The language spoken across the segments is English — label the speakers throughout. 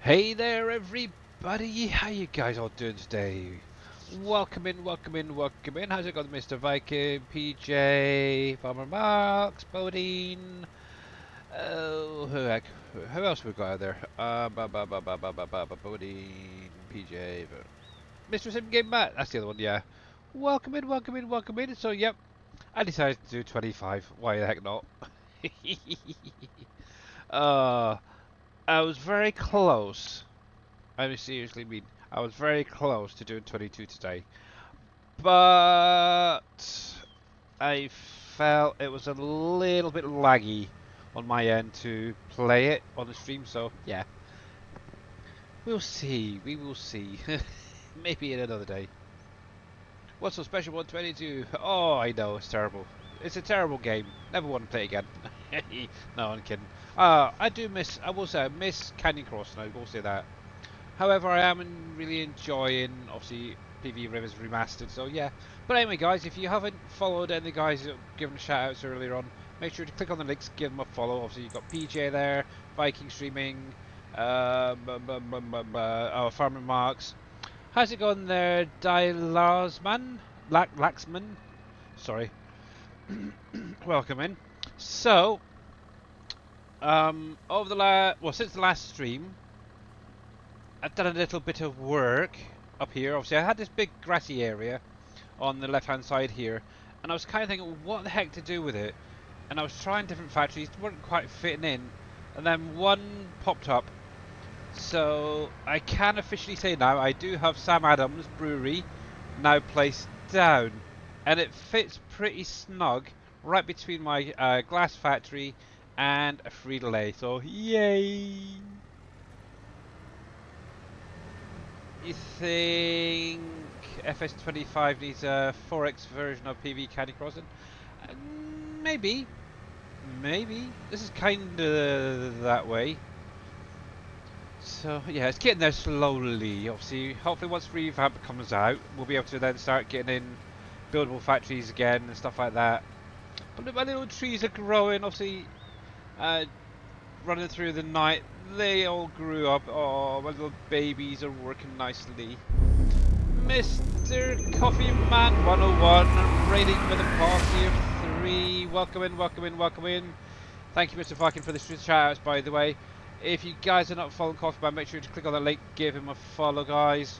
Speaker 1: Hey there, everybody! How you guys all doing today? Welcome in, welcome in, welcome in. How's it going, Mr. Viking, PJ, Farmer Marks, Bodine? Oh, who else we got out there? Bodine, PJ, Mr. Sim Game Matt. That's the other one, yeah. Welcome in, welcome in, welcome in. So, yep, I decided to do 25. Why the heck not? uh, I was very close. I seriously mean, I was very close to doing 22 today, but I felt it was a little bit laggy on my end to play it on the stream, so yeah, we'll see, we will see. Maybe in another day. What's so special about 22? Oh, I know, it's terrible. It's a terrible game. Never want to play it again. No, I'm kidding. I will say, I miss Canyon Cross, and I will say that. However, I am really enjoying, obviously, PV Rivers Remastered, so yeah. But anyway, guys, if you haven't followed any of the guys that given shout-outs earlier on, make sure to click on the links, give them a follow. Obviously, you've got PJ there, Viking Streaming, Farmer Marks. How's it going there, Dilarsman? Laxman? Sorry. Welcome in. So, over since the last stream, I've done a little bit of work up here. Obviously, I had this big grassy area on the left-hand side here, and I was kind of thinking, what the heck to do with it? And I was trying different factories, weren't quite fitting in, and then one popped up. So I can officially say now, I do have Sam Adams Brewery now placed down, and it fits pretty snug right between my glass factory and a Frito-Lay. So yay! You think FS25 needs a 4X version of PV Candy Crossing? Uh, maybe. Maybe. This is kind of that way. So, yeah, it's getting there slowly. Obviously, hopefully once Revamp comes out, we'll be able to then start getting in buildable factories again and stuff like that. But my little trees are growing, obviously, running through the night. They all grew up. Oh, my little babies are working nicely. Mr. Coffee Man 101, rating with a party of 3. Welcome in, welcome in, welcome in. Thank you, Mr. Viking, for the shout-outs, by the way. If you guys are not following Coffee Man, make sure to click on that link, give him a follow, guys.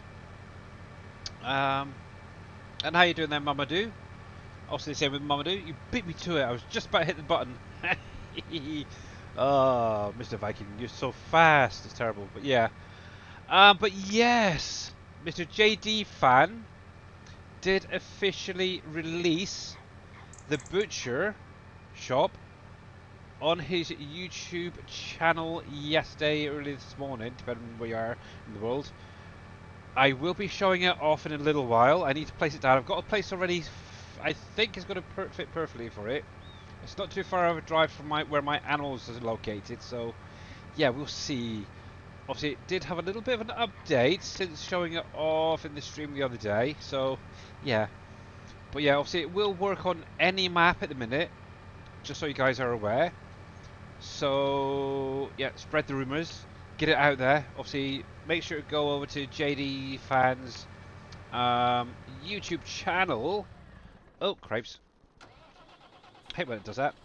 Speaker 1: And how you doing there, Mamadou? Also the same with Mamadou. You beat me to it. I was just about to hit the button. Oh, Mr. Viking, you're so fast. It's terrible, but yeah. But yes, Mr. JD Fan did officially release the Butcher shop on his YouTube channel yesterday, early this morning, depending on where you are in the world. I will be showing it off in a little while. I need to place it down. I've got a place already I think is going to fit perfectly for it. It's not too far of a drive from where my animals are located, so yeah, we'll see. Obviously, it did have a little bit of an update since showing it off in the stream the other day, so yeah. But yeah, obviously it will work on any map at the minute, just so you guys are aware. So yeah, spread the rumours, get it out there. Obviously, make sure to go over to JD Fans YouTube channel. Oh, cripes. Hate when it does that.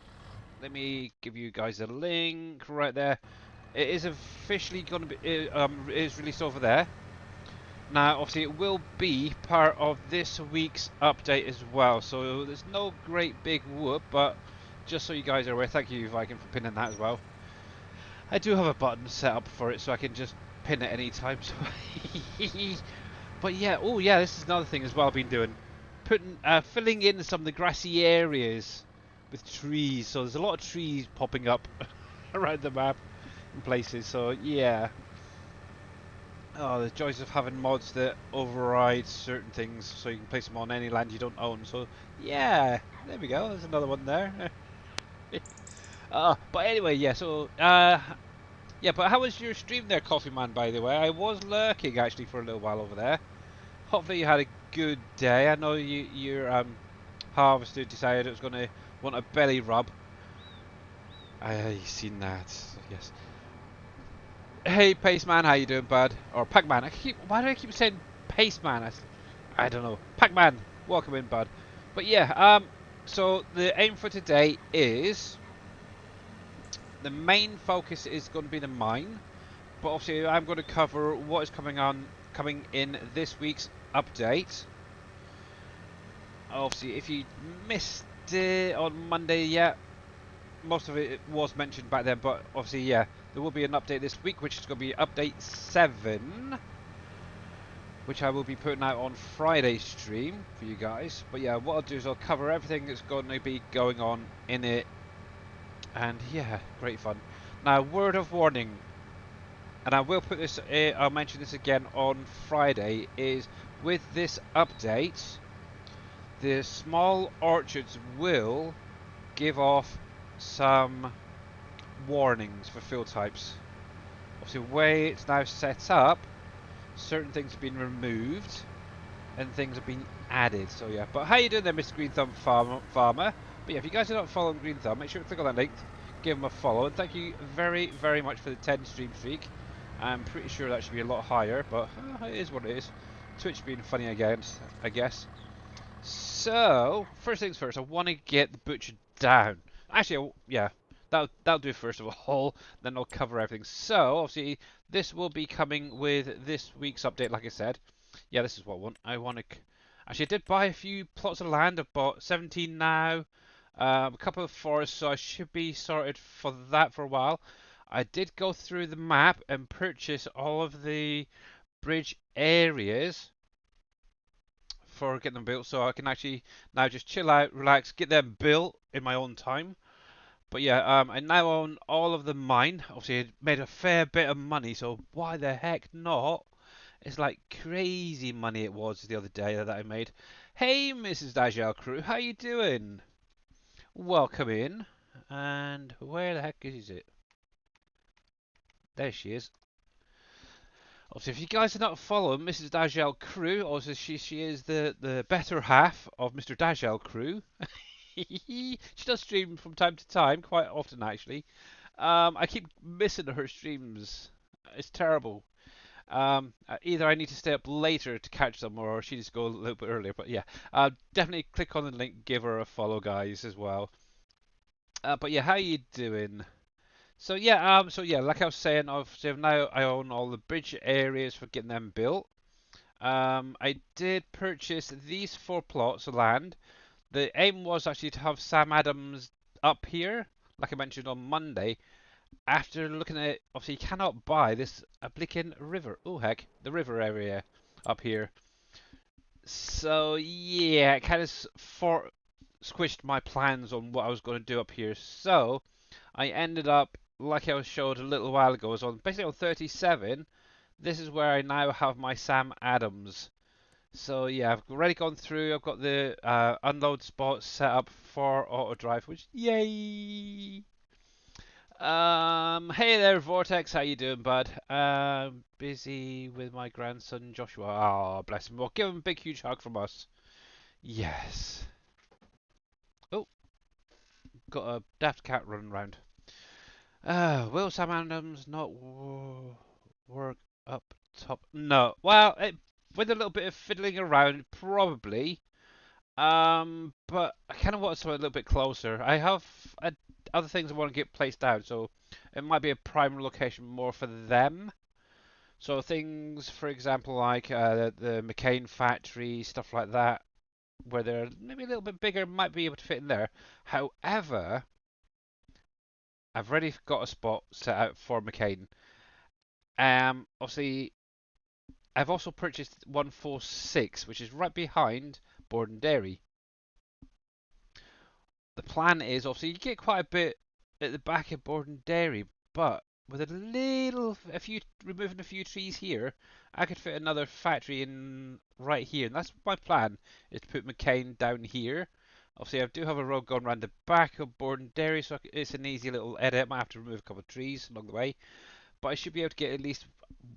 Speaker 1: Let me give you guys a link right there. It is officially going to be it is released over there. Now, obviously, it will be part of this week's update as well. So there's no great big whoop, but just so you guys are aware, thank you Viking for pinning that as well. I do have a button set up for it, so I can just pin it anytime. So but yeah, oh yeah, this is another thing as well I've been doing, filling in some of the grassy areas with trees. So there's a lot of trees popping up around the map in places. So yeah. Oh, the joys of having mods that override certain things, so you can place them on any land you don't own. So yeah, there we go. There's another one there. But anyway, yeah. So yeah. But how was your stream there, Coffee Man? By the way, I was lurking actually for a little while over there. Hopefully you had a good day. I know your harvester decided it was going to want a belly rub. I seen that. So yes. Hey, Paceman, how you doing, bud? Or Pac-Man? Why do I keep saying Paceman? I don't know. Pac-Man, welcome in, bud. But yeah, so the aim for today is the main focus is going to be the mine, but obviously I'm going to cover what is coming in this week's update. Obviously, if you missed it on Monday, yeah, most of it was mentioned back then, but obviously, yeah, there will be an update this week, which is going to be update 7. Which I will be putting out on Friday's stream for you guys. But yeah, what I'll do is I'll cover everything that's going to be going on in it. And yeah, great fun. Now, word of warning, and I will put this, I'll mention this again on Friday, is with this update, the small orchards will give off some warnings for field types. Obviously, the way it's now set up, certain things have been removed and things have been added. So yeah, but how you doing there, Mr. Green Thumb Farmer? But yeah, if you guys are not following Green Thumb, make sure to click on that link, give him a follow, and thank you very, very much for the 10 stream streak. I'm pretty sure that should be a lot higher, but it is what it is. Twitch being funny again, I guess. So, first things first, I want to get the butcher down. Actually, yeah, that'll do first of all, then I'll cover everything. So, obviously, this will be coming with this week's update, like I said. Yeah, this is what I want. Actually, I did buy a few plots of land. I've bought 17 now, a couple of forests, so I should be sorted for that for a while. I did go through the map and purchase all of the bridge areas for getting them built, so I can actually now just chill out, relax, get them built in my own time. But yeah, I now own all of the mine. Obviously, it made a fair bit of money, so why the heck not? It's like crazy money it was the other day that I made. Hey, Mrs. Dajel Crew, how you doing? Welcome in. And where the heck is it? There she is. Obviously, if you guys are not following Mrs. Dajel Crew, also she is the better half of Mr. Dajel Crew. She does stream from time to time, quite often actually. I keep missing her streams. It's terrible. Either I need to stay up later to catch them, or she just go a little bit earlier. But yeah, definitely click on the link, give her a follow, guys, as well. But yeah, how you doing? So yeah, like I was saying, now I own all the bridge areas for getting them built. I did purchase these 4 plots of land. The aim was actually to have Sam Adams up here, like I mentioned on Monday. After looking at it, obviously you cannot buy this Ablican River. Oh heck, the river area up here. So yeah, it kind of squished my plans on what I was going to do up here. So I ended up, like I was showed a little while ago, was on basically on 37. This is where I now have my Sam Adams. So yeah, I've already gone through. I've got the unload spot set up for auto drive, which yay! Hey there, Vortex. How you doing, bud? Busy with my grandson Joshua. Oh, bless him. Well, give him a big, huge hug from us. Yes. Oh, got a daft cat running around. Will Sam Adams not work up top? No. Well, with a little bit of fiddling around, probably. But I kind of want something a little bit closer. I have other things I want to get placed down, so it might be a prime location more for them. So things, for example, like the McCain factory, stuff like that, where they're maybe a little bit bigger, might be able to fit in there. However, I've already got a spot set out for McCain. Obviously, I've also purchased 146, which is right behind Borden Dairy. The plan is obviously you get quite a bit at the back of Borden Dairy, but with a few, removing a few trees here, I could fit another factory in right here. And that's my plan, is to put McCain down here. Obviously, I do have a road going around the back of Borden Dairy, so it's an easy little edit. I might have to remove a couple of trees along the way, but I should be able to get at least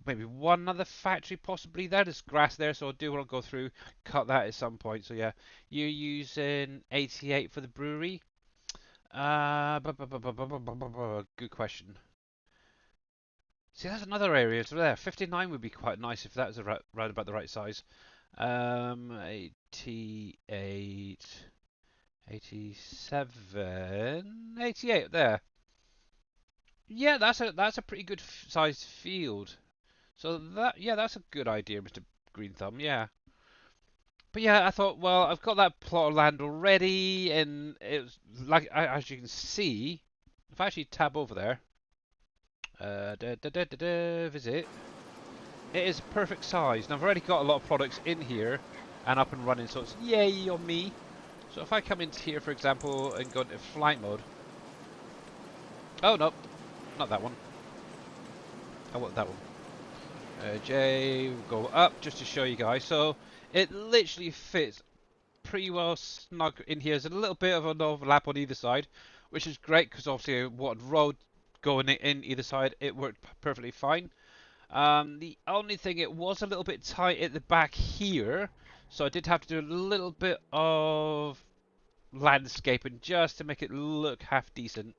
Speaker 1: maybe one other factory possibly there. There's grass there, so I do want to go through, cut that at some point. So yeah, you're using 88 for the brewery. Good question. See, that's another area to there. 59 would be quite nice if that was right about the right size. 88, 87, 88 there. Yeah, that's a pretty good sized field. So that's a good idea, Mr. Green Thumb. Yeah. But yeah, I thought, well, I've got that plot of land already, and it was like, as you can see, if I actually tab over there, visit, it is perfect size. And I've already got a lot of products in here and up and running, so it's yay on me. So if I come into here, for example, and go into flight mode, oh no, not that one. I want that one. J, go up just to show you guys. So it literally fits pretty well snug in here. There's a little bit of an overlap on either side, which is great because obviously what road going in either side, it worked perfectly fine. The only thing, it was a little bit tight at the back here, so I did have to do a little bit of landscaping just to make it look half decent.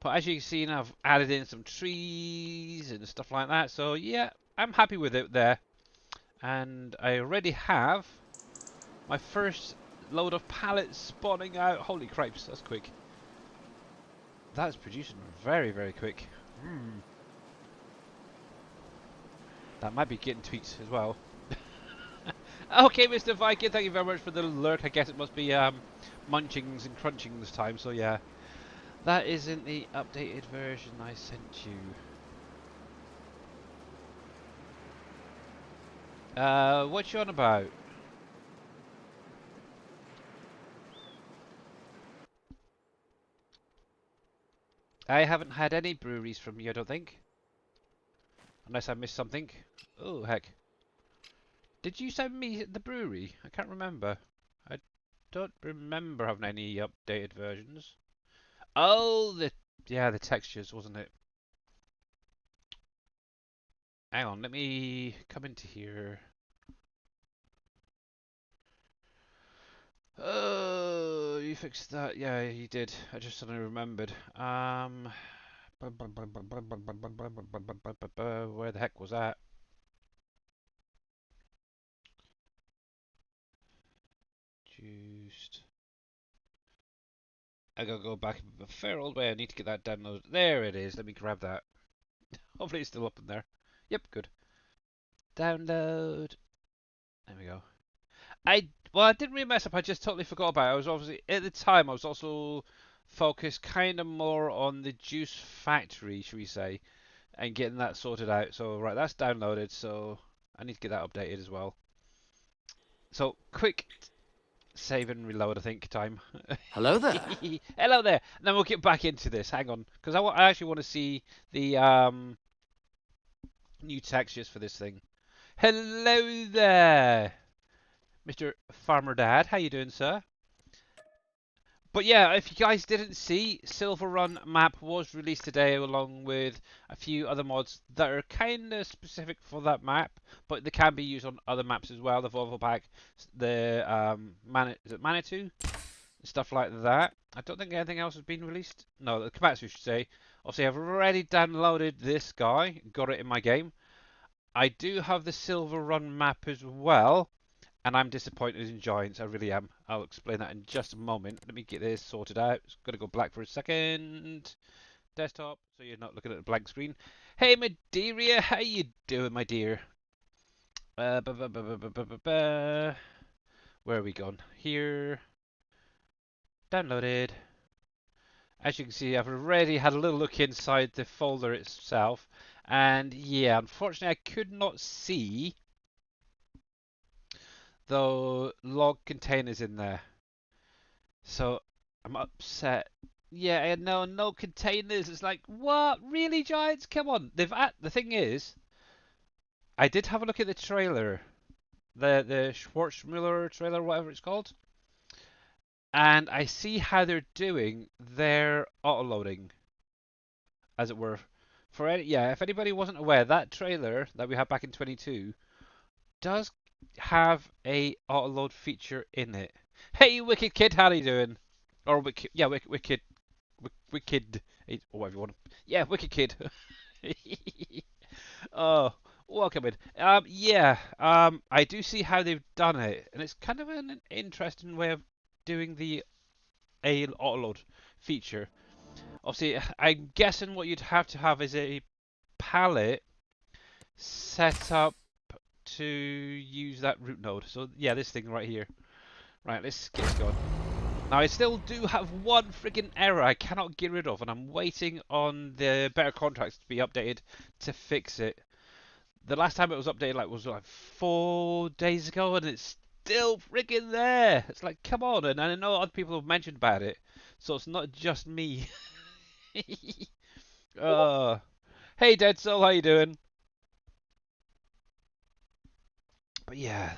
Speaker 1: But as you can see, now I've added in some trees and stuff like that, so yeah, I'm happy with it there. And I already have my first load of pallets spawning out. Holy cripes, that's quick. That's producing very, very quick. That might be getting tweets as well. Okay, Mr. Viking, thank you very much for the lurk. I guess it must be munchings and crunching this time, so yeah. That isn't the updated version I sent you. What you on about? I haven't had any breweries from you, I don't think. Unless I missed something. Oh, heck. Did you send me the brewery? I can't remember. I don't remember having any updated versions. Oh, the textures, wasn't it? Hang on, let me come into here. Oh, you fixed that? Yeah, you did. I just suddenly remembered. Where the heck was that? Juiced. I gotta go back a fair old way. I need to get that downloaded. There it is. Let me grab that. Hopefully it's still up in there. Yep, good. Download. There we go. I didn't really mess up. I just totally forgot about it. I was obviously at the time. I was also focused kind of more on the juice factory, should we say, and getting that sorted out. So right, that's downloaded. So I need to get that updated as well. So quick save and reload, I think, time.
Speaker 2: Hello there.
Speaker 1: Hello there. And then we'll get back into this. Hang on, because I actually want to see the new textures for this thing. Hello there, Mr. Farmer Dad. How you doing, sir? But yeah, if you guys didn't see, Silver Run map was released today along with a few other mods that are kind of specific for that map, but they can be used on other maps as well. The Volvo Pack, the is it Manitou? Stuff like that. I don't think anything else has been released. No, the Komatsu should say. Obviously, I've already downloaded this guy, got it in my game. I do have the Silver Run map as well, and I'm disappointed in Giants. I really am. I'll explain that in just a moment. Let me get this sorted out. It's got to go black for a second. Desktop, so you're not looking at a blank screen. Hey, Madeira, how you doing, my dear? Where are we gone? Here. Downloaded. As you can see, I've already had a little look inside the folder itself. And yeah, unfortunately, I could not see the log containers in there. So I'm upset. Yeah, no containers. It's like, what? Really, Giants? Come on. The thing is, I did have a look at the trailer, the Schwarzmüller trailer, whatever it's called, and I see how they're doing their auto loading, as it were. If anybody wasn't aware, that trailer that we had back in 22 does have a auto load feature in it. Hey, Wicked Kid, how are you doing? Or Wicked, yeah, Wicked, Wicked, or whatever you want. Yeah, Wicked Kid. Oh, welcome in. Yeah, I do see how they've done it, and it's kind of an interesting way of doing the A autoload feature. Obviously, I'm guessing what you'd have to have is a palette set up to use that root node. So yeah, this thing right here. Right, let's get this going. Now I still do have one freaking error I cannot get rid of, and I'm waiting on the better contracts to be updated to fix it. The last time it was updated was like 4 days ago, and it's still freaking there. It's like, come on, and I know other people have mentioned about it, so it's not just me. uh, hey Dead Soul, how you doing? But yeah,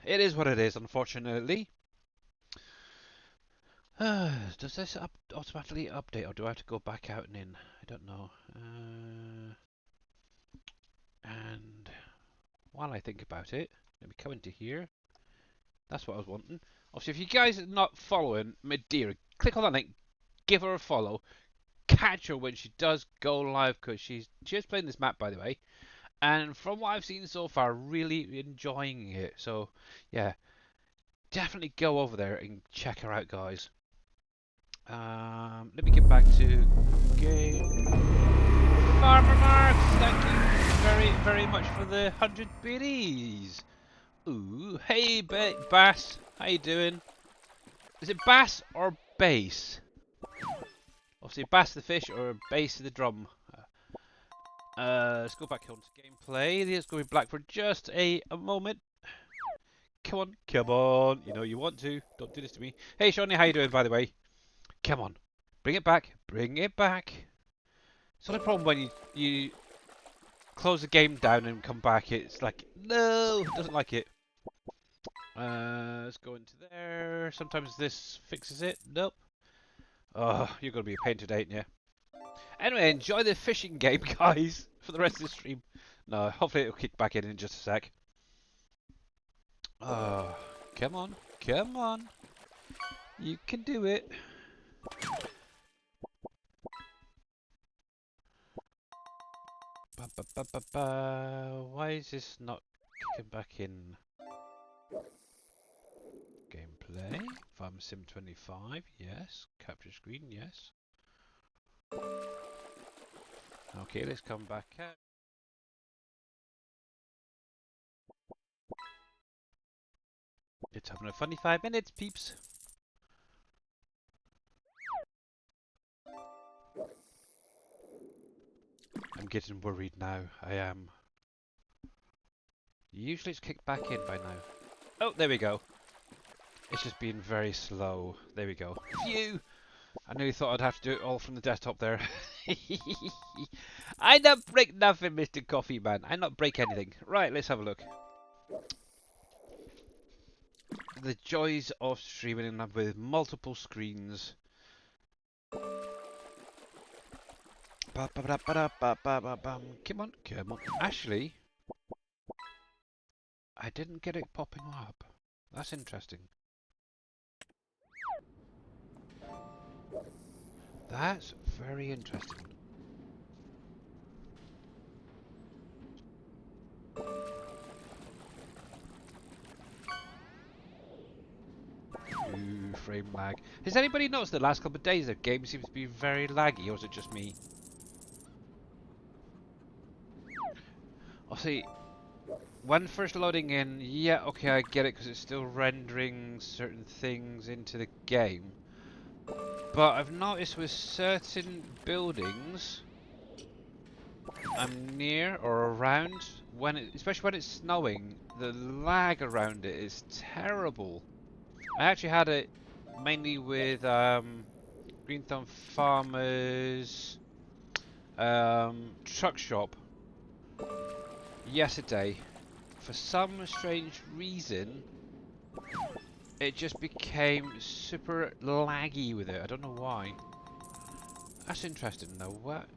Speaker 1: it is what it is, unfortunately. Does this automatically update, or do I have to go back out and in? I don't know. And while I think about it, let me come into here. That's what I was wanting. Obviously, if you guys are not following Madeira, click on that link, give her a follow, catch her when she does go live, because she's just playing this map, by the way. And from what I've seen so far, really enjoying it. So, yeah, definitely go over there and check her out, guys. Let me get back to game. Farmer Marks, thank you very, very much for the 100 biddies. Ooh, hey Bass, how you doing? Is it Bass or Bass? Obviously, Bass the fish or Bass the drum. Let's go back on to gameplay. Let's go black for just a moment. Come on, come on. You know you want to. Don't do this to me. Hey Shawnee, how you doing, by the way? Come on, bring it back. Bring it back. It's not a problem when you close the game down and come back. It's like, no, it doesn't like it. Let's go into there. Sometimes this fixes it. Nope. Oh, you're going to be a pain today, ain't you? Anyway, enjoy the fishing game, guys, for the rest of the stream. No, hopefully it'll kick back in just a sec. Oh, come on. Come on. You can do it. Ba, ba, ba, ba, ba. Why is this not kicking back in? Gameplay. Farm Sim 25, yes. Capture screen, yes. Okay, let's come back out. It's having a funny 5 minutes, peeps. I'm getting worried now. I am. Usually it's kicked back in by now. Oh, there we go. It's just been very slow. There we go. Phew! I nearly thought I'd have to do it all from the desktop there. I not break nothing, Mr. Coffee Man. I not break anything. Right, let's have a look. The joys of streaming with multiple screens. Come on, come on. Actually, I didn't get it popping up. That's interesting. That's very interesting. Ooh, frame lag. Has anybody noticed the last couple of days the game seems to be very laggy, or is it just me? Oh, see, when first loading in, yeah, okay, I get it because it's still rendering certain things into the game. But I've noticed with certain buildings I'm near or around, especially when it's snowing, the lag around it is terrible. I actually had it mainly with Green Thumb Farmers truck shop yesterday. For some strange reason, it just became super laggy with it. I don't know why. That's interesting though. What?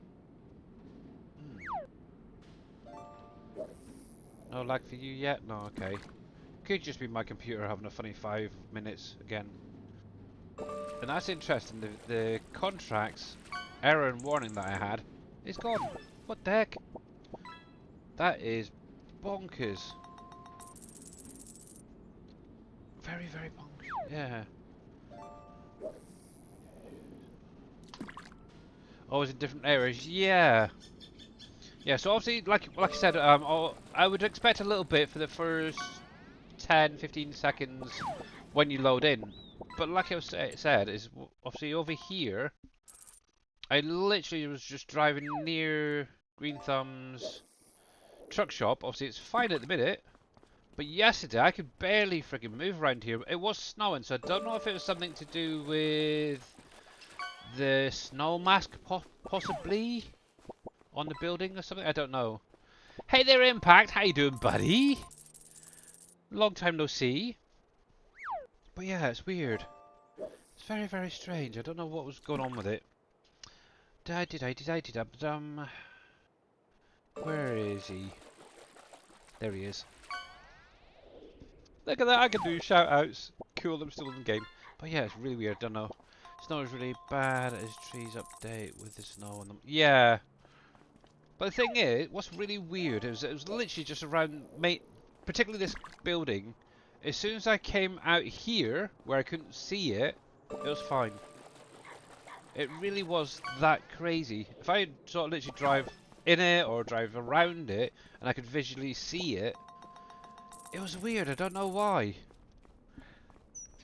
Speaker 1: No lag for you yet? No, okay. Could just be my computer having a funny 5 minutes again. And that's interesting. The contracts error and warning that I had is gone. What the heck? That is bonkers. Very, very bonkers. Yeah. Always in different areas. Yeah. Yeah. So obviously, like I said, I would expect a little bit for the first 10, 15 seconds when you load in. But like I said, is obviously over here. I literally was just driving near Green Thumb's truck shop. Obviously, it's fine at the minute. But yesterday, I could barely freaking move around here. It was snowing, so I don't know if it was something to do with the snow mask, possibly, on the building or something. I don't know. Hey there, Impact. How you doing, buddy? Long time no see. But yeah, it's weird. It's very, very strange. I don't know what was going on with it. Where is he? There he is. Look at that, I can do shout outs. Cool, I'm still in the game. But yeah, it's really weird, don't know. Snow is really bad as trees update with the snow on them. Yeah. But the thing is, what's really weird is it was literally just around, particularly this building. As soon as I came out here, where I couldn't see it, it was fine. It really was that crazy. If I sort of literally drive in it or drive around it, and I could visually see it, it was weird. I don't know why.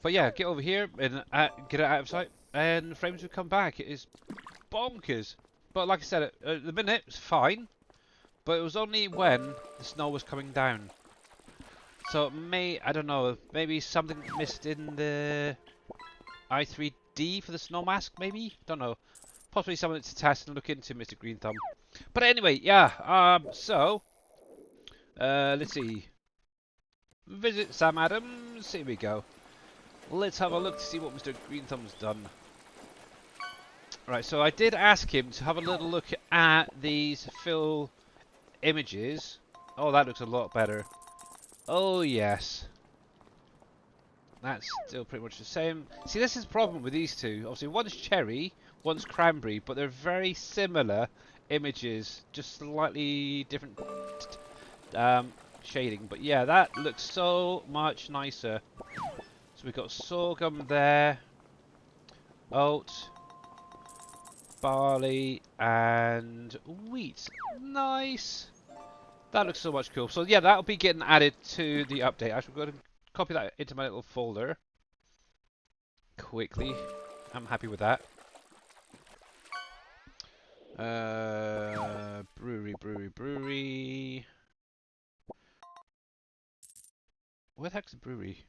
Speaker 1: But yeah, get over here and get it out of sight, and the frames will come back. It is bonkers. But like I said, at the minute it's fine. But it was only when the snow was coming down. So I don't know, maybe something missed in the i3D for the snow mask, maybe? Don't know. Possibly something to test and look into, Mr. Green Thumb. But anyway, yeah, let's see. Visit Sam Adams, here we go. Let's have a look to see what Mr. Green Thumb's done. Right, so I did ask him to have a little look at these fill images. Oh, that looks a lot better. Oh, yes. That's still pretty much the same. See, this is the problem with these two. Obviously, one's cherry, one's cranberry, but they're very similar images, just slightly different shading. But yeah, that looks so much nicer. So we've got sorghum there, oat, barley, and wheat. Nice. That looks so much cool. So yeah, that'll be getting added to the update. I should go ahead and copy that into my little folder quickly. I'm happy with that. Brewery. Where the heck's the brewery?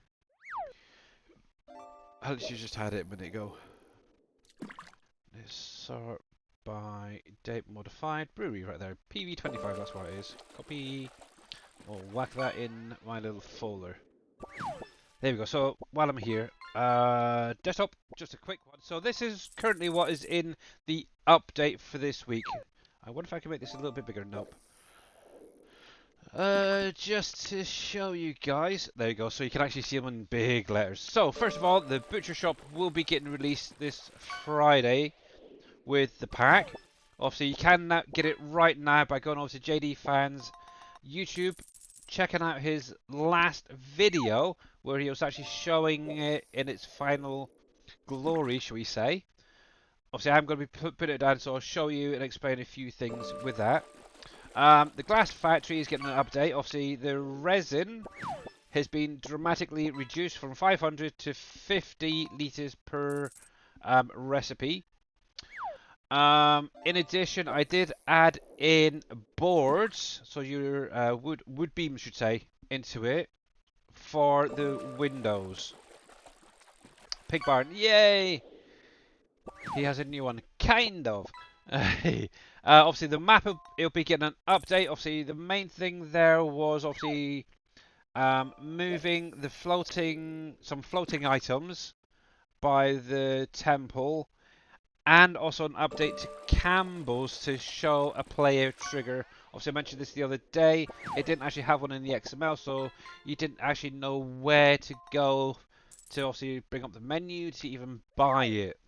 Speaker 1: I literally just had it a minute ago. Let's sort by date modified. Brewery right there. PV25, that's what it is. Copy. I'll whack that in my little folder. There we go. So while I'm here, desktop, just a quick one. So this is currently what is in the update for this week. I wonder if I can make this a little bit bigger. Nope. Just to show you guys. There you go. So you can actually see them in big letters. So first of all, the butcher shop will be getting released this Friday with the pack. Obviously, you can get it right now by going over to JD Fans YouTube, checking out his last video where he was actually showing it in its final glory, shall we say. Obviously, I'm going to be putting it down, so I'll show you and explain a few things with that. The glass factory is getting an update. Obviously, the resin has been dramatically reduced from 500 to 50 litres per recipe. In addition, I did add in boards, so your wood beams, should say, into it for the windows. Pig barn, yay! He has a new one, kind of. Obviously, the map it'll be getting an update. Obviously, the main thing there was obviously moving the some floating items by the temple. And also an update to Campbell's to show a player trigger. Obviously, I mentioned this the other day. It didn't actually have one in the XML, so you didn't actually know where to go to obviously bring up the menu to even buy it.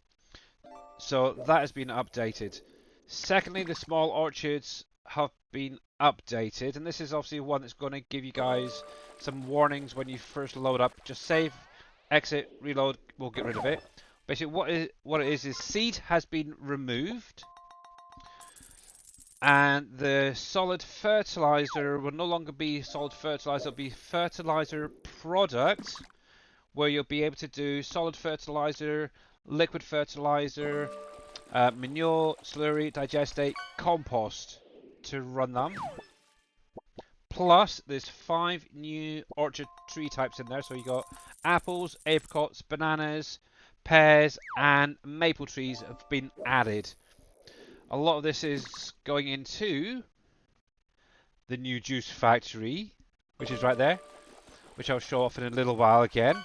Speaker 1: So that has been updated. Secondly, the small orchards have been updated, and this is obviously one that's going to give you guys some warnings when you first load up. Just save, exit, reload, we'll get rid of it. Basically what it is seed has been removed, and the solid fertilizer will no longer be solid fertilizer, it'll be fertilizer product, where you'll be able to do solid fertilizer, liquid fertilizer, manure, slurry, digestate, compost to run them. Plus, there's 5 new orchard tree types in there. So you got apples, apricots, bananas, pears, and maple trees have been added. A lot of this is going into the new juice factory, which is right there, which I'll show off in a little while again.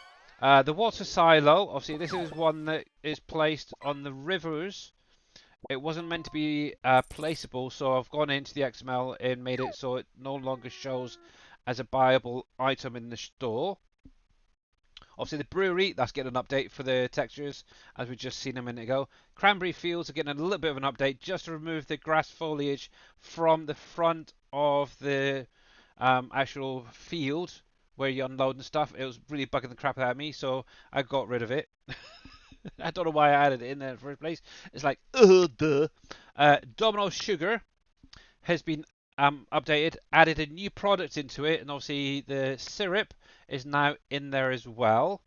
Speaker 1: The water silo, obviously this is one that is placed on the rivers. It wasn't meant to be placeable, so I've gone into the XML and made it so it no longer shows as a buyable item in the store. Obviously the brewery, that's getting an update for the textures, as we just seen a minute ago. Cranberry fields are getting a little bit of an update, just to remove the grass foliage from the front of the actual field where you unload and stuff. It was really bugging the crap out of me, so I got rid of it. I don't know why I added it in there in the first place. It's like, duh. Domino Sugar has been updated, added a new product into it, and obviously the syrup is now in there as well.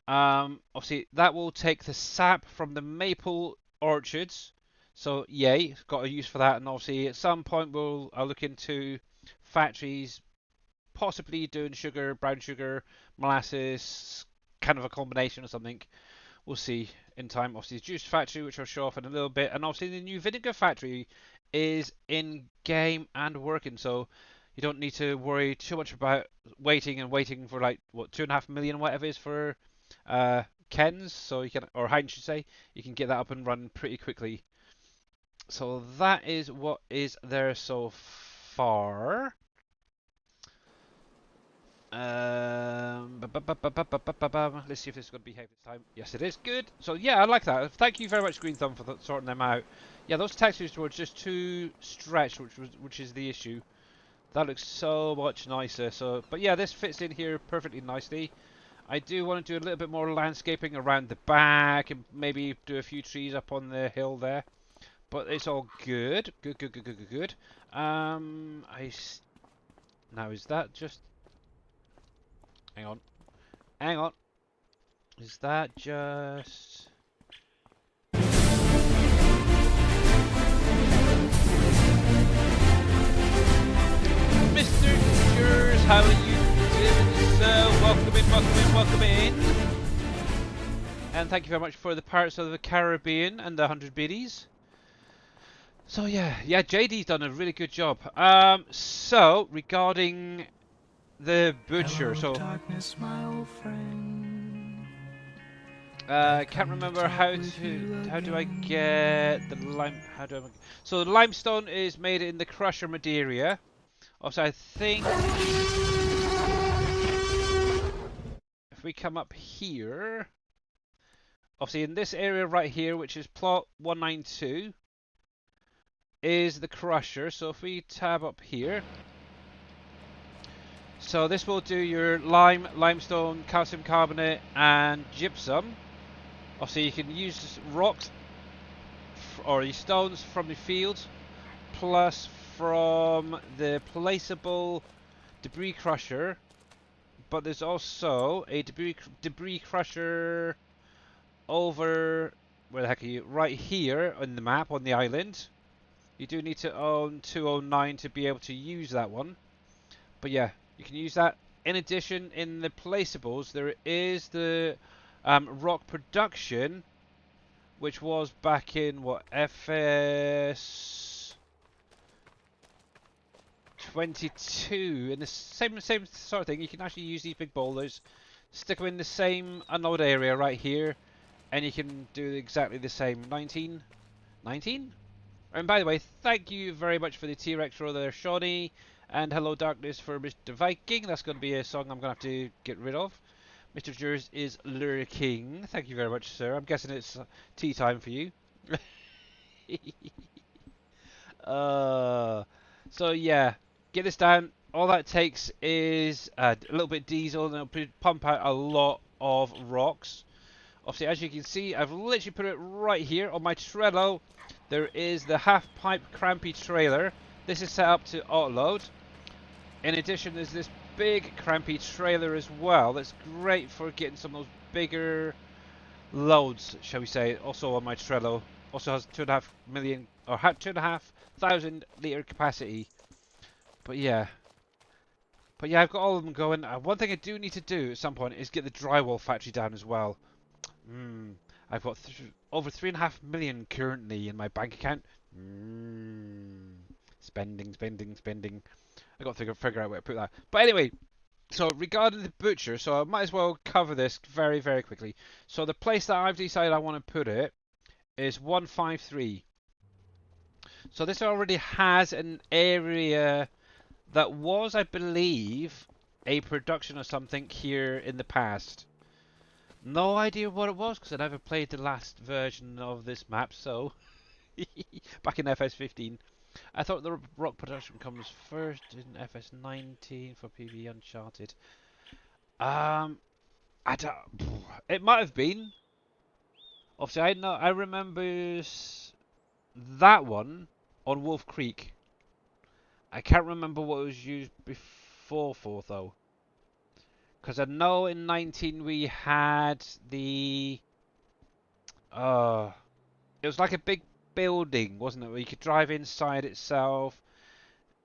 Speaker 1: Obviously, that will take the sap from the maple orchards. So, yay, got a use for that. And obviously, at some point, I'll look into factories possibly doing sugar, brown sugar, molasses, kind of a combination or something. We'll see in time. Obviously, the juice factory, which I'll show off in a little bit, and obviously the new vinegar factory is in game and working, so you don't need to worry too much about waiting for like what 2.5 million whatever it is for Kens, so you can, or Heinz should say, you can get that up and run pretty quickly. So that is what is there so far. Let's see if this is going to behave this time. Yes, it is. Good. So yeah, I like that. Thank you very much, Green Thumb, for sorting them out. Yeah, those textures were just too stretched, which is the issue. That looks so much nicer. So, but yeah, this fits in here perfectly nicely. I do want to do a little bit more landscaping around the back and maybe do a few trees up on the hill there. But it's all good. Good. Now is that just? Hang on. Is that just? Mr. Jers, how are you doing, sir? Welcome in. And thank you very much for the Pirates of the Caribbean and the 100 biddies. So yeah, JD's done a really good job. So regarding the butcher,
Speaker 2: hello, darkness, my old friend.
Speaker 1: Can't remember how do I get the lime? So the limestone is made in the crusher Madeira. Also, I think if we come up here, obviously in this area right here, which is plot 192, is the crusher. So if we tab up here. So this will do your limestone, calcium carbonate, and gypsum. Obviously, you can use rocks or these stones from the field, plus from the placeable debris crusher. But there's also a debris crusher over where the heck are you? Right here on the map on the island. You do need to own 209 to be able to use that one. But yeah. You can use that. In addition, in the placeables, there is the rock production, which was back in what, FS 22. In the same sort of thing. You can actually use these big boulders, stick them in the same unload area right here, and you can do exactly the same. 19. And by the way, thank you very much for the T-Rex roll there, Shawnee. And Hello Darkness for Mr. Viking. That's going to be a song I'm going to have to get rid of. Mr. Jers is lurking. Thank you very much, sir. I'm guessing it's tea time for you. So yeah, get this down. All that takes is a little bit of diesel, and it'll pump out a lot of rocks. Obviously, as you can see, I've literally put it right here on my Trello. There is the half-pipe crampy trailer. This is set up to auto-load. In addition, there's this big crampy trailer as well. That's great for getting some of those bigger loads, shall we say. Also on my Trello. Also has 2.5 million or 2,500 litre capacity. But yeah. I've got all of them going. One thing I do need to do at some point is get the drywall factory down as well. I've got over 3.5 million currently in my bank account. Spending, spending, spending. I got to figure out where to put that. But anyway, so regarding the butcher, so I might as well cover this very, very quickly. So the place that I've decided I want to put it is 153. So this already has an area that was, I believe, a production or something here in the past. No idea what it was because I never played the last version of this map, so back in FS15. I thought the rock production comes first in FS19 for PV Uncharted. I don't. It might have been. Obviously, I remember that one on Wolf Creek. I can't remember what it was used before for though. Because I know in 19 we had the it was like a big building, wasn't it? Where you could drive inside itself.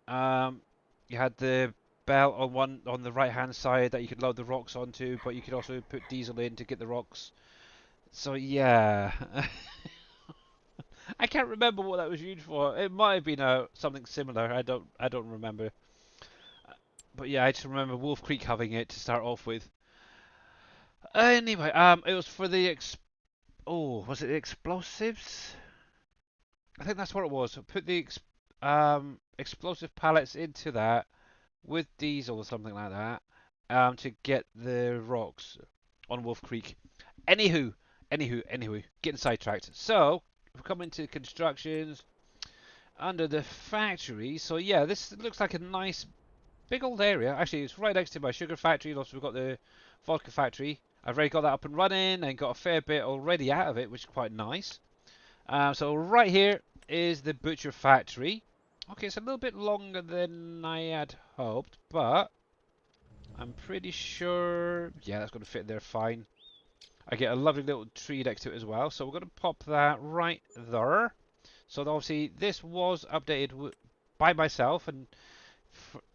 Speaker 1: Um, you had the belt on the right hand side that you could load the rocks onto, but you could also put diesel in to get the rocks. So yeah, I can't remember what that was used for. It might have been something similar. I don't remember. But yeah, I just remember Wolf Creek having it to start off with. Anyway, it was for the was it the explosives? I think that's what it was. Put the explosive pallets into that with diesel or something like that to get the rocks on Wolf Creek. Anywho, getting sidetracked. So we're coming to constructions under the factory. So yeah, this looks like a nice big old area. Actually, it's right next to my sugar factory. Also, we've got the vodka factory. I've already got that up and running and got a fair bit already out of it, which is quite nice. So right here is the butcher factory. Okay, it's a little bit longer than I had hoped, but I'm pretty sure, yeah, that's going to fit there fine. I get a lovely little tree next to it as well, so we're going to pop that right there. So obviously this was updated by myself, and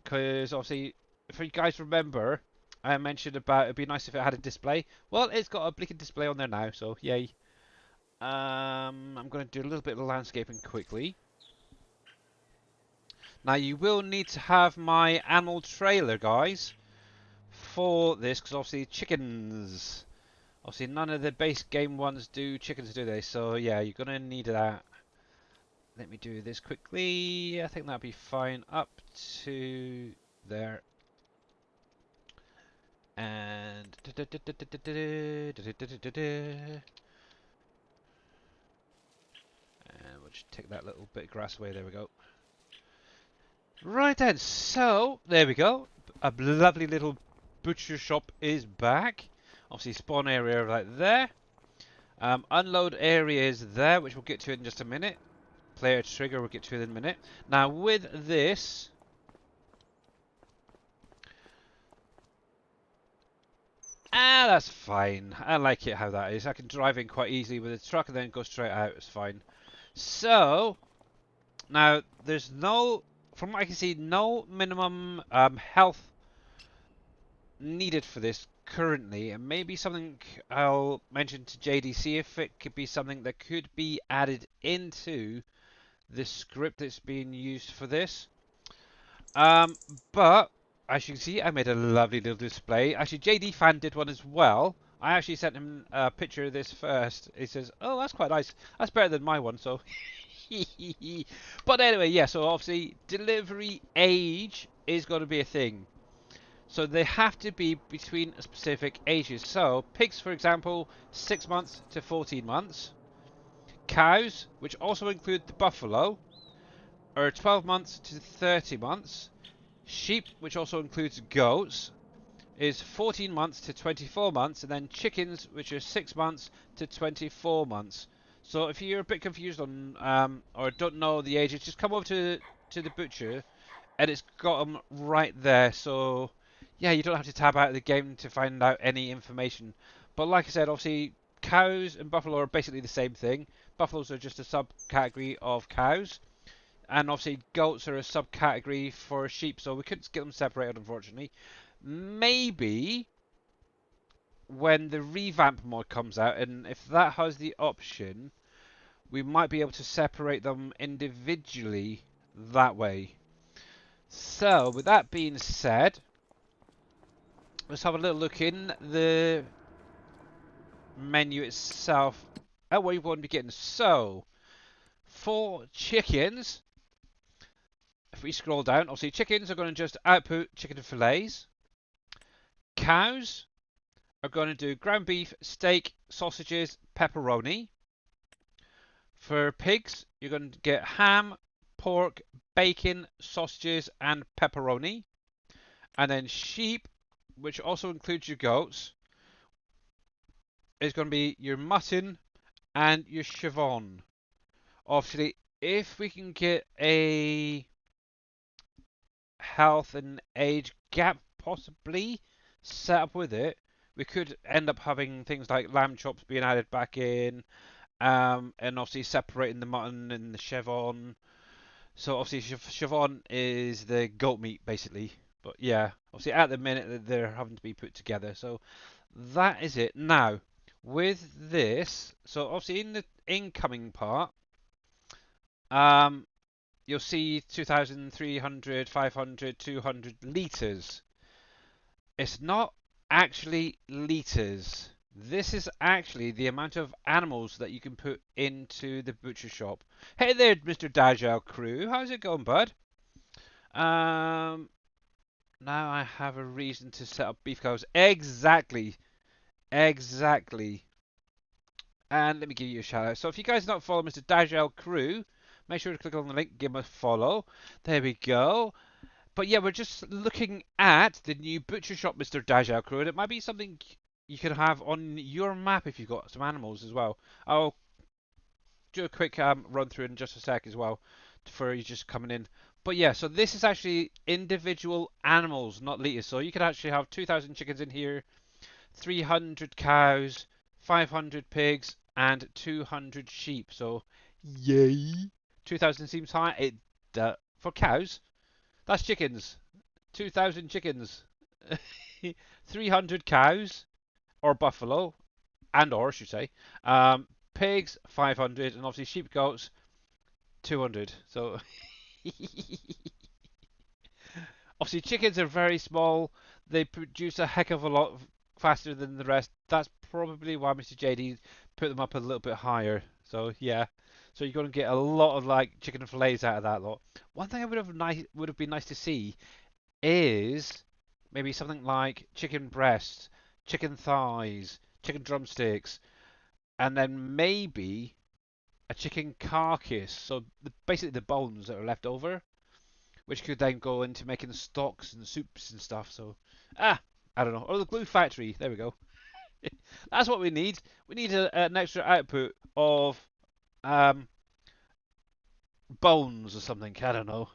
Speaker 1: because obviously, if you guys remember, I mentioned about it'd be nice if it had a display. Well, it's got a blinking display on there now, so yay. I'm going to do a little bit of landscaping quickly. Now you will need to have my animal trailer, guys, for this, because obviously chickens. Obviously none of the base game ones do chickens, do they? So yeah, you're going to need that. Let me do this quickly. I think that'll be fine up to there. And we'll just take that little bit of grass away. There we go. Right then, so there we go. A lovely little butcher shop is back. Obviously, spawn area right there. Unload area is there, which we'll get to in just a minute. Player trigger, we'll get to in a minute. Now, with this, that's fine. I like it how that is. I can drive in quite easily with a truck and then go straight out. It's fine. So, now there's no, from what I can see, no minimum health needed for this currently. And maybe something I'll mention to JDC if it could be something that could be added into the script that's being used for this. But as you can see, I made a lovely little display. Actually, JD Fan did one as well. I actually sent him a picture of this first. He says, "Oh, that's quite nice. That's better than my one." So, but anyway, yeah. So obviously, delivery age is going to be a thing. So they have to be between specific ages. So pigs, for example, 6 months to 14 months. Cows, which also include the buffalo, or 12 months to 30 months. Sheep, which also includes goats, is 14 months to 24 months, and then chickens, which are 6 months to 24 months. So if you're a bit confused on or don't know the ages, just come over to the butcher, and it's got them right there. So yeah, you don't have to tab out of the game to find out any information. But like I said, obviously cows and buffalo are basically the same thing. Buffaloes are just a subcategory of cows, and obviously goats are a subcategory for sheep. So we couldn't get them separated, unfortunately. Maybe when the revamp mod comes out, and if that has the option, we might be able to separate them individually that way. So, with that being said, let's have a little look in the menu itself at what you're going to be getting. So, for chickens, if we scroll down, obviously chickens are going to just output chicken fillets. Cows are going to do ground beef, steak, sausages, pepperoni. For pigs, you're going to get ham, pork, bacon, sausages, and pepperoni. And then sheep, which also includes your goats, is going to be your mutton and your chivon. Obviously, if we can get a health and age gap possibly set up with it, we could end up having things like lamb chops being added back in, and obviously separating the mutton and the chivon. So obviously chivon is the goat meat basically. But yeah, obviously at the minute they're having to be put together. So that is it. Now, with this, so obviously in the incoming part, you'll see 2,300, 500, 200 litres. It's not actually litres. This is actually the amount of animals that you can put into the butcher shop. Hey there, Mr. Dajal Crew. How's it going, bud? Now I have a reason to set up beef cows. Exactly. Exactly. And let me give you a shout out. So if you guys don't follow Mr. Dajal Crew, make sure to click on the link, give him a follow. There we go. But yeah, we're just looking at the new butcher shop, Mr. Dajal Crew, and it might be something you could have on your map if you've got some animals as well. I'll do a quick run through in just a sec as well for you just coming in. But yeah, so this is actually individual animals, not liters. So you could actually have 2,000 chickens in here, 300 cows, 500 pigs, and 200 sheep. So yay! 2,000 seems high. For cows, that's chickens. 2,000 chickens. 300 cows, or buffalo, and or I should say. Pigs, 500, and obviously sheep, goats, 200. So, obviously chickens are very small. They produce a heck of a lot faster than the rest. That's probably why Mr. JD put them up a little bit higher. So, yeah. So you're going to get a lot of like chicken fillets out of that lot. One thing I would have been nice to see is maybe something like chicken breasts, chicken thighs, chicken drumsticks, and then maybe a chicken carcass. So basically the bones that are left over, which could then go into making stocks and soups and stuff. So, I don't know. Or the glue factory. There we go. That's what we need. We need an extra output of um, bones or something. I don't know.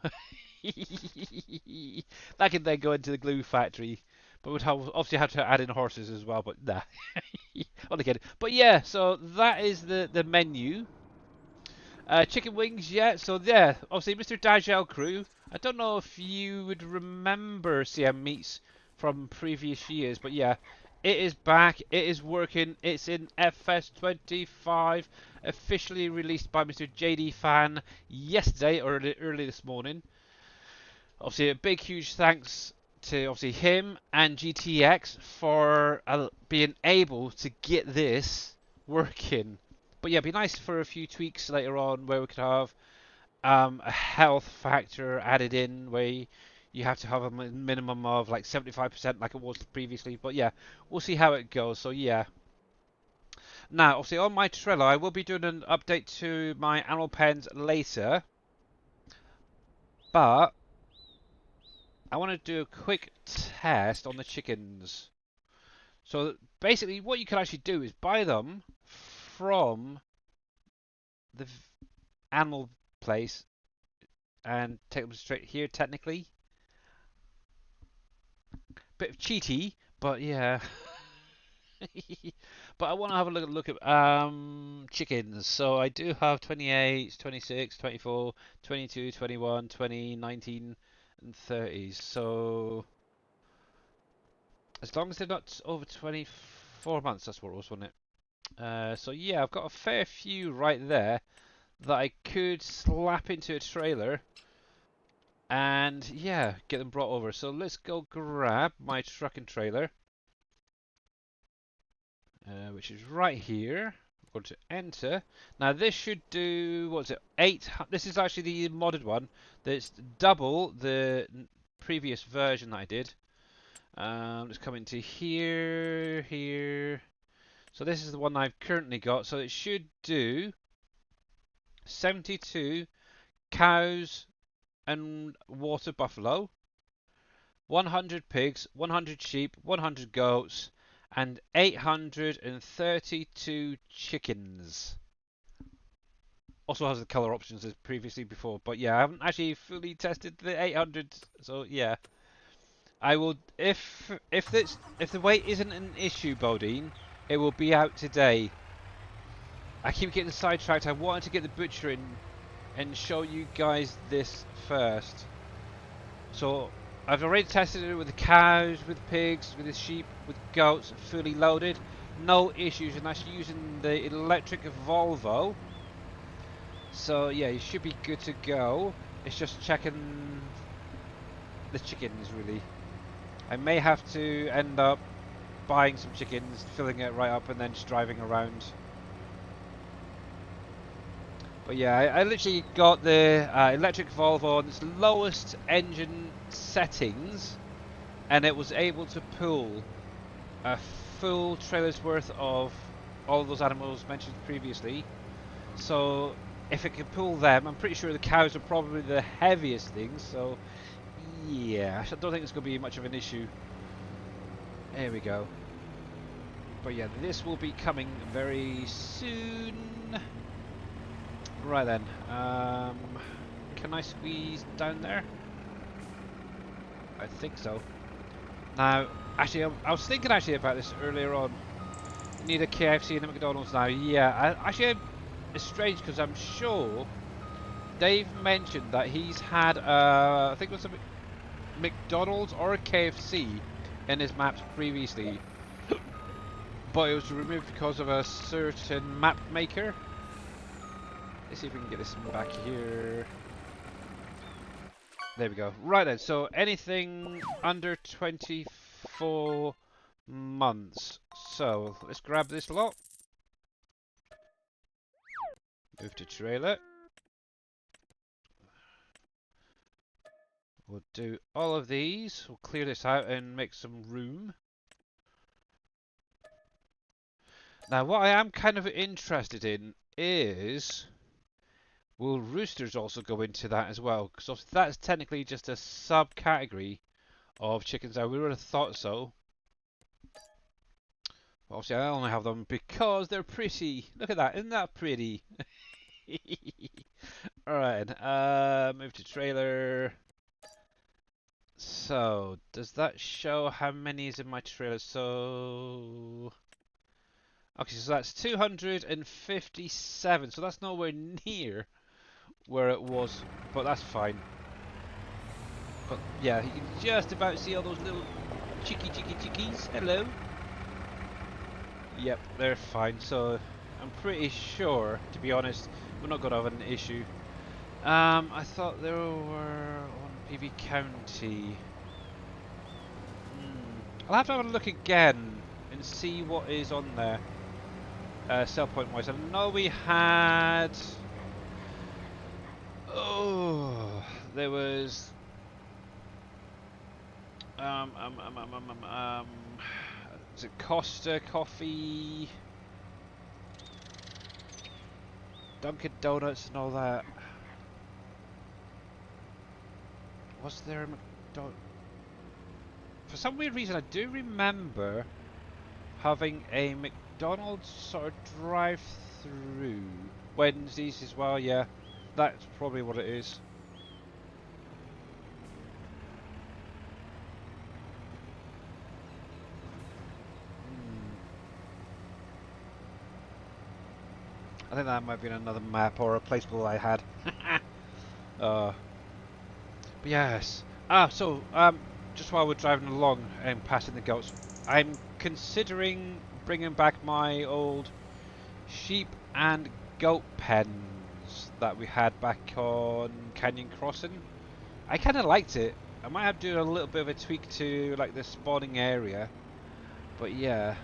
Speaker 1: That could then go into the glue factory, but we'd obviously have to add in horses as well. But nah, only kidding. But yeah, so that is the menu. Chicken wings, yeah. So yeah, obviously Mr. Dajel Crew. I don't know if you would remember CM Meats from previous years, but yeah, it is back. It is working. It's in FS25, officially released by Mr. JD Fan yesterday or early this morning. Obviously, a big, huge thanks to obviously him and GTX for being able to get this working. But yeah, it'd be nice for a few tweaks later on where we could have a health factor added in where you have to have a minimum of like 75% like it was previously. But yeah, we'll see how it goes. So yeah. Now, obviously on my Trello, I will be doing an update to my animal pens later. But I want to do a quick test on the chickens. So basically, what you can actually do is buy them from the animal place and take them straight here. Technically, bit of cheaty, but yeah. But I want to have a look at chickens. So I do have 28, 26, 24, 22, 21, 20, 19, and 30s. So as long as they're not over 24 months, that's what it was, wasn't it? So yeah, I've got a fair few right there that I could slap into a trailer and yeah, get them brought over. So let's go grab my truck and trailer, which is right here. I'm going to enter. Now this should do, what is it, 8, this is actually the modded one. That's double the previous version that I did. Let's come into here, here. So this is the one I've currently got. So it should do 72 cows and water buffalo, 100 pigs, 100 sheep, 100 goats, and 832 chickens. Also has the color options as previously before, but yeah, I haven't actually fully tested the 800, so yeah. I will, if the weight isn't an issue, Bodine, it will be out today. I keep getting sidetracked. I wanted to get the butcher in and show you guys this first. So I've already tested it with the cows, with pigs, with the sheep, with goats, fully loaded. No issues, and that's using the electric Volvo. So yeah, you should be good to go. It's just checking the chickens really. I may have to end up buying some chickens, filling it right up, and then just driving around. But yeah, I literally got the electric Volvo on its lowest engine settings, and it was able to pull a full trailer's worth of all those animals mentioned previously. So if it can pull them, I'm pretty sure the cows are probably the heaviest things. So yeah, I don't think it's going to be much of an issue. There we go. But yeah, this will be coming very soon. Right then, can I squeeze down there? I think so. Now, actually, I was thinking actually about this earlier on. You need a KFC and a McDonald's now. Yeah, it's strange because I'm sure Dave mentioned that he's had, I think it was a McDonald's or a KFC in his maps previously, but it was removed because of a certain map maker. Let's see if we can get this back here. There we go. Right then, so anything under 24 months. So let's grab this lot. Move to trailer. We'll do all of these. We'll clear this out and make some room. Now what I am kind of interested in is, will roosters also go into that as well? Because that's technically just a subcategory of chickens. I would have thought so. But obviously, I only have them because they're pretty. Look at that! Isn't that pretty? Alright, move to trailer. So, does that show how many is in my trailer? So, okay, so that's 257. So that's nowhere near where it was, but that's fine. But yeah, you can just about see all those little chickies. Hello. Yep, they're fine. So I'm pretty sure, to be honest, we're not going to have an issue. I thought there were on PV County. I'll have to have a look again and see what is on there. Sell point wise, I know we had. Oh, there was. Is it Costa Coffee, Dunkin' Donuts, and all that? Was there a McDonald's? For some weird reason, I do remember having a McDonald's sort of drive-through Wednesdays as well. Yeah, that's probably what it is. I think that might have been another map or a placeable I had. But yes. So just while we're driving along and passing the goats, I'm considering bringing back my old sheep and goat pens that we had back on Canyon Crossing. I kind of liked it. I might have to do a little bit of a tweak to like the spawning area, but yeah.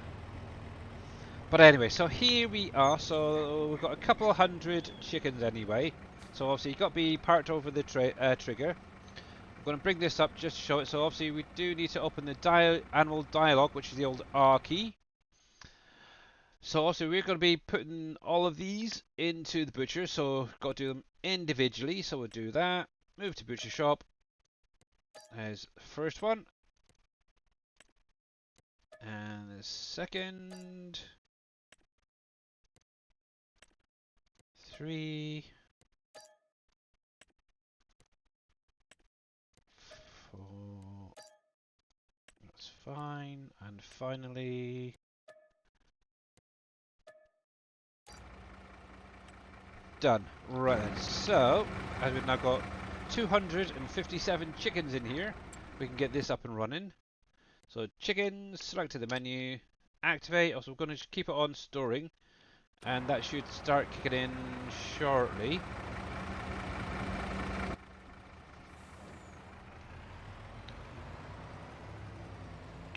Speaker 1: But anyway, so here we are. So we've got a couple of hundred chickens anyway. So obviously you've got to be parked over the trigger. I'm going to bring this up just to show it. So obviously we do need to open the animal dialogue, which is the old R key. So also we're going to be putting all of these into the butcher. So got to do them individually. So we'll do that. Move to butcher shop. There's the first one. And the second. 3. 4. That's fine. And finally, done. Right then. So, as we've now got 257 chickens in here, we can get this up and running. So chickens, select to the menu, activate. Also, we're going to keep it on storing, and that should start kicking in shortly.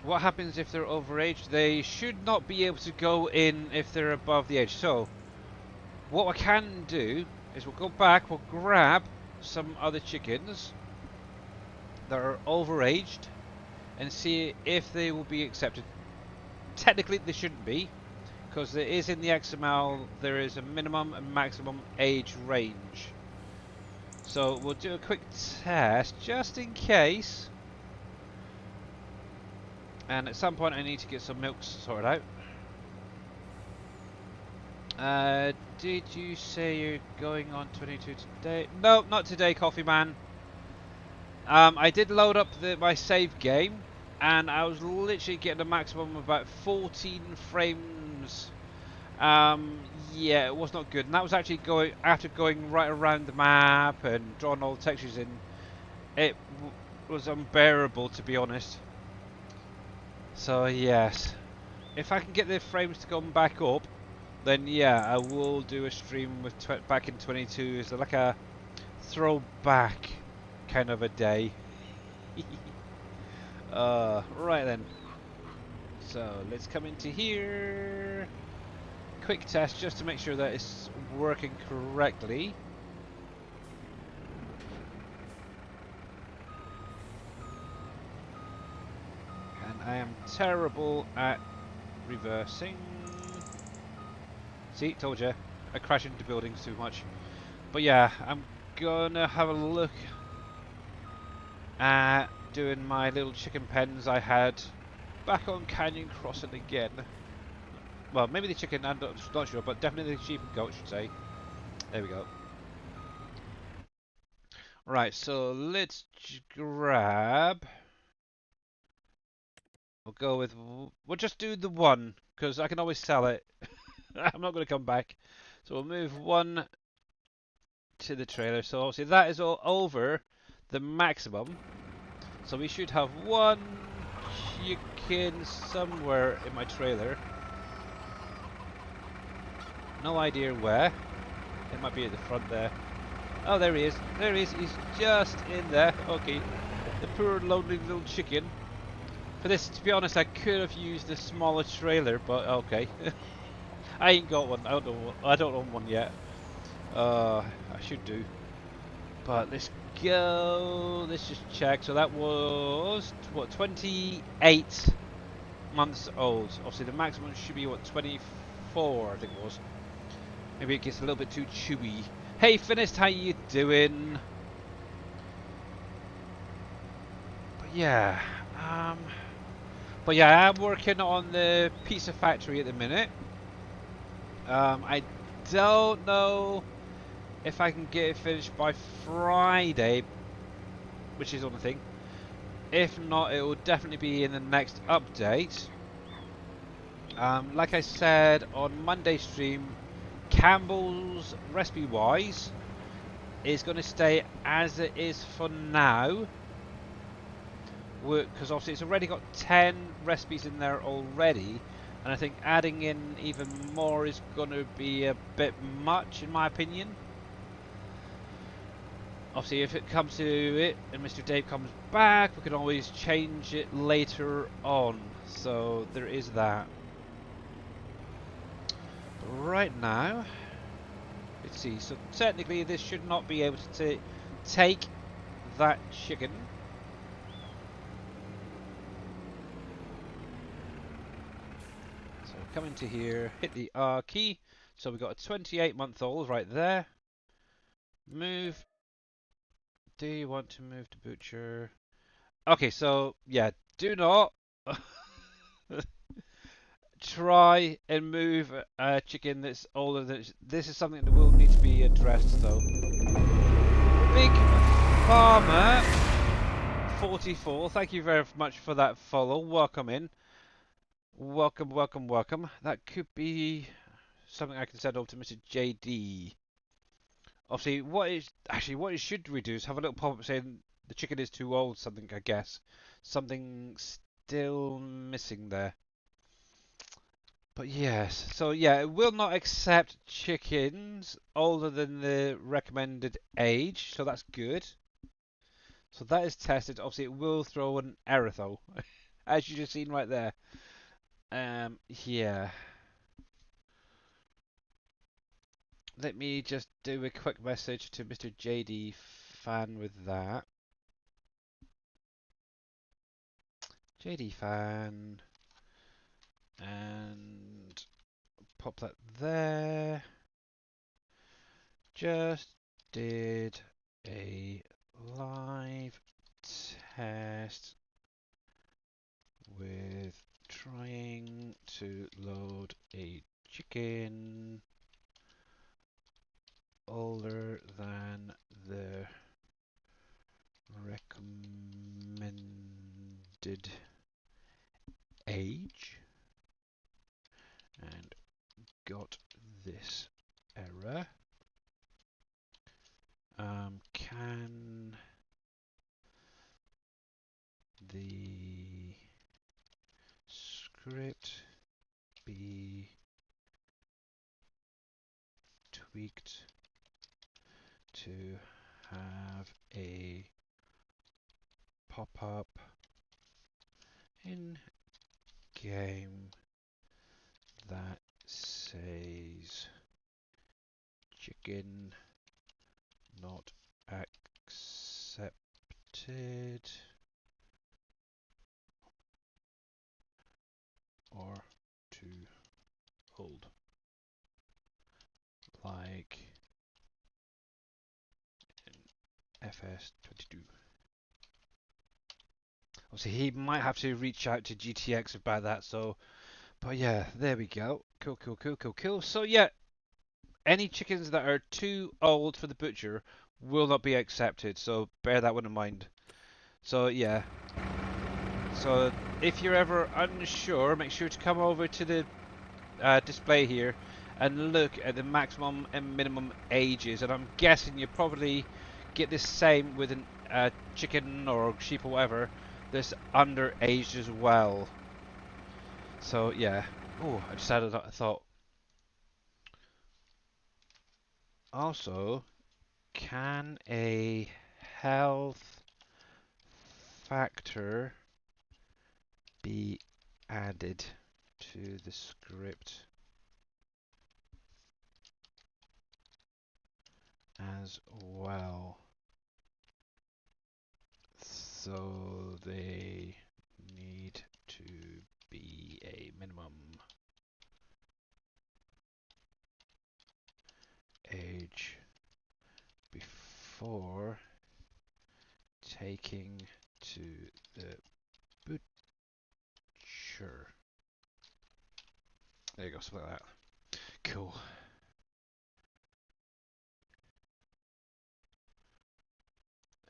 Speaker 1: What happens if they're overaged? They should not be able to go in if they're above the age. So, what I can do is we'll go back, we'll grab some other chickens that are overaged and see if they will be accepted. Technically, they shouldn't be, because there is in the XML, there is a minimum and maximum age range. So, we'll do a quick test just in case. And at some point I need to get some milk sorted out. Did you say you're going on 22 today? No, not today, Coffee Man. I did load up my save game, and I was literally getting a maximum of about 14 frames. Yeah, it was not good, and that was actually after going right around the map and drawing all the textures in. It was unbearable, to be honest. So yes, if I can get the frames to come back up, then yeah, I will do a stream with back in 22 as like a throwback kind of a day. Right then. So let's come into here. Quick test just to make sure that it's working correctly. I am terrible at reversing. See, told you, I crash into buildings too much. But yeah, I'm gonna have a look at doing my little chicken pens I had back on Canyon Crossing again. Well, maybe the chicken, I'm not sure, but definitely the sheep and goat, should say. There we go. Right, so let's grab. We'll just do the one, because I can always sell it. I'm not going to come back. So we'll move one to the trailer. So obviously that is all over the maximum. So we should have one chicken somewhere in my trailer. No idea where. It might be at the front there. Oh, there he is. There he is. He's just in there. Okay. The poor lonely little chicken. For this, to be honest, I could have used the smaller trailer, but okay. I ain't got one. I don't own one yet. I should do. But let's go. Let's just check. So that was what, 28 months old. Obviously, the maximum should be what, 24, I think it was. Maybe it gets a little bit too chewy. Hey, Finished, how you doing? yeah. Um, but yeah, I am working on the pizza factory at the minute. I don't know if I can get it finished by Friday, which is on the thing. If not, it will definitely be in the next update. Like I said on Monday stream, Campbell's recipe wise is going to stay as it is for now. Because obviously it's already got 10 recipes in there already, and I think adding in even more is going to be a bit much in my opinion. Obviously if it comes to it and Mr. Dave comes back, we can always change it later on, so there is that. But right now, let's see, so technically this should not be able to take that chicken. So come into here, hit the R key. So we've got a 28-month-old right there. Move. Do you want to move to butcher? Okay, so yeah, do not try and move a chicken that's older than this is something that will need to be addressed though. Big Farmer 44, thank you very much for that follow. Welcome in. Welcome, welcome, welcome. That could be something I can send over to Mr. JD. Obviously, what it should we do is have a little pop-up saying the chicken is too old. Something I guess, something still missing there. But yes, so yeah, it will not accept chickens older than the recommended age, so that's good. So that is tested. Obviously, it will throw an error though, as you just seen right there. Yeah. Let me just do a quick message to Mr. JD Fan with that. JD Fan, and pop that there. Just did a live test with trying to load a chicken older than the recommended age and got this error. Can the script be tweaked to have a pop-up in game that says chicken not accepted or too old, like in FS22. Obviously, he might have to reach out to GTX about that. So, but yeah, there we go. Cool, cool, cool, cool, cool. So yeah, any chickens that are too old for the butcher will not be accepted. So bear that one in mind. So yeah. So if you're ever unsure, make sure to come over to the display here and look at the maximum and minimum ages. And I'm guessing you probably get the same with a chicken or sheep or whatever that's underaged as well. So yeah. Oh, I just had a thought. Also, can a health factor be added to the script as well? So they need to be a minimum age before taking to the butcher. There you go, something like that. Cool.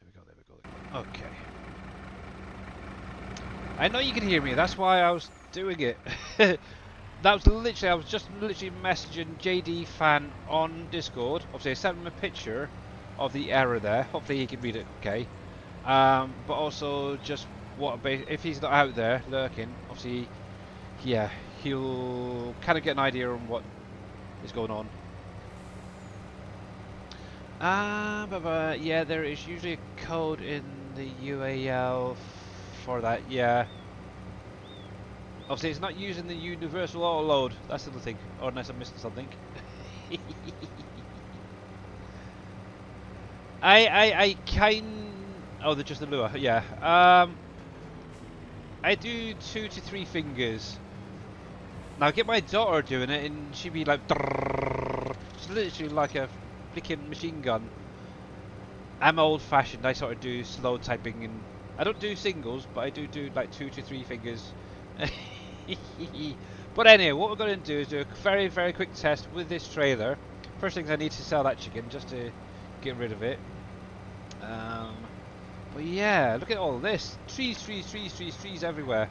Speaker 1: There we go, there we go, there we go. Okay. I know you can hear me, that's why I was doing it. That was literally, I was just literally messaging JD Fan on Discord. Obviously, I sent him a picture of the error there. Hopefully, he can read it okay. But also, just what if he's not out there lurking, obviously, yeah, he'll kind of get an idea on what is going on. But yeah, there is usually a code in the UAL for that. Yeah. Obviously, it's not using the universal auto load. That's the other thing. Or unless I'm missing something. I kind. Oh, they're just the lure. Yeah. I do 2 to 3 fingers. Now get my daughter doing it, and she'd be like, it's literally like a flicking machine gun. I'm old-fashioned. I sort of do slow typing, and I don't do singles, but I do like 2 to 3 fingers. But anyway, what we're going to do is do a very, very quick test with this trailer. First things I need to sell that chicken just to get rid of it. But yeah, look at all this. Trees, trees, trees, trees, trees everywhere.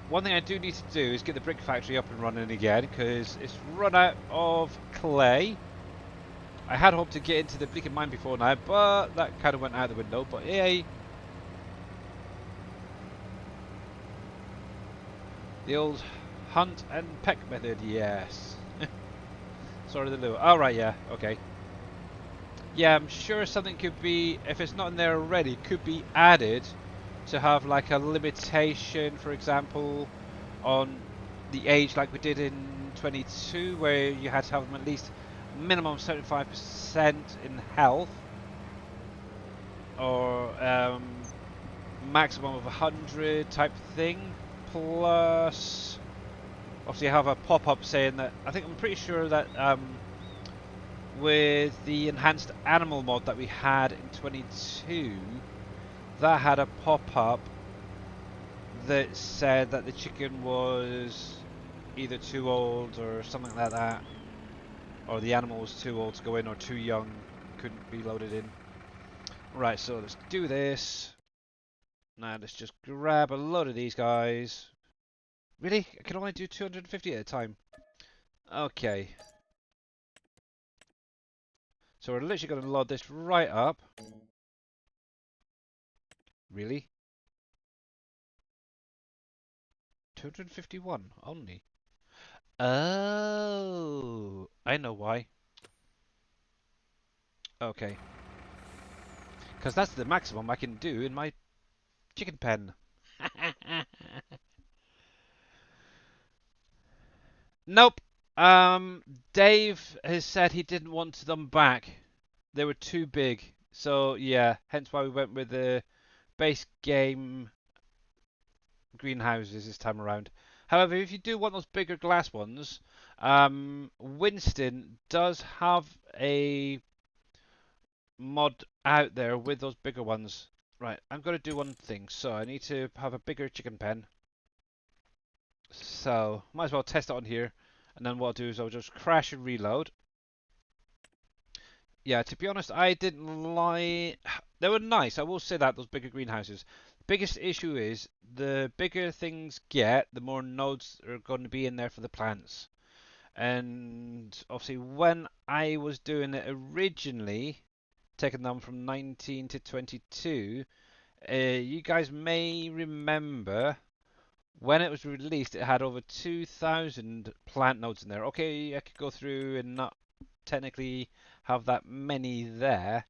Speaker 1: One thing I do need to do is get the brick factory up and running again, because it's run out of clay. I had hoped to get into the bleaking mine before now, but that kind of went out the window. But yay. The old hunt and peck method, yes. Sorry, the lure. Oh, right, yeah, okay. Yeah, I'm sure something could be, if it's not in there already, could be added to have like a limitation, for example, on the age like we did in 22, where you had to have them at least minimum 75% in health, or maximum of 100 type thing, plus obviously have a pop-up saying that, I'm pretty sure that with the enhanced animal mod that we had in 22, that had a pop-up that said that the chicken was either too old or something like that, or the animal was too old to go in or too young, couldn't be loaded in. Right, so let's do this. Now let's just grab a load of these guys. Really? I can only do 250 at a time. Okay. So we're literally going to load this right up. Really? 251 only. Oh, I know why. Okay. Because that's the maximum I can do in my chicken pen. Nope. Dave has said he didn't want them back. They were too big. So yeah, hence why we went with the base game greenhouses this time around. However, if you do want those bigger glass ones, Winston does have a mod out there with those bigger ones. Right, I'm going to do one thing. So I need to have a bigger chicken pen. So might as well test it on here. And then what I'll do is I'll just crash and reload. Yeah, to be honest, I didn't like. They were nice. I will say that those bigger greenhouses. Biggest issue is the bigger things get, the more nodes are going to be in there for the plants. And obviously, when I was doing it originally, taking them from 19 to 22, you guys may remember when it was released, it had over 2,000 plant nodes in there. Okay, I could go through and not technically have that many there,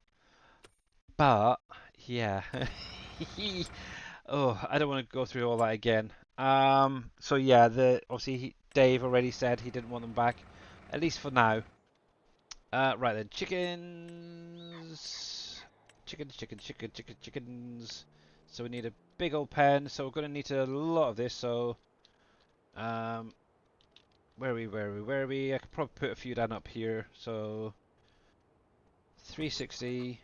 Speaker 1: but yeah. Oh, I don't want to go through all that again. So yeah, obviously Dave already said he didn't want them back, at least for now. Right then, chickens. So we need a big old pen. So we're going to need a lot of this. So, where are we? I could probably put a few down up here. So, 360.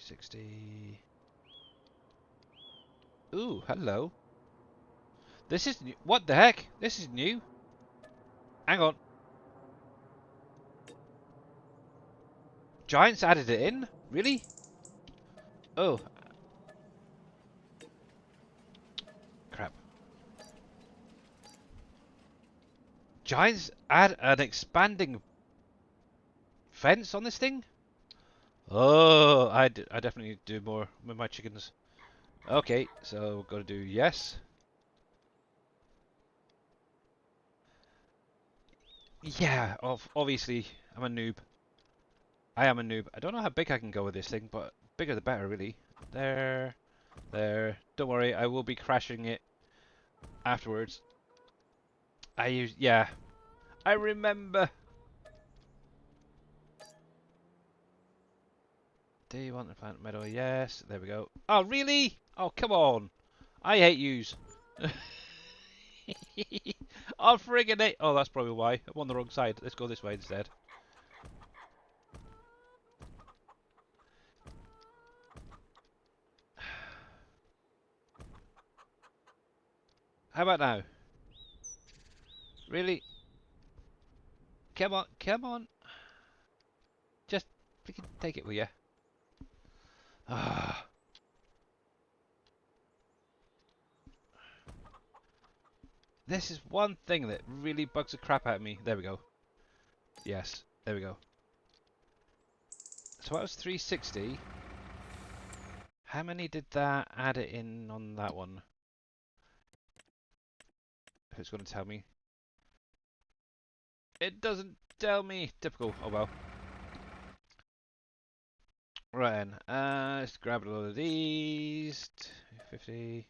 Speaker 1: 360. Ooh, hello. This is new. What the heck? This is new. Hang on. Giants added it in? Really? Oh, crap. Giants add an expanding fence on this thing? Oh, I definitely need to do more with my chickens. Okay, so got to do yes. Yeah, obviously, I'm a noob. I am a noob. I don't know how big I can go with this thing, but bigger the better, really. There, there. Don't worry, I will be crashing it afterwards. Yeah, I remember. Do you want the plant meadow? Yes, there we go. Oh, really? Oh, come on. I hate yous. Oh, friggin' it. Oh, that's probably why. I'm on the wrong side. Let's go this way instead. How about now? Really? Come on, come on. Just freaking take it with you. Ah. This is one thing that really bugs the crap out of me. There we go. Yes, there we go. So that was 360. How many did that add it in on that one? If it's going to tell me. It doesn't tell me. Typical. Oh well. Right then. Let's grab a load of these. 50.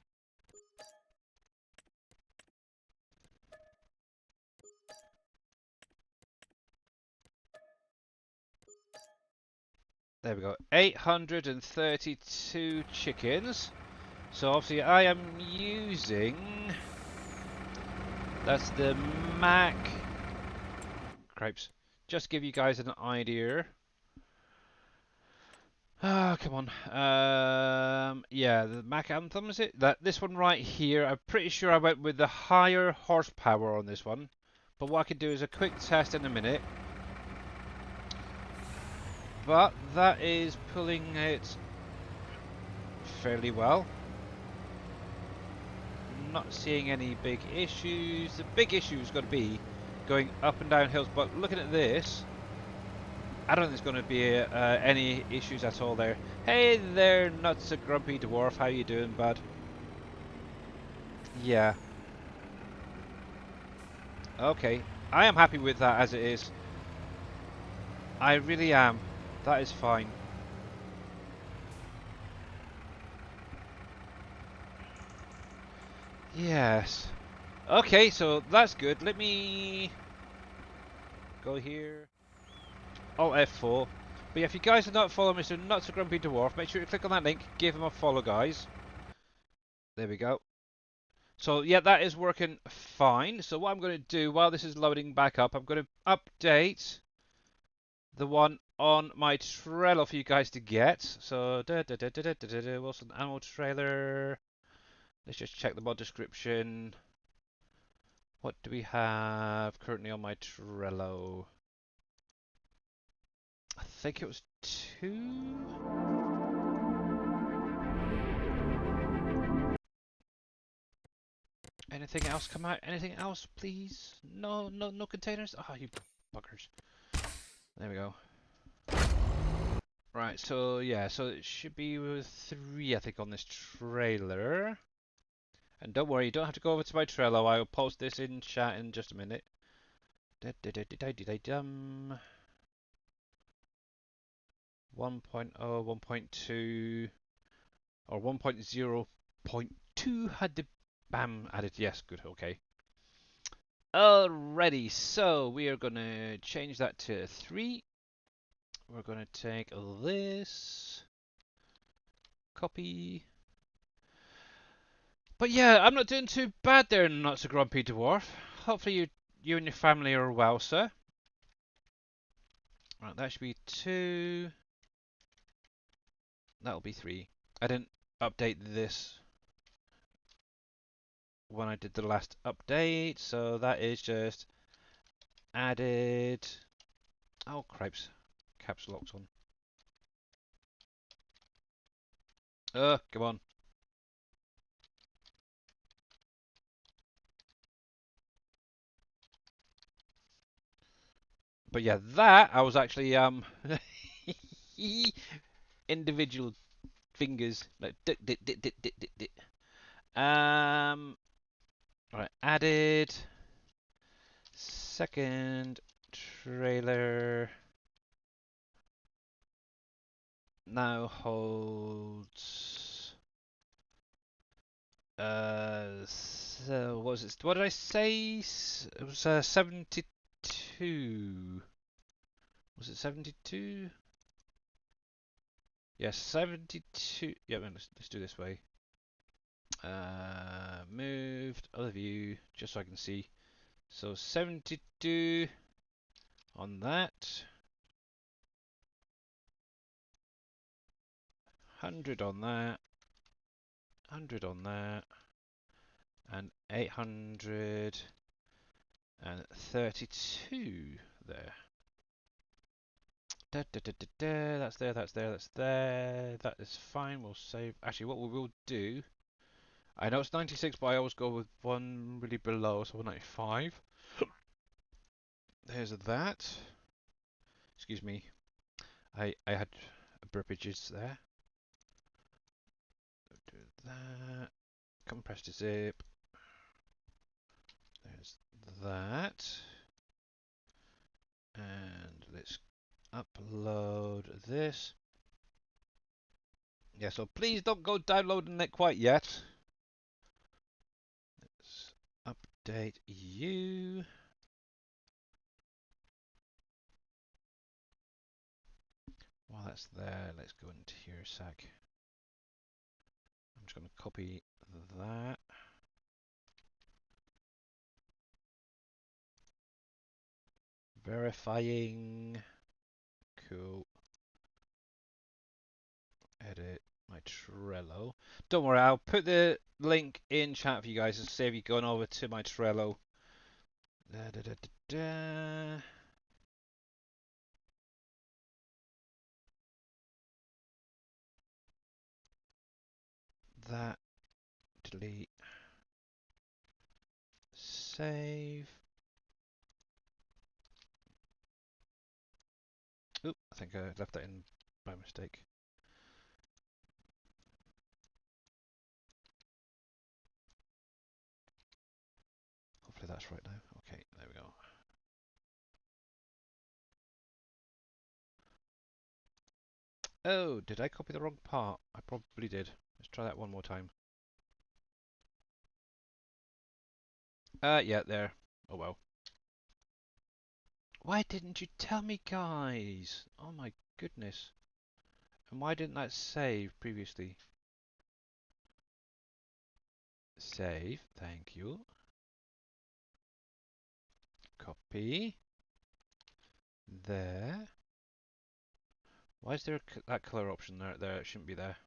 Speaker 1: There we go. 832 chickens. So obviously I am using... That's the Mac... Cripes. Just give you guys an idea. Ah, come on. Yeah, the Mac Anthem, is it? This one right here, I'm pretty sure I went with the higher horsepower on this one. But what I can do is a quick test in a minute. But that is pulling it fairly well. Not seeing any big issues. The big issue is going to be going up and down hills, but looking at this, I don't think there's going to be any issues at all there. Hey there, Nuts a Grumpy Dwarf, how you doing, bud? Yeah. Okay, I am happy with that as it is. I really am. That is fine. Yes. Okay, so that's good. Let me go here. Alt F4. But yeah, if you guys are not following Mr. Nuts a Grumpy Dwarf, make sure to click on that link, give him a follow, guys. There we go. So yeah, that is working fine. So what I'm going to do while this is loading back up, I'm going to update the one on my Trello for you guys to get. So Wilson Animal Trailer. Let's just check the mod description. What do we have currently on my Trello? I think it was 2. Anything else come out? Anything else, please? No, no, no containers. Oh, you buggers. There we go. Right, so yeah, so it should be with 3, I think, on this trailer. And don't worry, you don't have to go over to my Trello. I will post this in chat in just a minute. 1.0, 1.2, or 1.0.2 had the BAM added. Yes, good, okay. Alrighty, so we are going to change that to 3. We're going to take this, copy. But yeah, I'm not doing too bad there, Not So Grumpy Dwarf. Hopefully you and your family are well, sir. Right, that should be 2. That'll be 3. I didn't update this when I did the last update, so that is just added. Oh, cripes. Caps locked on. Come on. But yeah, that I was actually individual fingers like right, added second trailer now holds so what was it? What did I say? It was 72. Was it 72? Yes, 72. Yeah, let's do this way. Moved other view just so I can see. So 72 on that. 100 on that. 100 on that. And 832 there. Da, da, da, da, da. That's there, that's there, that's there. That is fine. We'll save. Actually, what we will do. I know it's 96, but I always go with one really below, so 195. There's that. Excuse me. I had burpages there. Do that. Compress to zip. There's that. And let's upload this. Yeah, so please don't go downloading it quite yet. Let's update you. While that's there, let's go into here a sec. I'm just going to copy that. Verifying. Cool. Edit my Trello. Don't worry, I'll put the link in chat for you guys to save you going over to my Trello. Da, da, da, da, da. That. Delete. Save. Oop, I think I left that in by mistake. Hopefully that's right now. Okay, there we go. Oh, did I copy the wrong part? I probably did. Let's try that one more time. Yeah, there. Oh well. Why didn't you tell me, guys? Oh my goodness. And why didn't that save previously? Save, thank you. Copy. There. Why is there that color option there? There, it shouldn't be there.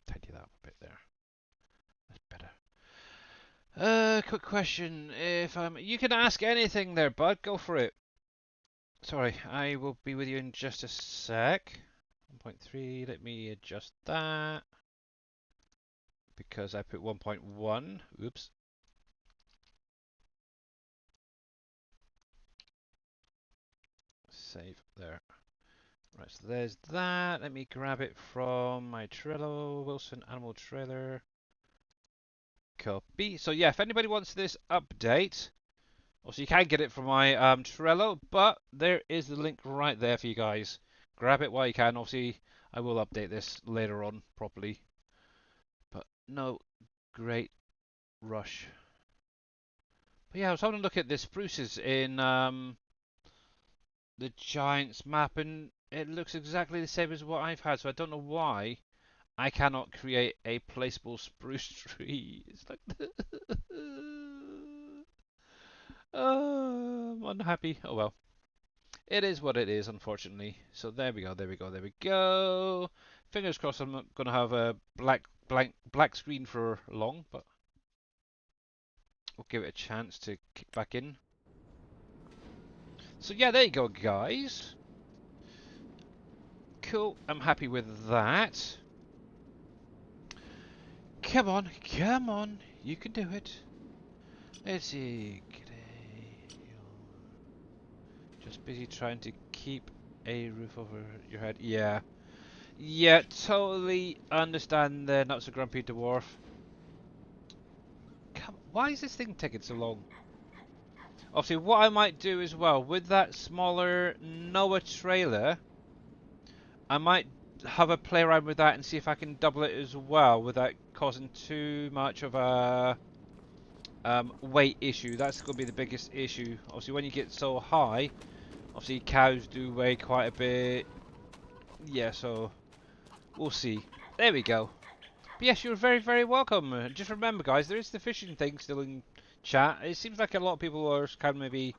Speaker 1: Tidy that up a bit there. That's better. Quick question. If you can ask anything there, bud. Go for it. Sorry, I will be with you in just a sec. 1.3. Let me adjust that because I put 1.1. Oops. Save there. Right, so there's that. Let me grab it from my Trello. Wilson Animal Trailer. Copy. So yeah, if anybody wants this update, also you can get it from my Trello, but there is the link right there for you guys. Grab it while you can. Obviously, I will update this later on properly, but no great rush. But yeah, I was having a look at the spruces in the Giants map, and it looks exactly the same as what I've had. So I don't know why I cannot create a placeable spruce tree. It's like, I'm unhappy. Oh well. It is what it is, unfortunately. So there we go, there we go, there we go. Fingers crossed I'm not going to have a black screen for long, but we'll give it a chance to kick back in. So yeah, there you go, guys. Cool, I'm happy with that. Come on, come on, you can do it. Let's see. Just busy trying to keep a roof over your head. Yeah. Yeah, totally understand the not so grumpy dwarf. Come, why is this thing taking so long? Obviously, what I might do as well, with that smaller Noah trailer, I might have a play around with that and see if I can double it as well without causing too much of a weight issue. That's going to be the biggest issue. Obviously, when you get so high, obviously cows do weigh quite a bit. Yeah, so we'll see. There we go. But yes, you're very, very welcome. Just remember, guys, there is the fishing thing still in chat. It seems like a lot of people are kind of maybe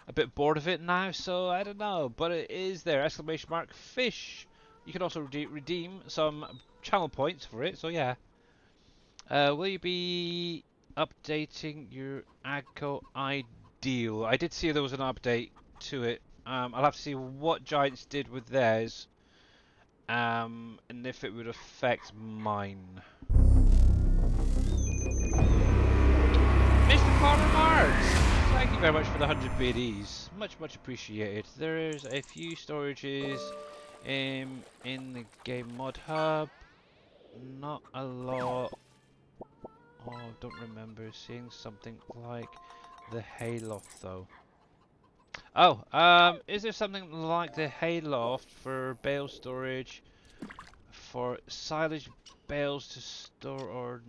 Speaker 1: a bit bored of it now, so I don't know. But it is there, exclamation mark, fish. You can also redeem some channel points for it, so yeah. Will you be updating your AGCO Ideal? I did see there was an update to it. I'll have to see what Giants did with theirs. And if it would affect mine. Mr. Farmer Mars, thank you very much for the 100 BDs. Much, much appreciated. There's a few storages in the game mod hub. Not a lot. Oh, I don't remember seeing something like the hayloft though. Oh, is there something like the hayloft for bale storage, for silage bales to store, or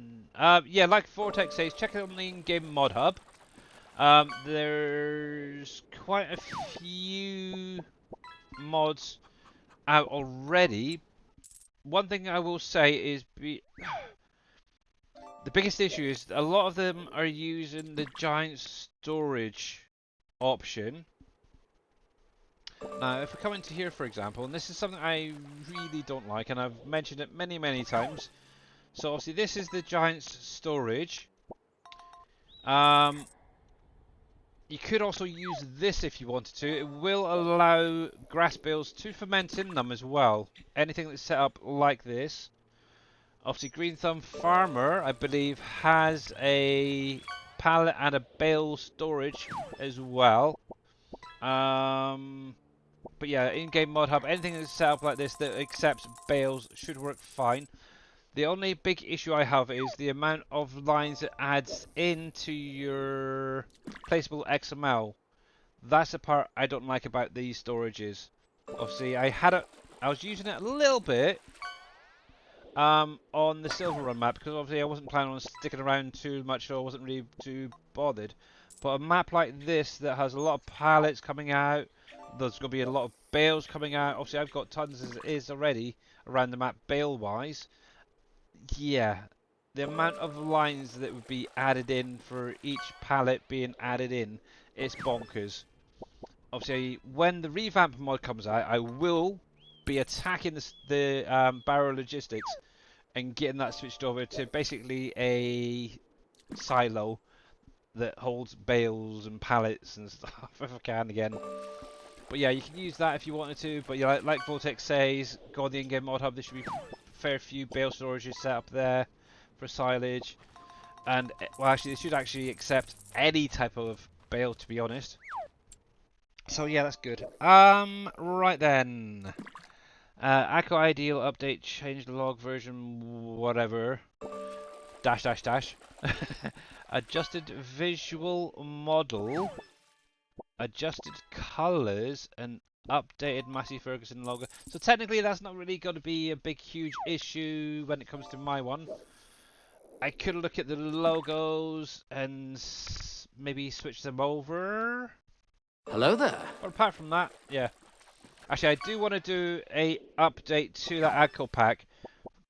Speaker 1: yeah, like Vortex says, check it on the in-game mod hub. There's quite a few mods out already. One thing I will say is the biggest issue is a lot of them are using the giant storage option. Now, if we come into here, for example, and this is something I really don't like, and I've mentioned it many, many times. So obviously this is the giant storage. You could also use this if you wanted to. It will allow grass bales to ferment in them as well. Anything that's set up like this. Obviously, Green Thumb Farmer, I believe, has a pallet and a bale storage as well. But yeah, in-game mod hub, anything that's set up like this that accepts bales should work fine. The only big issue I have is the amount of lines it adds into your placeable XML. That's the part I don't like about these storages. Obviously, I was using it a little bit on the Silver Run map because obviously I wasn't planning on sticking around too much, so I wasn't really too bothered. But a map like this that has a lot of pallets coming out, there's going to be a lot of bales coming out. Obviously, I've got tons as it is already around the map bale-wise. Yeah, the amount of lines that would be added in for each pallet being added in is bonkers. Obviously, when the revamp mod comes out, I will be attacking the barrow logistics and getting that switched over to basically a silo that holds bales and pallets and stuff if I can again. But yeah, you can use that if you wanted to. But yeah, like Vortex says, go on the in-game mod hub. There should be a fair few bale storages set up there for silage. And, well, actually, they should actually accept any type of bale, to be honest. So yeah, that's good. Right then. ACO Ideal update, change the log version, whatever. Dash, dash, dash. Adjusted visual model. Adjusted colours and updated Massey Ferguson logo. So technically that's not really going to be a big huge issue when it comes to my one. I could look at the logos and maybe switch them over.
Speaker 3: Hello there.
Speaker 1: But apart from that, yeah. Actually, I do want to do a update to that AGCO pack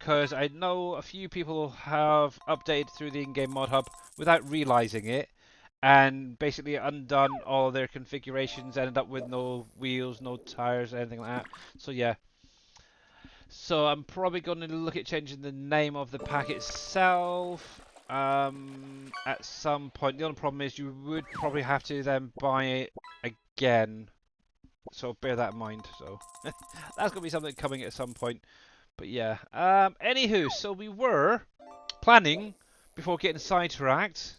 Speaker 1: because I know a few people have updated through the in-game mod hub without realising it. and basically undone all their configurations, ended up with no wheels, no tires, anything like that. So yeah. So I'm probably going to look at changing the name of the pack itself at some point. The only problem is you would probably have to then buy it again. So bear that in mind. So that's going to be something coming at some point. But yeah. Anywho, so we were planning, before getting sidetracked.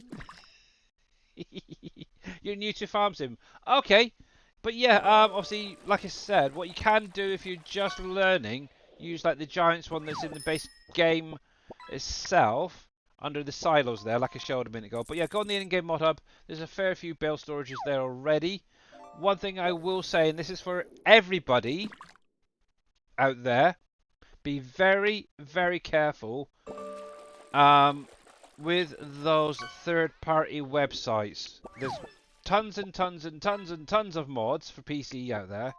Speaker 1: You're new to Farm Sim. Okay. But yeah, obviously, like I said, what you can do if you're just learning, use like the Giants one that's in the base game itself, under the silos there, like I showed a minute ago. But yeah, go on the in-game mod hub. There's a fair few bale storages there already. One thing I will say, and this is for everybody out there, be very, very careful with those third-party websites. There's tons and tons and tons and tons of mods for PC out there,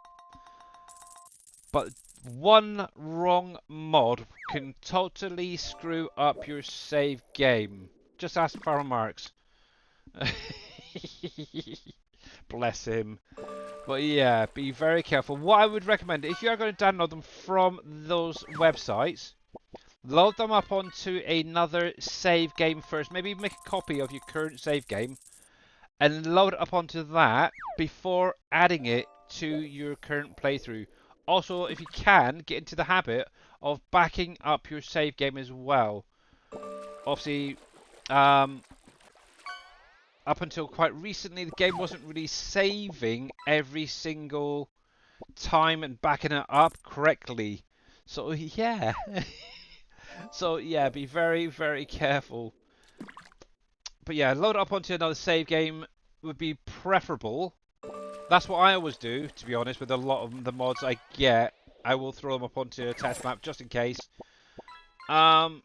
Speaker 1: but one wrong mod can totally screw up your save game. Just ask Farrell Marks. Bless him. But yeah, be very careful. What I would recommend, if you are going to download them from those websites, load them up onto another save game first. Maybe make a copy of your current save game and load it up onto that before adding it to your current playthrough. Also, if you can, get into the habit of backing up your save game as well. Obviously, up until quite recently, the game wasn't really saving every single time and backing it up correctly. So yeah. So yeah, be very, very careful. But yeah, load it up onto another save game would be preferable. That's what I always do, to be honest, with a lot of the mods I get. I will throw them up onto a test map just in case. To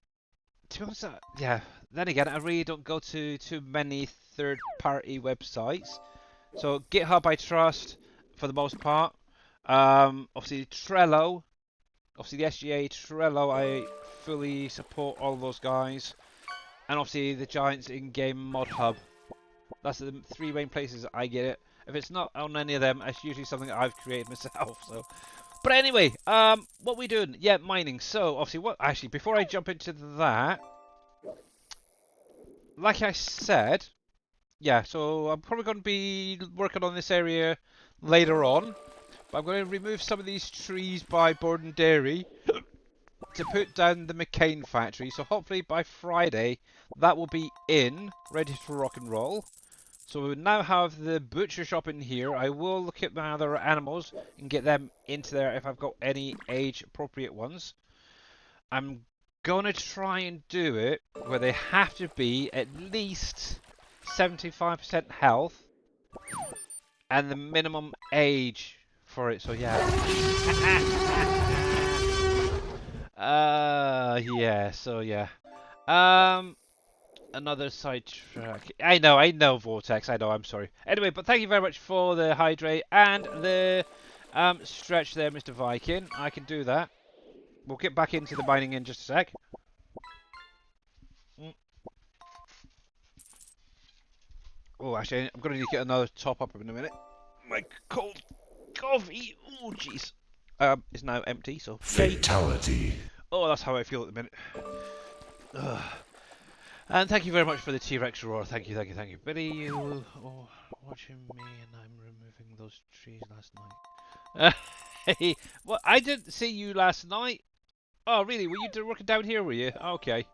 Speaker 1: be honest, yeah. Then again, I really don't go to too many third-party websites. So GitHub I trust for the most part. Obviously Trello, obviously the SGA Trello, I fully support all those guys. And obviously the Giants in-game mod hub. That's the three main places I get it. If it's not on any of them, it's usually something that I've created myself. So, but anyway, what we doing? Yeah, mining. So obviously, what actually before I jump into that, like I said, yeah. So I'm probably going to be working on this area later on. But I'm going to remove some of these trees by Borden Dairy to put down the McCain factory. So hopefully by Friday that will be in, ready to rock and roll. So we now have the butcher shop in here. I will look at my other animals and get them into there if I've got any age appropriate ones. I'm gonna try and do it where they have to be at least 75% health and the minimum age for it. So yeah. Yeah, so yeah. Another sidetrack. I know, Vortex. I know. I'm sorry. Anyway, but thank you very much for the hydrate and the stretch there, Mr. Viking. I can do that. We'll get back into the mining in just a sec. Oh, actually, I'm gonna need to get another top up in a minute. My cold coffee. Oh, jeez. Is now empty. So
Speaker 3: Fatality.
Speaker 1: oh, that's how I feel at the minute. Ugh. And thank you very much for the T-Rex roar. Thank you, thank you, thank you. Billy, you were watching me and I'm removing those trees last night. Hey, well, I didn't see you last night. Oh, really? Were you working down here, were you? Okay.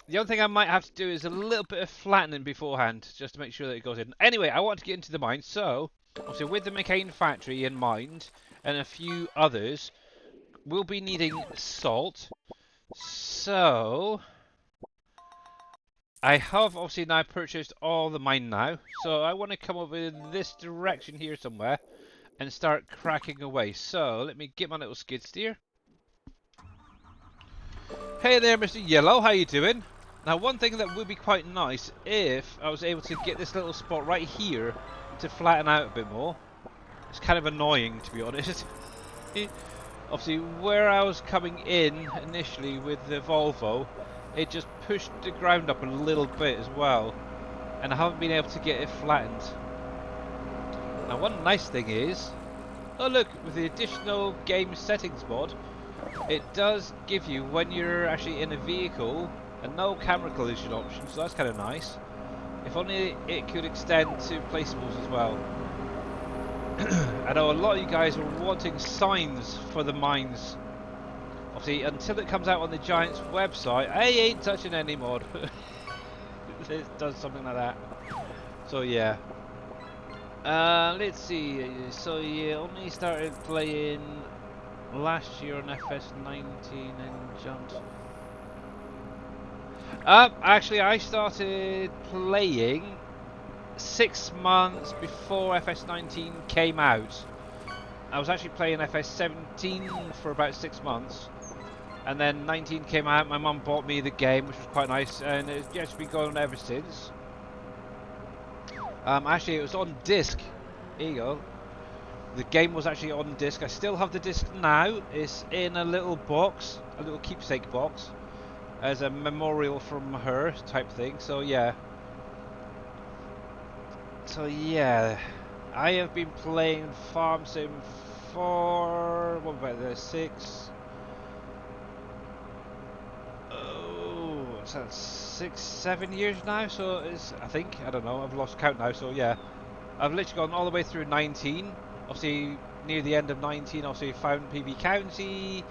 Speaker 1: The only thing I might have to do is a little bit of flattening beforehand, just to make sure that it goes in. Anyway, I want to get into the mine, so obviously with the McCain factory in mind, and a few others, we'll be needing salt. So I have obviously now purchased all the mine now, so I want to come over in this direction here somewhere and start cracking away. So let me get my little skid steer. Hey there, Mr. Yellow, how you doing? Now, one thing that would be quite nice if I was able to get this little spot right here to flatten out a bit more. It's kind of annoying, to be honest. Obviously, where I was coming in initially with the Volvo, it just pushed the ground up a little bit as well. and I haven't been able to get it flattened. Now one nice thing is, oh look, with the additional game settings mod, it does give you, when you're actually in a vehicle, a no camera collision option, so that's kind of nice. If only it could extend to placeables as well. I know a lot of you guys were wanting signs for the mines. Obviously, until it comes out on the Giants website, I ain't touching any mod. It does something like that. So yeah. Let's see. So you only started playing last year on FS19 and jumped. Actually, I started playing 6 months before FS19 came out. I was actually playing FS17 for about 6 months, and then 19 came out. My mum bought me the game, which was quite nice, and it's just been going on ever since. Actually, it was on disc. Here you go. The game was actually on disc. I still have the disc now. It's in a little box, a little keepsake box, as a memorial from her type thing. So yeah. I have been playing Farm Sim for, what about this, 6? Oh, is that 6, 7 years now? So it's, I think, I don't know, I've lost count now. So yeah, I've literally gone all the way through 19. Obviously, near the end of 19, obviously found PV County,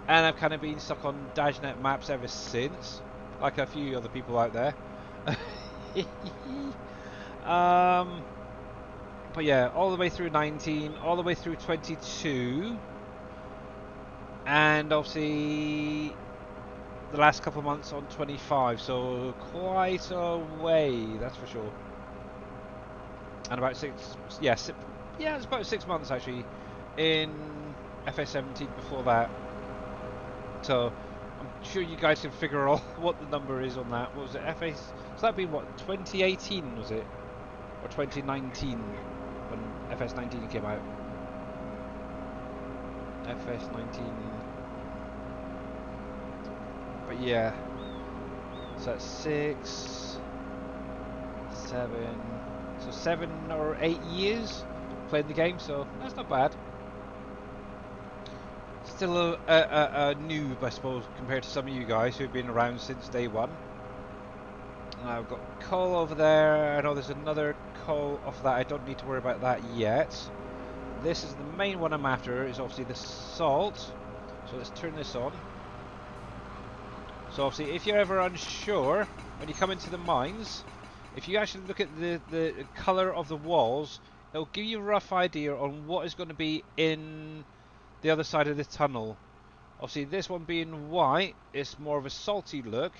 Speaker 1: and I've kind of been stuck on Dajnet maps ever since, like a few other people out there. But yeah, all the way through 19, all the way through 22, and obviously the last couple of months on 25, so quite a way, that's for sure. And about 6, yeah, it's about 6 months actually in FS17 before that. So I'm sure you guys can figure out what the number is on that. What was it, FS? So that'd be what, 2018 was it? Or 2019 when FS19 came out? FS19. But yeah. So that's 6, 7. So 7 or 8 years playing the game, so that's not bad. Still a noob, I suppose, compared to some of you guys who've been around since day one. And I've got coal over there. I know there's another coal off that. I don't need to worry about that yet. This is the main one I'm after, is obviously the salt. So let's turn this on. So obviously, if you're ever unsure, when you come into the mines, if you actually look at the colour of the walls, it'll give you a rough idea on what is going to be in the other side of the tunnel. Obviously, this one being white, it's more of a salty look.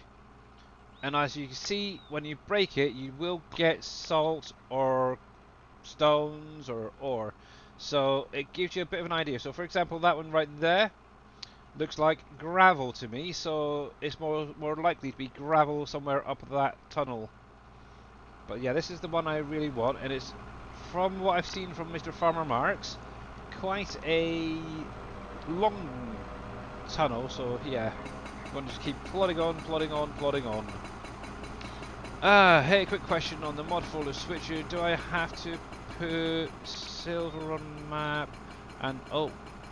Speaker 1: And as you can see, when you break it, you will get salt or stones or ore. So it gives you a bit of an idea. So for example, that one right there looks like gravel to me. So it's more likely to be gravel somewhere up that tunnel. But yeah, this is the one I really want, and it's, from what I've seen from Mr. Farmer Marks, quite a long tunnel. So yeah, I'm going to just keep plodding on, plodding on, plodding on. Hey, quick question on the mod folder switcher. Do I have to put silver on map and Oak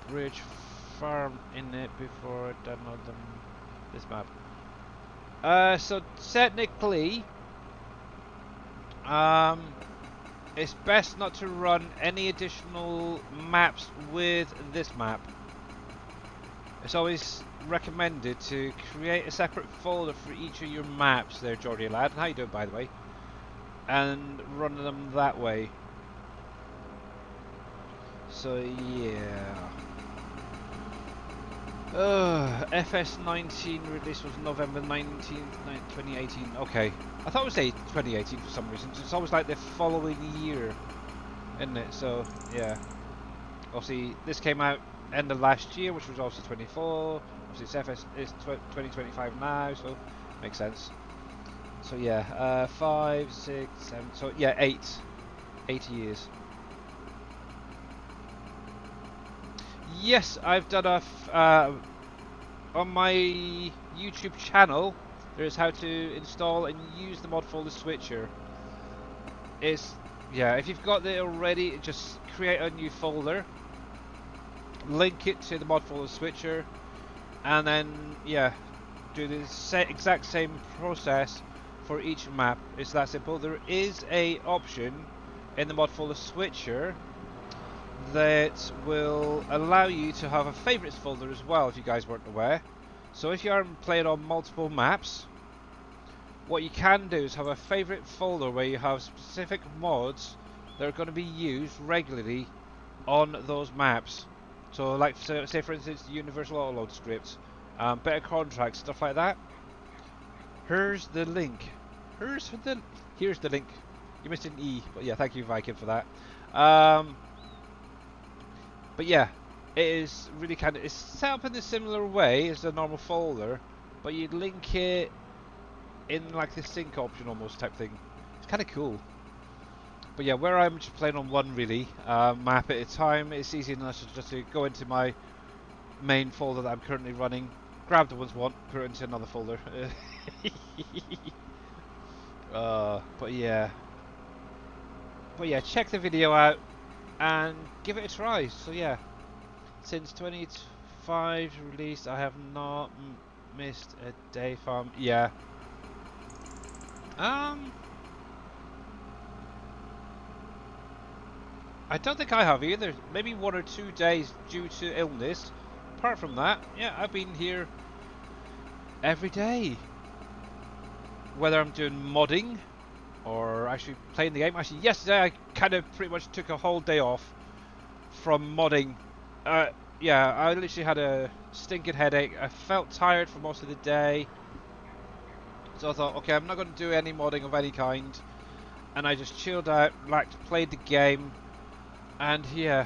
Speaker 1: Bridge Farm in it before I download this map? So technically, it's best not to run any additional maps with this map. It's always recommended to create a separate folder for each of your maps there, Geordie lad. How you doing, by the way? And run them that way. So yeah. FS19 release was November 19th, 2018. Okay. I thought it was 2018 for some reason. It's always like the following year, isn't it? So yeah. Obviously, this came out end of last year, which was also 24. Obviously, it's 2025 now, so makes sense. So yeah, 5, 6, 7. So yeah, 8 years. Yes, I've done on my YouTube channel. There's how to install and use the mod folder switcher. It's, yeah, if you've got it already, just create a new folder, link it to the mod folder switcher, and then, yeah, do the exact same process for each map. It's that simple. There is a option in the mod folder switcher that will allow you to have a favorites folder as well, if you guys weren't aware. So if you are playing on multiple maps, what you can do is have a favorite folder where you have specific mods that are going to be used regularly on those maps. So like, say for instance, the Universal Autoload script, better contracts, stuff like that. Here's the link. Here's the link. You missed an E, but yeah, thank you Viking for that. But yeah, it is really kind of, it's set up in a similar way as a normal folder, but you link it in like the sync option almost type thing. It's kind of cool. But yeah, where I'm just playing on one really map at a time, it's easy enough just to go into my main folder that I'm currently running, grab the ones I want, put it into another folder. But yeah, check the video out and give it a try. So yeah, since 25 release, I have not missed a day from, yeah. I don't think I have either. Maybe 1 or 2 days due to illness. Apart from that, yeah, I've been here every day. Whether I'm doing modding or actually playing the game. Actually, yesterday I kind of pretty much took a whole day off from modding. Yeah, I literally had a stinking headache. I felt tired for most of the day. So I thought, okay, I'm not going to do any modding of any kind. And I just chilled out, relaxed, played the game. And yeah,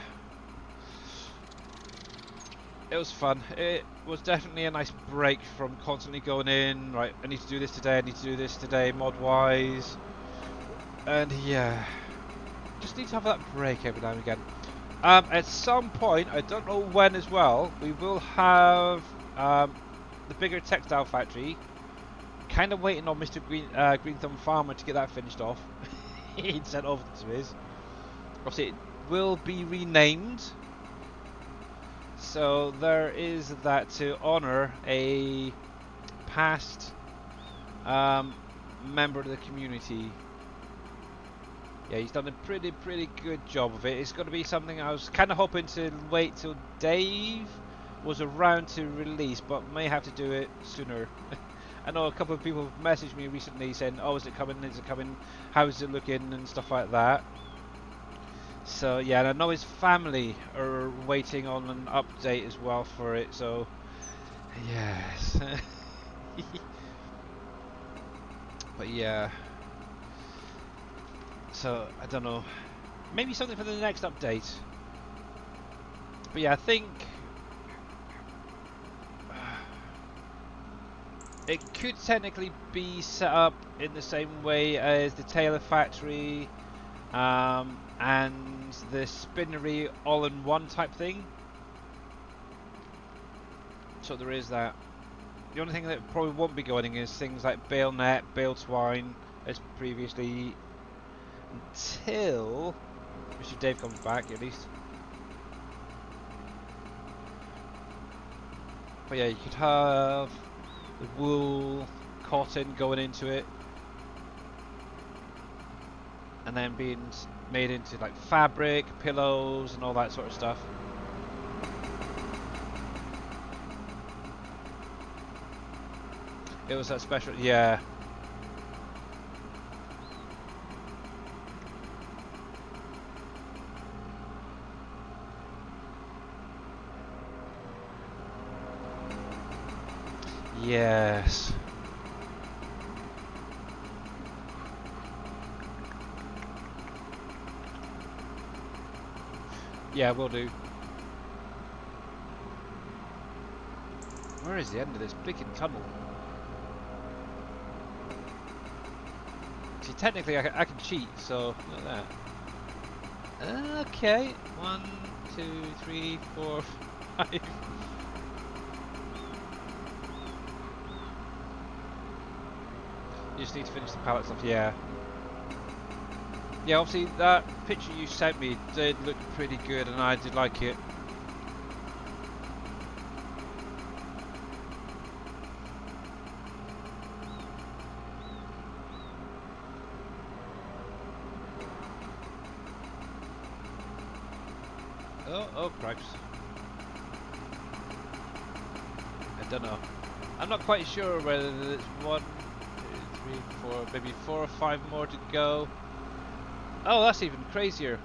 Speaker 1: it was fun. It was definitely a nice break from constantly going in, right, I need to do this today, I need to do this today, mod-wise. And yeah, just need to have that break every now and again. At some point, I don't know when as well, we will have the bigger textile factory. Kind of waiting on Mr. Green Thumb Farmer to get that finished off. He'd sent over to us. Obviously, it will be renamed. So there is that to honour a past member of the community. Yeah, he's done a pretty good job of it. It's going to be something I was kind of hoping to wait till Dave was around to release, but may have to do it sooner. I know a couple of people have messaged me recently saying, oh, is it coming, how is it looking, and stuff like that. So yeah, and I know his family are waiting on an update as well for it, so yes. But yeah, so I don't know, maybe something for the next update. But yeah, I think it could technically be set up in the same way as the Taylor Factory and the Spinnery all-in-one type thing. So there is that. The only thing that probably won't be going in is things like bale net, bale twine, as previously, until Mr. Dave comes back at least. But yeah, you could have the wool, cotton going into it, and then being made into like fabric, pillows, and all that sort of stuff. It was that special, yeah. Yes. Yeah, will do. Where is the end of this blinking tunnel? See, technically I can cheat, so look at that. Okay, 1, 2, 3, 4, 5. You just need to finish the pallets off, yeah. Yeah, obviously that picture you sent me did look pretty good, and I did like it. Oh, cripes. I don't know. I'm not quite sure whether it's 1, 2, 3, 4, maybe 4 or 5 more to go. Oh, that's even crazier.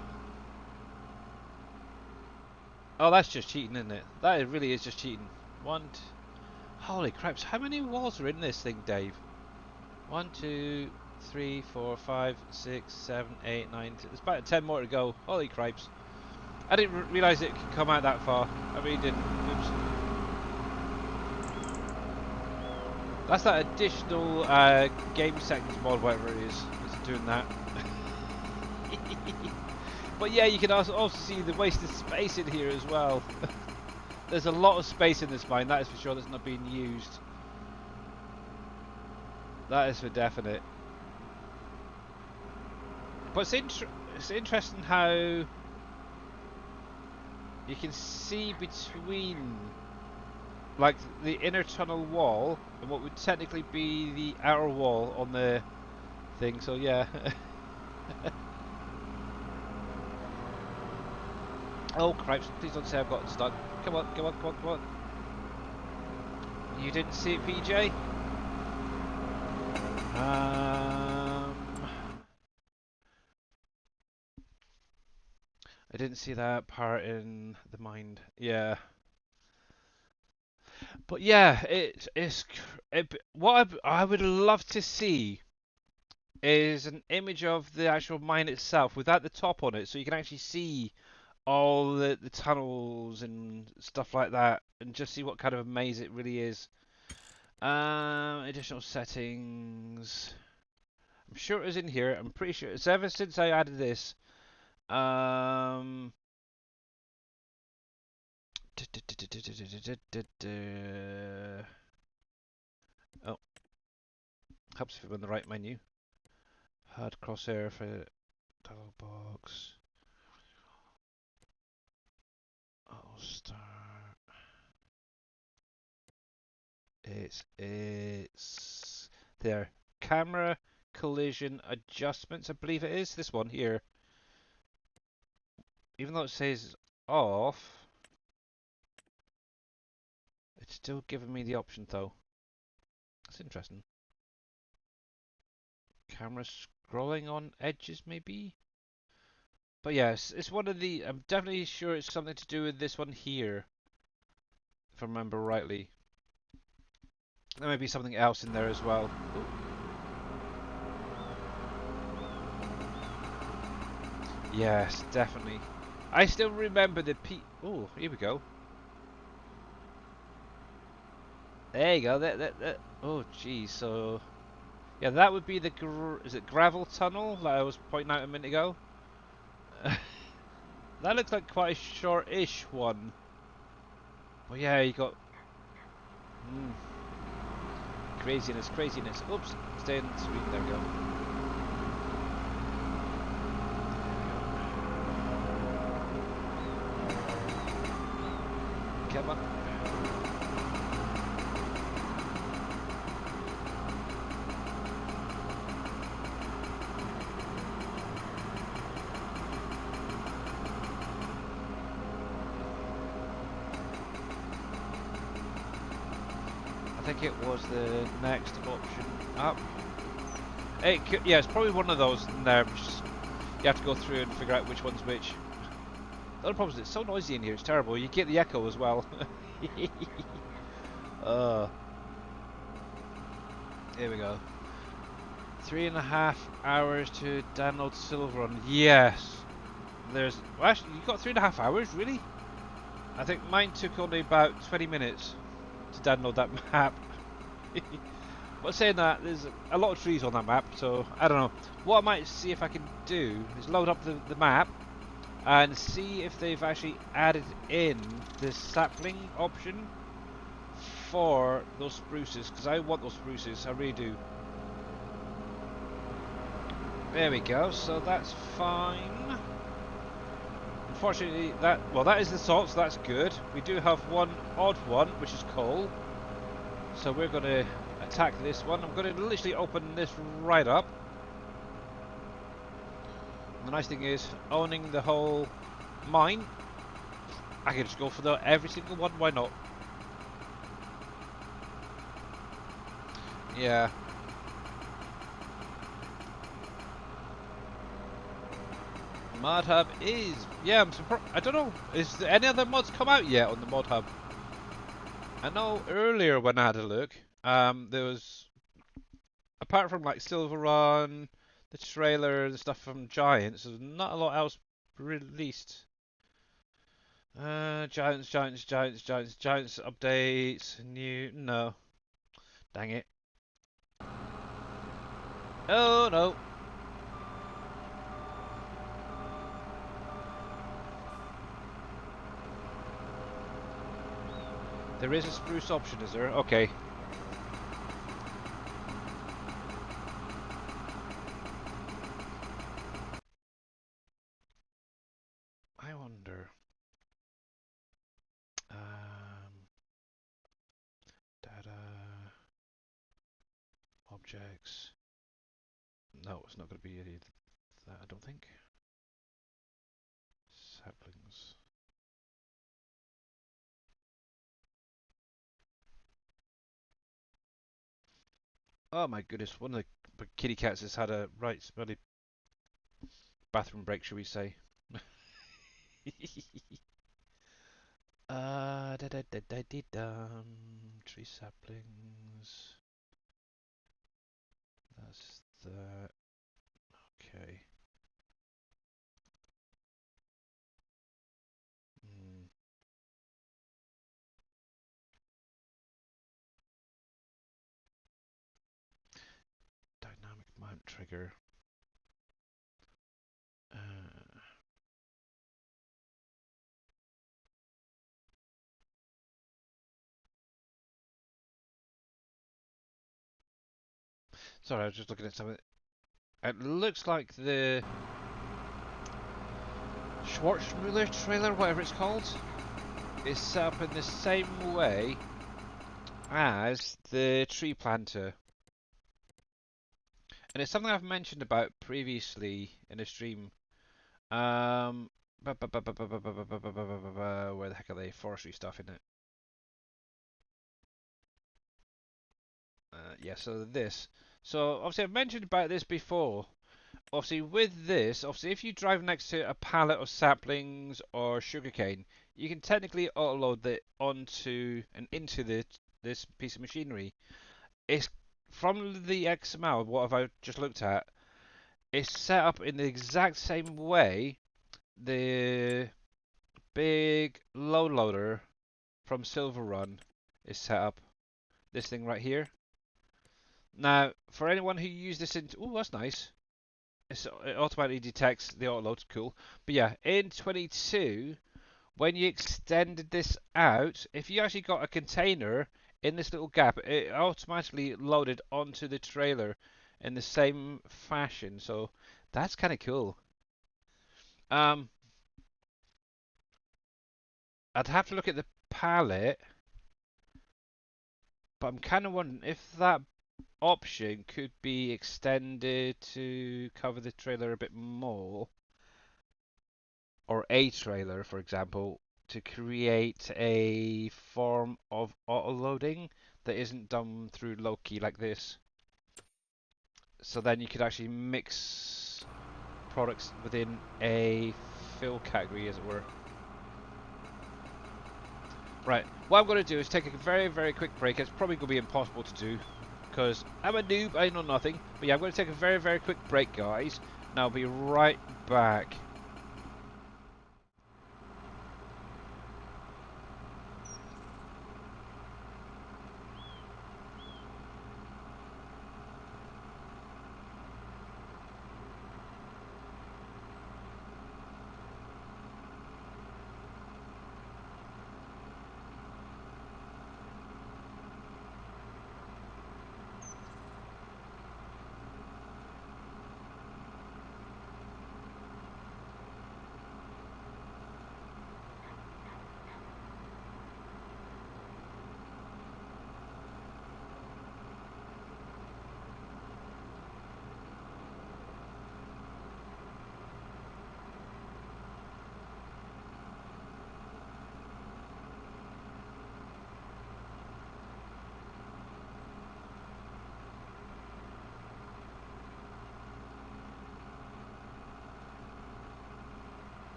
Speaker 1: Oh, that's just cheating, isn't it? That really is just cheating. Holy cripes, how many walls are in this thing, Dave? 1, 2, 3, 4, 5, 6, 7, 8, 9. There's about 10 more to go. Holy cripes. I didn't realise it could come out that far. I really didn't. Oops. That's that additional game settings mod, whatever it is doing that. But yeah, you can also see the wasted space in here as well. There's a lot of space in this mine, that is for sure, that's not being used. That is for definite. But it's interesting how you can see between like the inner tunnel wall and what would technically be the outer wall on the thing, so yeah. Oh cripes, please don't say I've gotten stuck. Come on, come on, come on, come on. You didn't see it, PJ? I didn't see that part in the mind. Yeah. But yeah, what I would love to see is an image of the actual mine itself without the top on it, so you can actually see all the tunnels and stuff like that, and just see what kind of a maze it really is. Additional settings. I'm sure it was in here. I'm pretty sure it's ever since I added this. Um. Oh, helps if I'm in the right menu. HUD crosshair for dialog box. I'll start. It's there. Camera collision adjustments, I believe it is. This one here. Even though it says off, it's still giving me the option though. That's interesting. Camera scrolling on edges maybe? But yes, it's one of the. I'm definitely sure it's something to do with this one here, if I remember rightly. There may be something else in there as well. Ooh. Yes, definitely. I still remember the Oh, here we go. There you go. That. Oh, geez. So, yeah, that would be the. Is it gravel tunnel that I was pointing out a minute ago? That looks like quite a short-ish one. Well, yeah, you got. Mm, craziness, craziness. Oops, stay in the screen. There we go. Come on. I think it was the next option up. Yeah, it's probably one of those in there. Just, you have to go through and figure out which one's which. The other problem is it's so noisy in here, it's terrible. You get the echo as well. Here we go. 3.5 hours to download Silveron. Yes. Well, actually, you got 3.5 hours, really? I think mine took only about 20 minutes to download that map. But saying that, there's a lot of trees on that map, so I don't know. What I might see if I can do is load up the map and see if they've actually added in the sapling option for those spruces, because I want those spruces, I really do. There we go, so that's fine. Unfortunately, that is the salt, so that's good. We do have one odd one, which is coal. So we're going to attack this one. I'm going to literally open this right up. And the nice thing is, owning the whole mine, I can just go for every single one, why not? Yeah. Mod Hub is... Yeah, I'm surprised. I don't know. Is there any other mods come out yet on the Mod Hub? I know earlier when I had a look, there was... Apart from like Silver Run, the trailer, and stuff from Giants, there's not a lot else released. Giants updates, new... No. Dang it. Oh, no. There is a spruce option, is there? Okay. I wonder. Data. Objects. No, it's not going to be any of that, I don't think. Saplings. Oh my goodness, one of the kitty cats has had a right smelly bathroom break, shall we say. Da da da da da dum. Tree saplings. That's that. Okay. Mm. Dynamic mount trigger. Sorry, I was just looking at something. It looks like the Schwarzmüller trailer, whatever it's called, is set up in the same way as the tree planter. And it's something I've mentioned about previously in a stream. Where the heck are they? Forestry stuff in it. Yeah, so this. So obviously I've mentioned about this before. Obviously with this, obviously if you drive next to a pallet of saplings or sugarcane, you can technically auto-load it onto and into this piece of machinery. It's from the XML, what have I just looked at, it's set up in the exact same way the big load loader from Silver Run is set up. This thing right here. Now, for anyone who used this in... Oh, that's nice. It automatically detects the auto load's cool. But yeah, in 22, when you extended this out, if you actually got a container in this little gap, it automatically loaded onto the trailer in the same fashion. So that's kind of cool. I'd have to look at the palette, but I'm kind of wondering if that option could be extended to cover the trailer a bit more, or a trailer, for example, to create a form of auto-loading that isn't done through Loki like this. So then you could actually mix products within a fill category, as it were. Right, what I'm going to do is take a very, very quick break. It's probably going to be impossible to do because I'm a noob, I know nothing. But yeah, I'm going to take a very, very quick break, guys, and I'll be right back.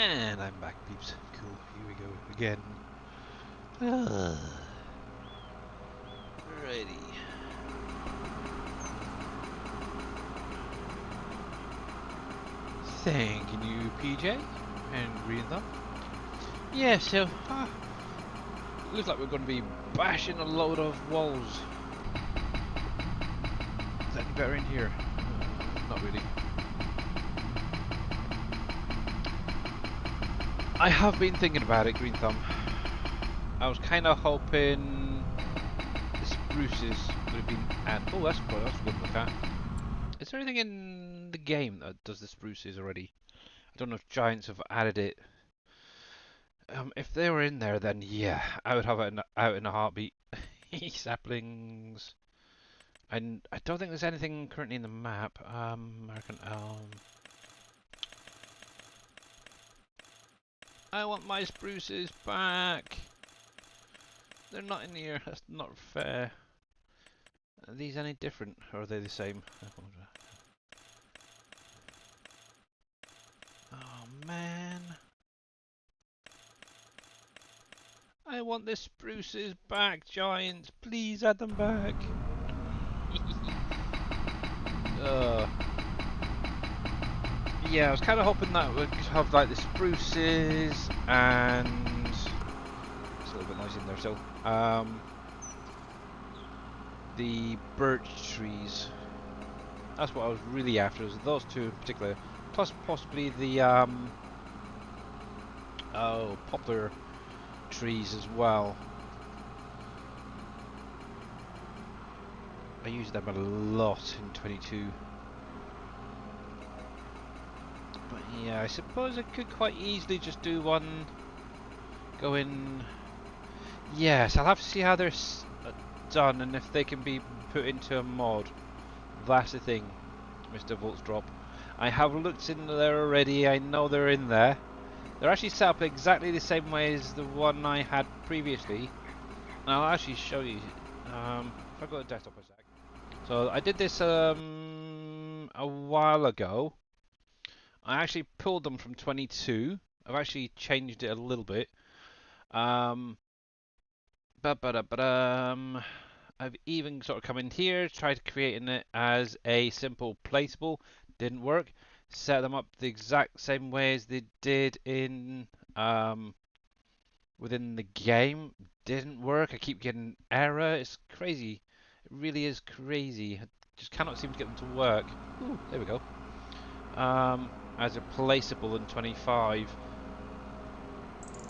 Speaker 1: And I'm back, peeps. Cool, here we go again. Righty. Thank you, PJ and Green Thumb. Yeah, so looks like we're going to be bashing a load of walls. Is that any better in here? Not really. I have been thinking about it, Green Thumb. I was kind of hoping the spruces would have been added. Oh, that's a good look at. Is there anything in the game that does the spruces already? I don't know if Giants have added it. If they were in there, then yeah, I would have it out in a heartbeat. Saplings. And I don't think there's anything currently in the map. American elm. I want my spruces back. They're not in here. That's not fair. Are these any different, or are they the same? Oh man. I want the spruces back, Giants. Please add them back. Yeah, I was kind of hoping that we'd have like the spruces and it's a little bit noisy in there still. The birch trees. That's what I was really after. Was those two in particular, plus possibly the poplar trees as well. I use them a lot in 22. But yeah, I suppose I could quite easily just do one. Go in. Yes, I'll have to see how they're done and if they can be put into a mod. That's the thing, Mr. Voltsdrop. I have looked in there already. I know they're in there. They're actually set up exactly the same way as the one I had previously. And I'll actually show you. If I go to desktop a sec. So I did this a while ago. I actually pulled them from 22. I've actually changed it a little bit. I've even sort of come in here, tried creating it as a simple placeable. Didn't work. Set them up the exact same way as they did in within the game. Didn't work. I keep getting error. It's crazy. It really is crazy. I just cannot seem to get them to work. Ooh, there we go. As a placeable in 25.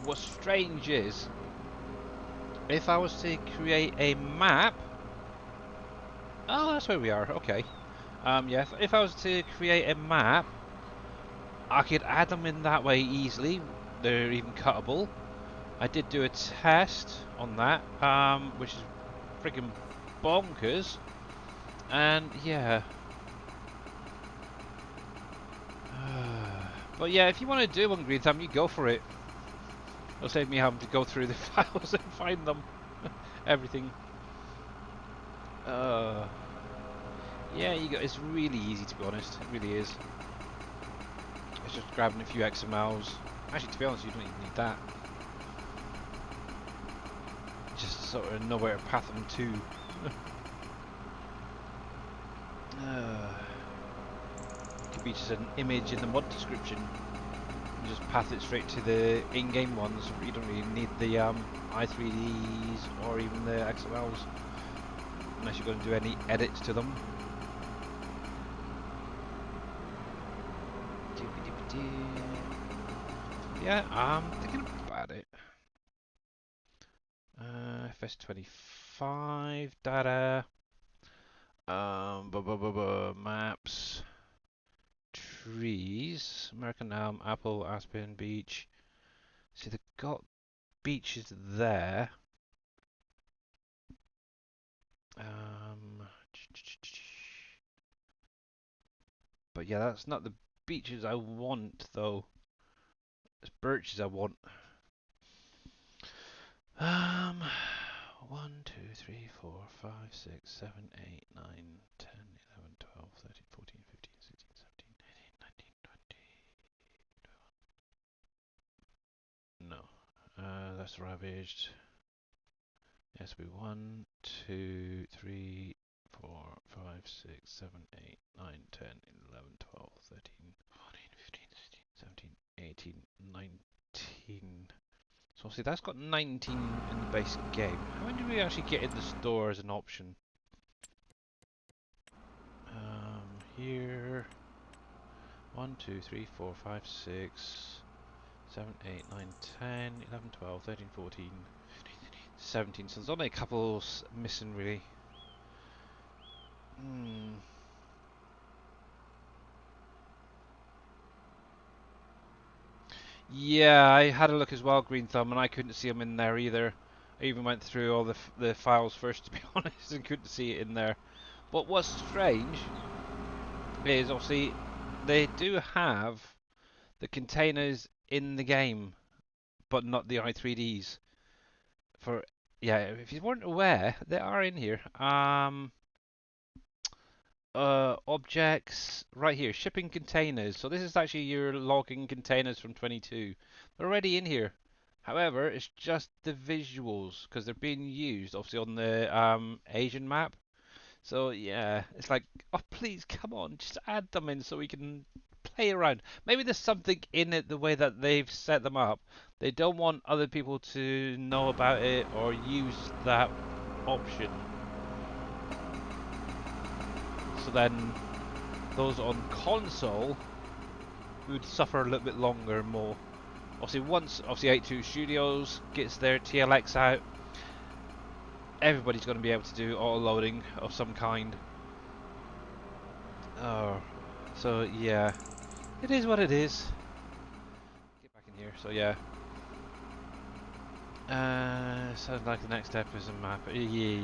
Speaker 1: What's strange is, if I was to create a map... Oh, that's where we are. Okay. Yeah, if I was to create a map, I could add them in that way easily. They're even cuttable. I did do a test on that, which is freaking bonkers. And yeah. But yeah, if you want to do one, Green Thumb, you go for it. It'll save me having to go through the files and find them. Everything. Yeah, it's really easy, to be honest. It really is. It's just grabbing a few XMLs. Actually, to be honest, you don't even need that. Just sort of know where to path them to. Could be just an image in the mod description. You just path it straight to the in-game ones. You don't really need the i3ds or even the XMLs. Unless you're going to do any edits to them. Yeah, I'm thinking about it. FS25 data. Maps. Trees. American elm, apple, aspen, beech. See, they've got beeches there. But yeah, that's not the beeches I want, though. It's birches I want. 1, 2, 3, 4, 5, 6, 7, 8, 9, 10, 11, 12, 13, 14, 15, 16, 17, 18, 19, 20. that's ravaged. Yes, we 1, 2, 3, 4, 5, 6, 7, 8, 9, 10, 11, 12, 13, 14, 15, 16, 17, 18, 19. So obviously that's got 19 in the base game. How many did we actually get in the store as an option? Here. 1, 2, 3, 4, 5, 6, 7, 8, 9, 10, 11, 12, 13, 14, 17. So there's only a couple missing really. Yeah, I had a look as well, Green Thumb, and I couldn't see them in there either. I even went through all the files first, to be honest, and couldn't see it in there. But what's strange is obviously they do have the containers in the game, but not the i3Ds. For yeah, if you weren't aware, they are in here. Objects right here, shipping containers. So this is actually your logging containers from 22. They're already in here. However, it's just the visuals because they're being used obviously on the Asian map. So yeah, it's like, oh please come on, just add them in so we can play around. Maybe there's something in it the way that they've set them up. They don't want other people to know about it or use that option. So then those on console would suffer a little bit longer and more. Obviously, once 82 Studios gets their TLX out, everybody's going to be able to do auto loading of some kind. Oh, so yeah, it is what it is. Get back in here. So yeah, sounds like the next step is a map. Yeah,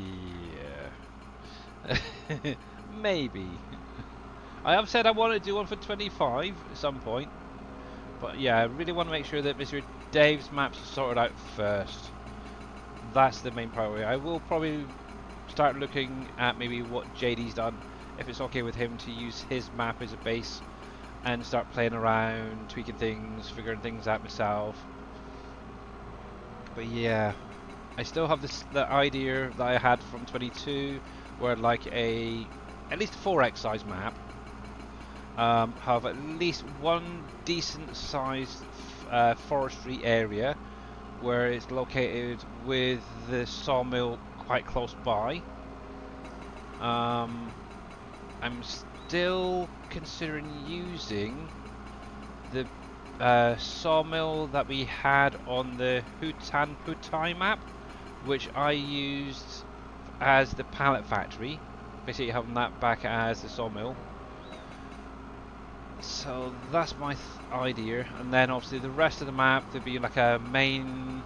Speaker 1: maybe. I have said I want to do one for 25 at some point. But yeah, I really want to make sure that Mr. Dave's maps are sorted out first. That's the main priority. I will probably start looking at maybe what JD's done, if it's okay with him to use his map as a base, and start playing around, tweaking things, figuring things out myself. But yeah, I still have the idea that I had from 22, where I'd like at least a 4x size map. Have at least one decent sized forestry area where it's located with the sawmill quite close by. I'm still considering using the sawmill that we had on the Hutan Putai map, which I used as the pallet factory, basically having that back as the sawmill. So that's my idea, and then obviously the rest of the map there'd be like a main,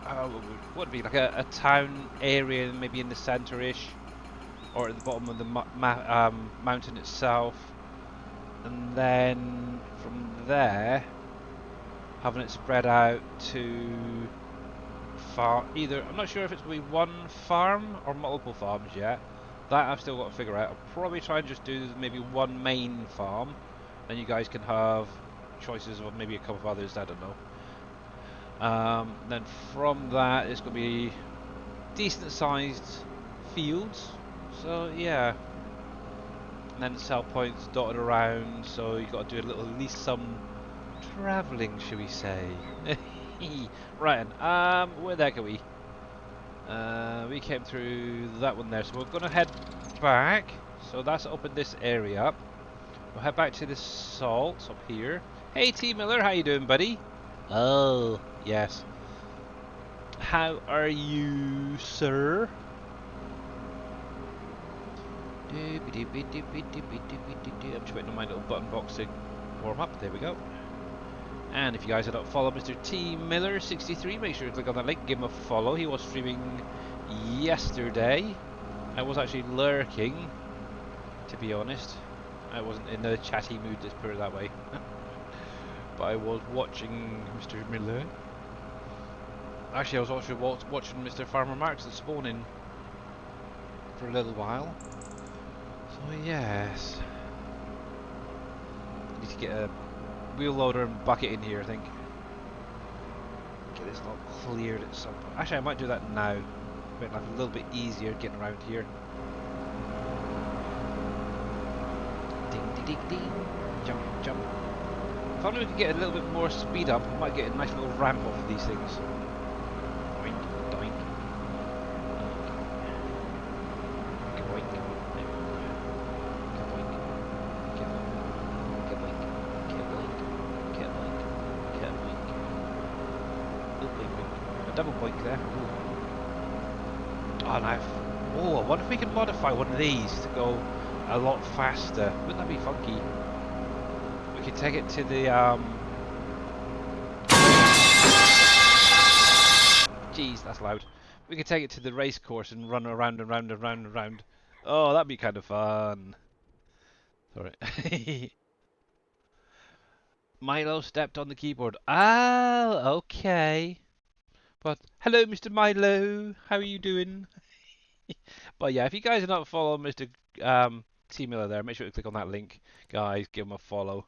Speaker 1: what would be like a town area, maybe in the centre-ish, or at the bottom of the mountain itself, and then from there having it spread out to either, I'm not sure if it's going to be one farm or multiple farms yet. That I've still got to figure out. I'll probably try and just do maybe one main farm, then you guys can have choices of maybe a couple of others, I don't know. Then from that it's going to be decent sized fields, so yeah. And then sell points dotted around, so you've got to do at least some travelling, shall we say. Right, where the heck are we? We came through that one there, so we're going to head back. So that's opened this area up. We'll head back to the salt up here. Hey T Miller, how you doing, buddy? Oh, yes. How are you, sir? I'm just waiting on my little button box to warm up. There we go. And if you guys have not followed Mr. T Miller 63, make sure to click on that link, give him a follow. He was streaming yesterday. I was actually lurking, to be honest. I wasn't in a chatty mood, let's put it that way. But I was watching Mr. Miller. Actually, I was also watching Mr. Farmer Marx this morning for a little while. So yes, I need to get a wheel loader and bucket in here, I think. Get this all cleared at some point. Actually, I might do that now. Make life a little bit easier getting around here. Ding, ding, ding, ding. Jump, jump. If only we could get a little bit more speed up, we might get a nice little ramp off of these things. Doink, doink. Kaboink. Kaboink. Kaboink. Kaboink. Kaboink. Kaboink. Kaboink. Oh, boink, boink. A double boink there. Ooh. Oh, now. Oh, I wonder if we can modify one of these to go a lot faster. Wouldn't that be funky? We could take it to the Jeez, that's loud. We could take it to the race course and run around and round and round and round. Oh, that'd be kind of fun. Sorry. Milo stepped on the keyboard. Ah, okay. But hello, Mr. Milo. How are you doing? But yeah, if you guys are not following Mr. T Miller there, make sure to click on that link, guys. Give him a follow.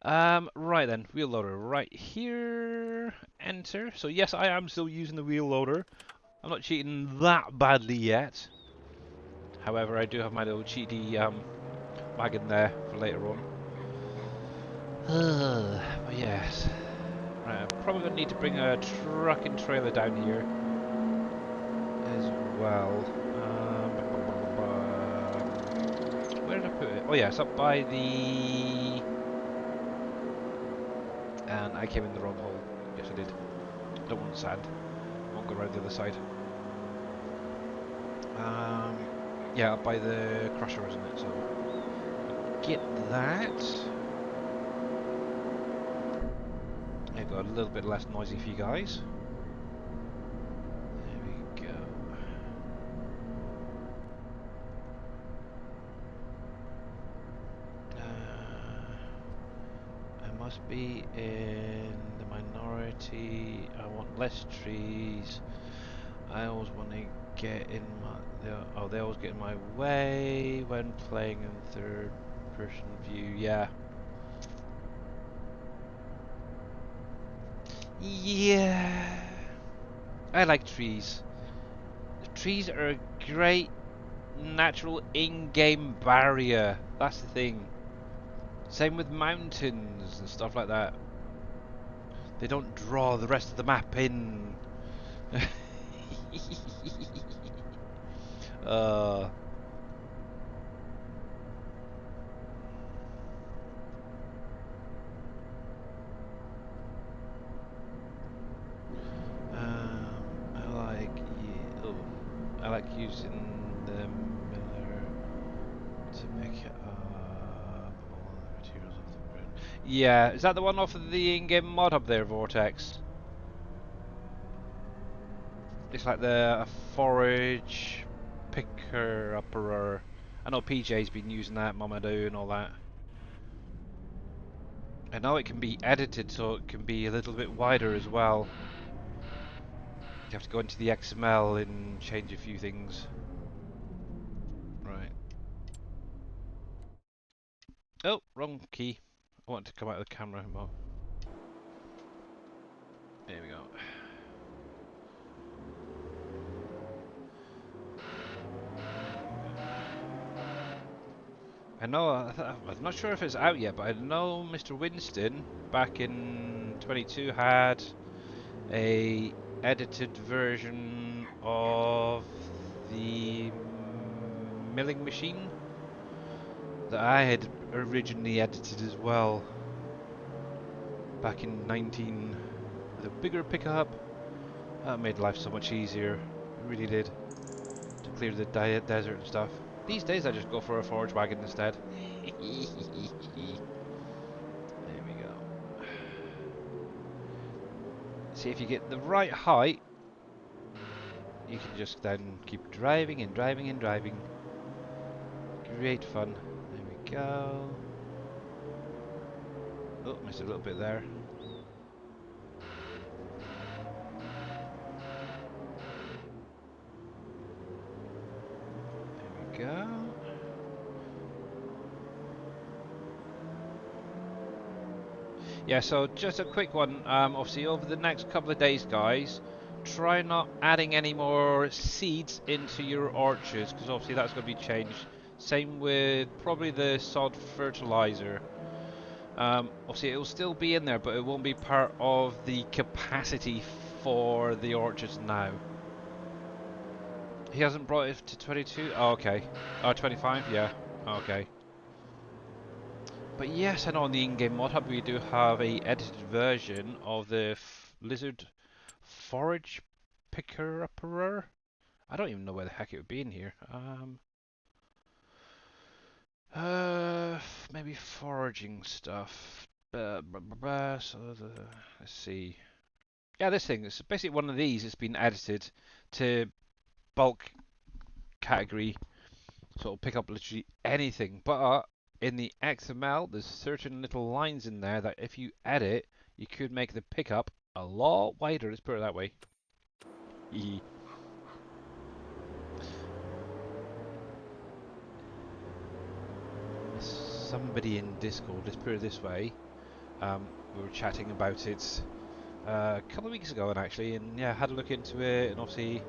Speaker 1: Right then, wheel loader right here. Enter. So yes, I am still using the wheel loader. I'm not cheating that badly yet. However, I do have my little cheaty wagon there for later on. But yes. Right, I'm probably going to need to bring a truck and trailer down here as well. Where did I put it? Oh yeah, it's up by the... And I came in the wrong hole. Yes, I did. Don't want sand. I won't go around the other side. Yeah, up by the crusher, isn't it? So get that. I've got a little bit less noisy for you guys. There we go. I must be in the minority. I want less trees. I always want to get in my... they always get in my way when playing in third person view. Yeah. Yeah. I like trees. Trees are a great natural in-game barrier. That's the thing. Same with mountains and stuff like that. They don't draw the rest of the map in. uh, I like I like using the miller to make it up all the materials of the ground. Yeah, is that the one off of the in-game mod hub there, Vortex? It's like the forage picker upper. I know PJ's been using that, Mamadou and all that. I know it can be edited so it can be a little bit wider as well. You have to go into the XML and change a few things. Right. Oh, wrong key. I want to come out of the camera mode. There we go. I know, I'm not sure if it's out yet, but I know Mr. Winston back in 22 had a edited version of the milling machine that I had originally edited as well back in 19 with a bigger pickup. That made life so much easier. It really did. To clear the desert and stuff. These days I just go for a forage wagon instead. There we go. See, if you get the right height, you can just then keep driving and driving and driving. Great fun. There we go. Oh, missed a little bit there. There we go. Yeah, so just a quick one. Obviously, over the next couple of days, guys, try not adding any more seeds into your orchards, because obviously that's going to be changed. Same with probably the sod fertilizer. Obviously, it will still be in there, but it won't be part of the capacity for the orchards now. He hasn't brought it to 22? Oh, okay. Oh, 25? Yeah. Okay. But yes, and on the in-game mod hub we do have a edited version of the lizard forage picker upper. I don't even know where the heck it would be in here. Uh, Maybe foraging stuff. Let's see. Yeah, this thing. It's basically one of these. It's been edited to bulk category, so it'll pick up literally anything. But in the XML, there's certain little lines in there that if you edit, you could make the pickup a lot wider. Let's put it that way. Somebody in Discord, let's put it this way. We were chatting about it a couple of weeks ago, and actually, and yeah, had a look into it, and obviously,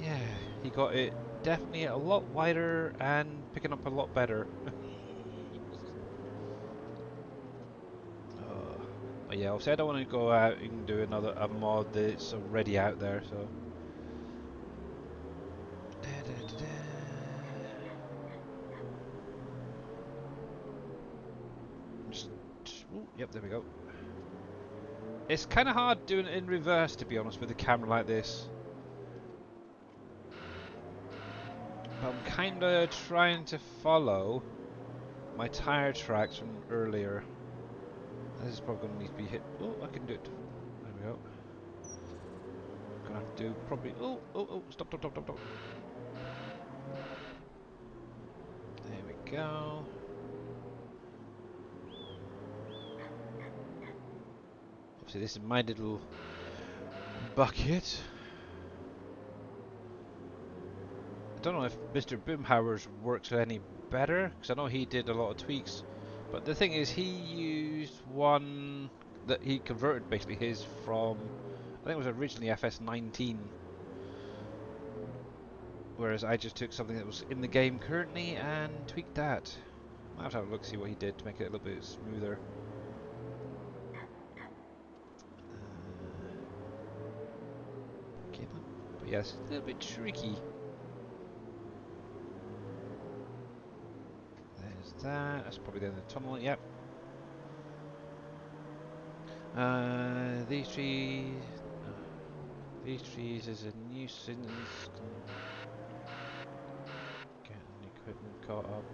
Speaker 1: yeah, he got it definitely a lot wider and picking up a lot better. Uh, but yeah, obviously I don't want to go out and do another a mod that's already out there. So, just, ooh, yep, there we go. It's kind of hard doing it in reverse, to be honest, with a camera like this. But I'm kind of trying to follow my tire tracks from earlier. This is probably going to need to be hit. Oh, I can do it. There we go. Gonna have to do probably. Oh, oh, oh! Stop, stop, stop, stop, stop. There we go. Obviously, this is my little bucket. I don't know if Mr. Boomhauer's works any better, because I know he did a lot of tweaks. But the thing is, he used one that he converted basically his from, I think it was originally FS19, whereas I just took something that was in the game currently and tweaked that. Might have to have a look, see what he did to make it a little bit smoother. But yes, a little bit tricky. There's that. That's probably the end of the tunnel. Yep. These trees. These trees is a nuisance. Getting equipment caught up.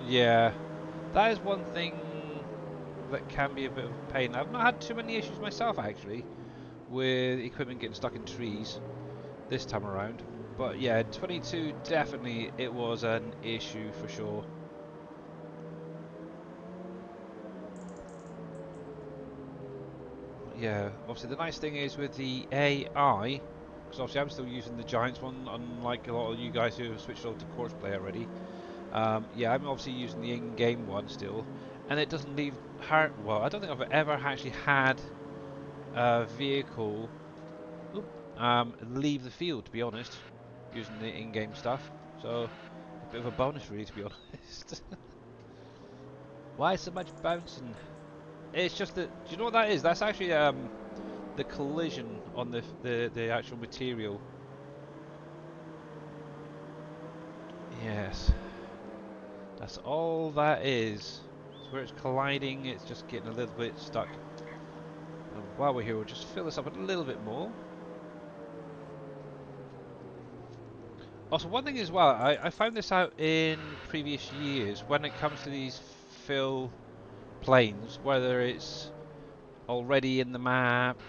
Speaker 1: Yeah, that is one thing that can be a bit of a pain. I've not had too many issues myself actually with equipment getting stuck in trees this time around. But yeah, 22 definitely it was an issue for sure. Yeah, obviously the nice thing is with the AI, because obviously I'm still using the Giants one, unlike a lot of you guys who have switched over to Courseplay already. Yeah, I'm obviously using the in-game one still, and it doesn't leave hard. Well, I don't think I've ever actually had a vehicle leave the field, to be honest, using the in-game stuff. So, a bit of a bonus, really, to be honest. Why so much bouncing? It's just that. Do you know what that is? That's actually the collision on the actual material. Yes, that's all that is. It's where it's colliding. It's just getting a little bit stuck. And while we're here, we'll just fill this up a little bit more. Also, one thing as well, I found this out in previous years when it comes to these fill planes, whether it's already in the map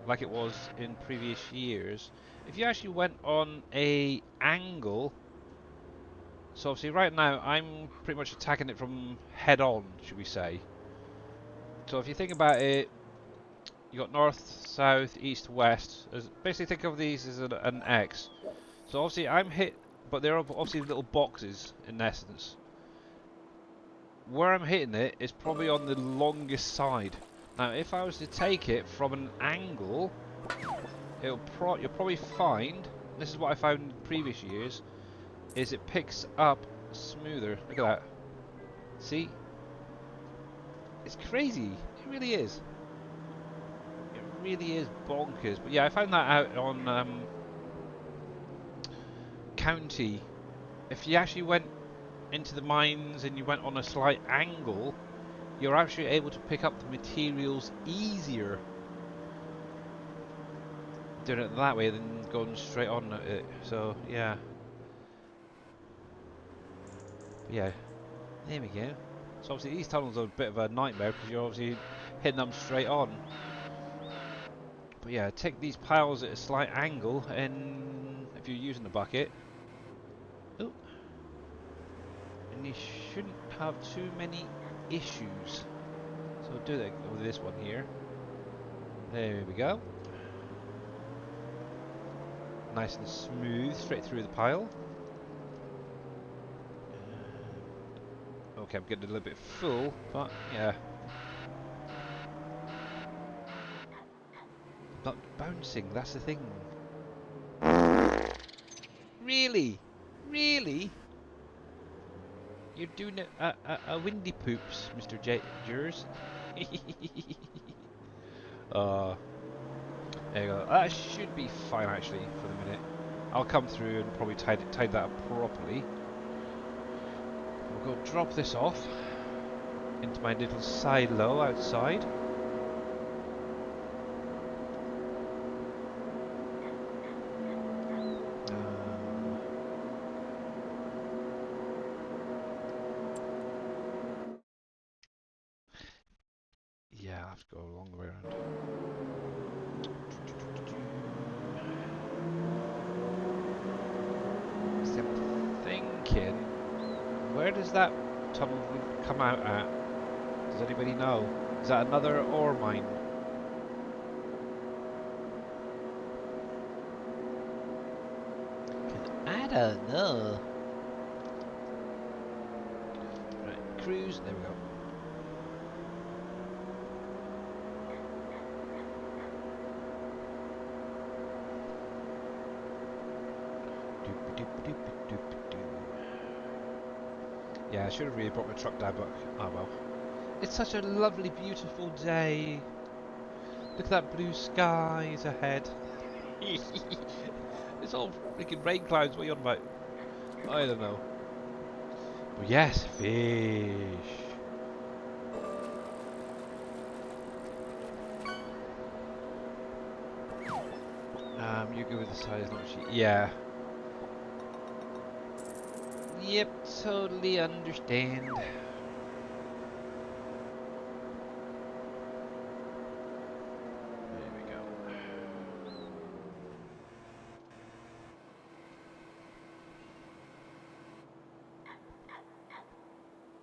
Speaker 1: like it was in previous years. If you actually went on a angle, so obviously right now I'm pretty much attacking it from head on, should we say. So if you think about it, you got north, south, east, west. Basically think of these as an X. So obviously I'm hit, but they're obviously little boxes in essence. where I'm hitting it is probably on the longest side. Now, if I was to take it from an angle, you'll probably find, this is what I found in previous years, is it picks up smoother. Look at that. See? It's crazy. It really is. It really is bonkers. But yeah, I found that out on County. If you actually went into the mines and you went on a slight angle, you're actually able to pick up the materials easier doing it that way than going straight on it. So yeah, but yeah, there we go. So obviously these tunnels are a bit of a nightmare because you're obviously hitting them straight on. But yeah, take these piles at a slight angle, and if you're using the bucket, oh, and you shouldn't have too many issues. So we'll do that with this one here. There we go. Nice and smooth, straight through the pile. Okay, I'm getting a little bit full, but yeah. Not bouncing, that's the thing. Really? Really? You're doing a windy poops, Mr. Jers. uh, there you go. That should be fine actually for the minute. I'll come through and probably tie that up properly. We'll go drop this off into my little silo outside. Yeah, I'll have to go along the way around. So I'm thinking, where does that tunnel come out at? Does anybody know? Is that another ore mine? I don't know. Right, cruise, there we go. Yeah, I should have really brought my truck down, but oh well. It's such a lovely, beautiful day. Look at that blue skies ahead. It's all freaking rain clouds, what are you on about? I don't know. But yes, fish. You go with the size, not she. Yeah. Yep, totally understand. There we go. There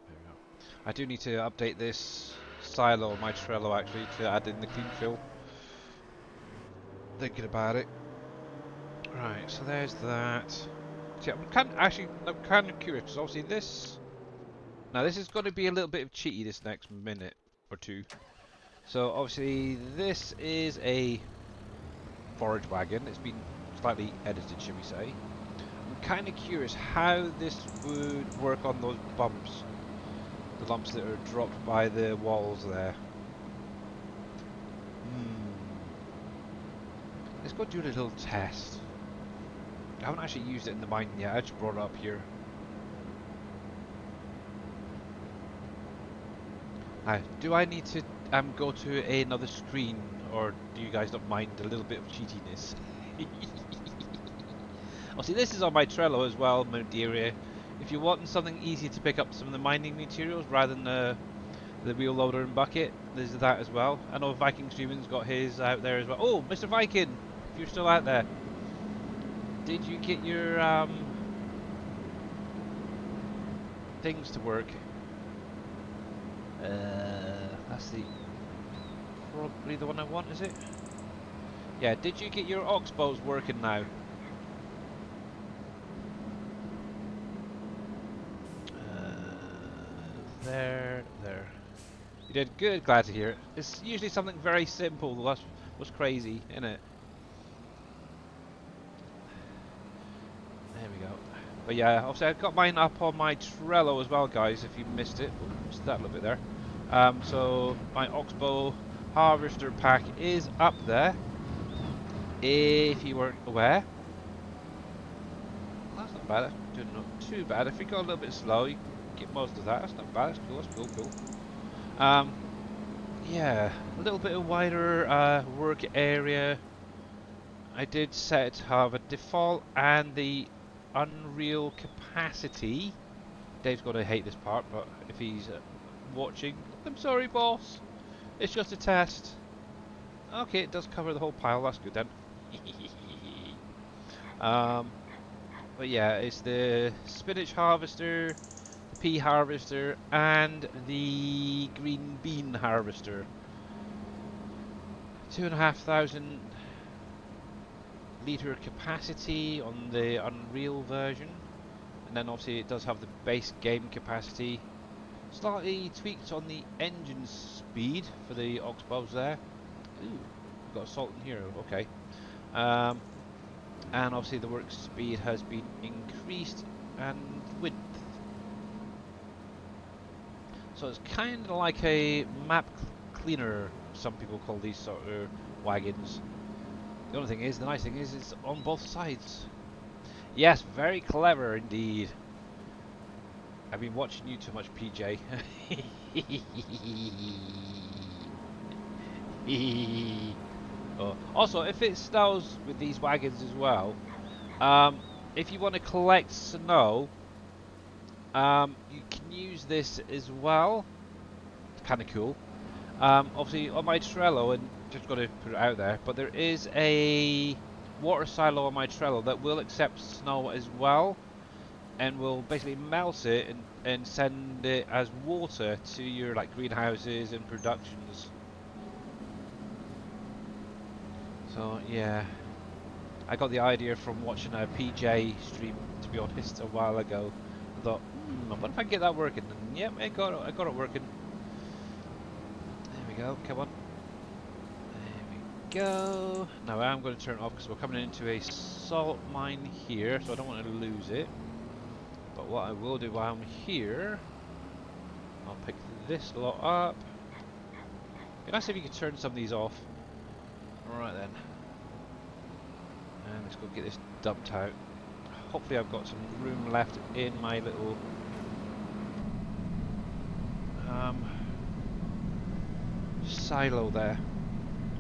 Speaker 1: we go. I do need to update this silo on my Trello actually to add in the clean fill. Thinking about it. Right, so there's that. See, I'm kind of curious because obviously this. Now this is going to be a little bit of cheaty this next minute or two. So obviously this is a forage wagon. It's been slightly edited, should we say? I'm kind of curious how this would work on those bumps, the lumps that are dropped by the walls there. Let's go do a little test. I haven't actually used it in the mine yet. I just brought it up here. Now, do I need to go to another screen, or do you guys not mind a little bit of cheatiness? Oh, see, this is on my Trello as well, Madeira. If you're wanting something easy to pick up some of the mining materials rather than the wheel loader and bucket, there's that as well. I know Viking Streaming's got his out there as well. Oh, Mr. Viking, if you're still out there, did you get your things to work? That's probably the one I want, is it? Yeah, did you get your oxbows working now? there, there. You did good, glad to hear it. It's usually something very simple, that's what's crazy, isn't it? There we go. But yeah, obviously I've got mine up on my Trello as well, guys, if you missed it. Ooh, missed that a little bit there. So my Oxbow Harvester pack is up there, if you weren't aware. Well, that's not bad, that's doing not too bad. If you go a little bit slow, you can get most of that. That's not bad, that's cool. Yeah, a little bit of wider work area. I did set it to have a default and the unreal capacity. Dave's going to hate this part, but if he's watching, I'm sorry, boss. It's just a test. Okay, it does cover the whole pile. That's good then. But yeah, it's the spinach harvester, the pea harvester, and the green bean harvester. 2,500 litre capacity on the Unreal version, and then obviously it does have the base game capacity. Slightly tweaked on the engine speed for the Oxbows there. Ooh, we've got salt in here, okay. And obviously the work speed has been increased and width. So it's kind of like a map cleaner, some people call these sort of wagons. The only thing is, the nice thing is, it's on both sides. Yes, very clever indeed. I've been watching you too much, PJ. Oh. Also, if it snows with these wagons as well, if you want to collect snow, you can use this as well. It's kind of cool. Obviously, on my Trello, and just got to put it out there, but there is a water silo on my Trello that will accept snow as well, and will basically melt it and send it as water to your like greenhouses and productions. So yeah, I got the idea from watching a PJ stream, to be honest, a while ago. I thought, I wonder if I can get that working, and yep, I got it working. There we go, come on. There we go. Now I'm going to turn it off because we're coming into a salt mine here, so I don't want to lose it. But what I will do while I'm here, I'll pick this lot up. Can I see if you can turn some of these off? Alright then. And let's go get this dumped out. Hopefully I've got some room left in my little silo there.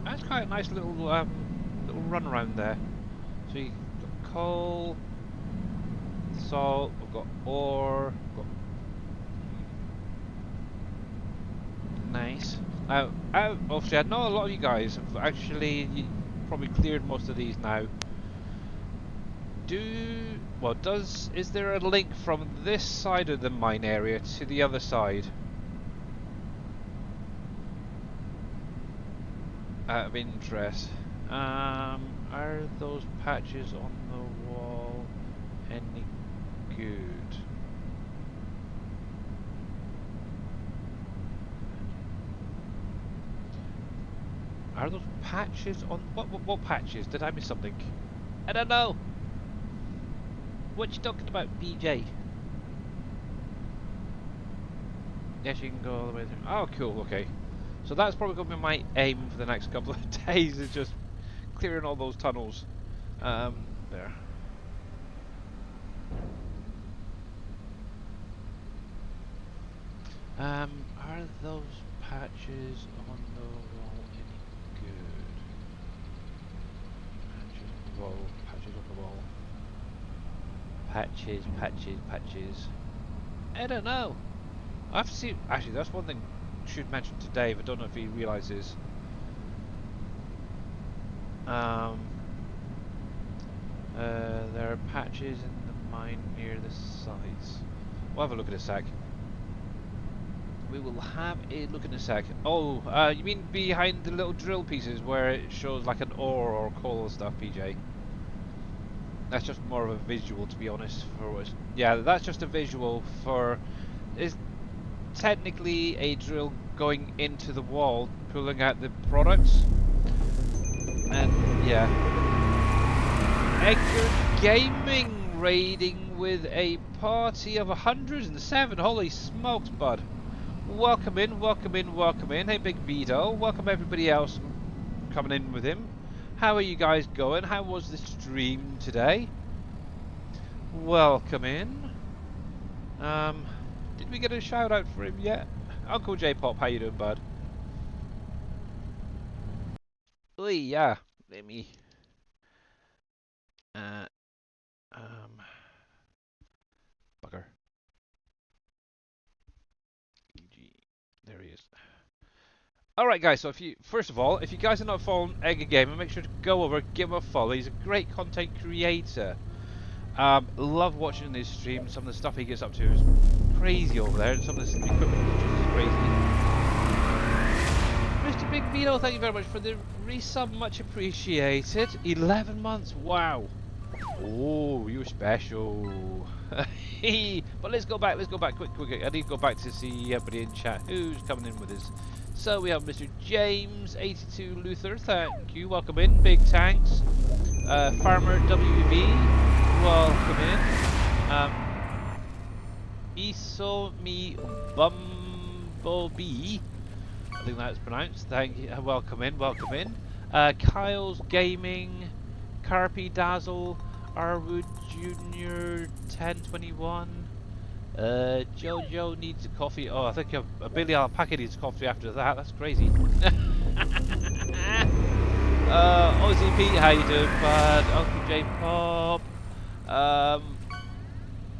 Speaker 1: That's quite a nice little little run around there. So you've got coal, salt, we've got ore, we've got nice. Now, obviously I know a lot of you guys have actually probably cleared most of these now. Is there a link from this side of the mine area to the other side? Out of interest. Are those patches on the wall any good? Are those patches on what patches? Did I miss something? I don't know. What you talking about, BJ? Yes, you can go all the way through. Oh, cool. Okay. So that's probably going to be my aim for the next couple of days, is just clearing all those tunnels. There. Are those patches on the wall any good? Patches on the wall, patches on the wall. Patches. I don't know. I've seen. Actually, that's one thing I should mention to Dave. I don't know if he realizes. There are patches in the mine near the sides. We'll have a look in a sec. We will have a look in a sec. Oh, you mean behind the little drill pieces where it shows like an ore or coal stuff, PJ? That's just more of a visual, to be honest. Yeah, that's just a visual for. technically a drill going into the wall, pulling out the products. And yeah, Edgar Gaming raiding with a party of 107. Holy smokes, bud! Welcome in, welcome in, welcome in. Hey, Big Vito. Welcome everybody else coming in with him. How are you guys going? How was the stream today? Welcome in. Did we get a shout out for him yet? Uncle J Pop, how you doing, bud? Oh yeah, let me. Uh, bugger. There he is. Alright guys, so first of all, if you guys are not following Edgar Gamer, make sure to go over, give him a follow. He's a great content creator. Love watching his streams. Some of the stuff he gets up to is crazy over there, and some of this equipment is just crazy. Mr. Big Vito, thank you very much for the resub, much appreciated. 11 months, wow. Oh, you're special. But let's go back, quick. I need to go back to see everybody in chat who's coming in with us. So we have Mr. James 82 Luther, thank you, welcome in. Big Tanks, Farmer WV, welcome in. Isomi Bumblebee, I think that's pronounced. Thank you. Welcome in. Kyle's Gaming, Carpy Dazzle, Arwood Junior 1021. Jojo needs a coffee. Oh, I think a Billy Alpaca needs coffee after that. That's crazy. Aussie Pete, how you doing, bud? Uncle J Pop.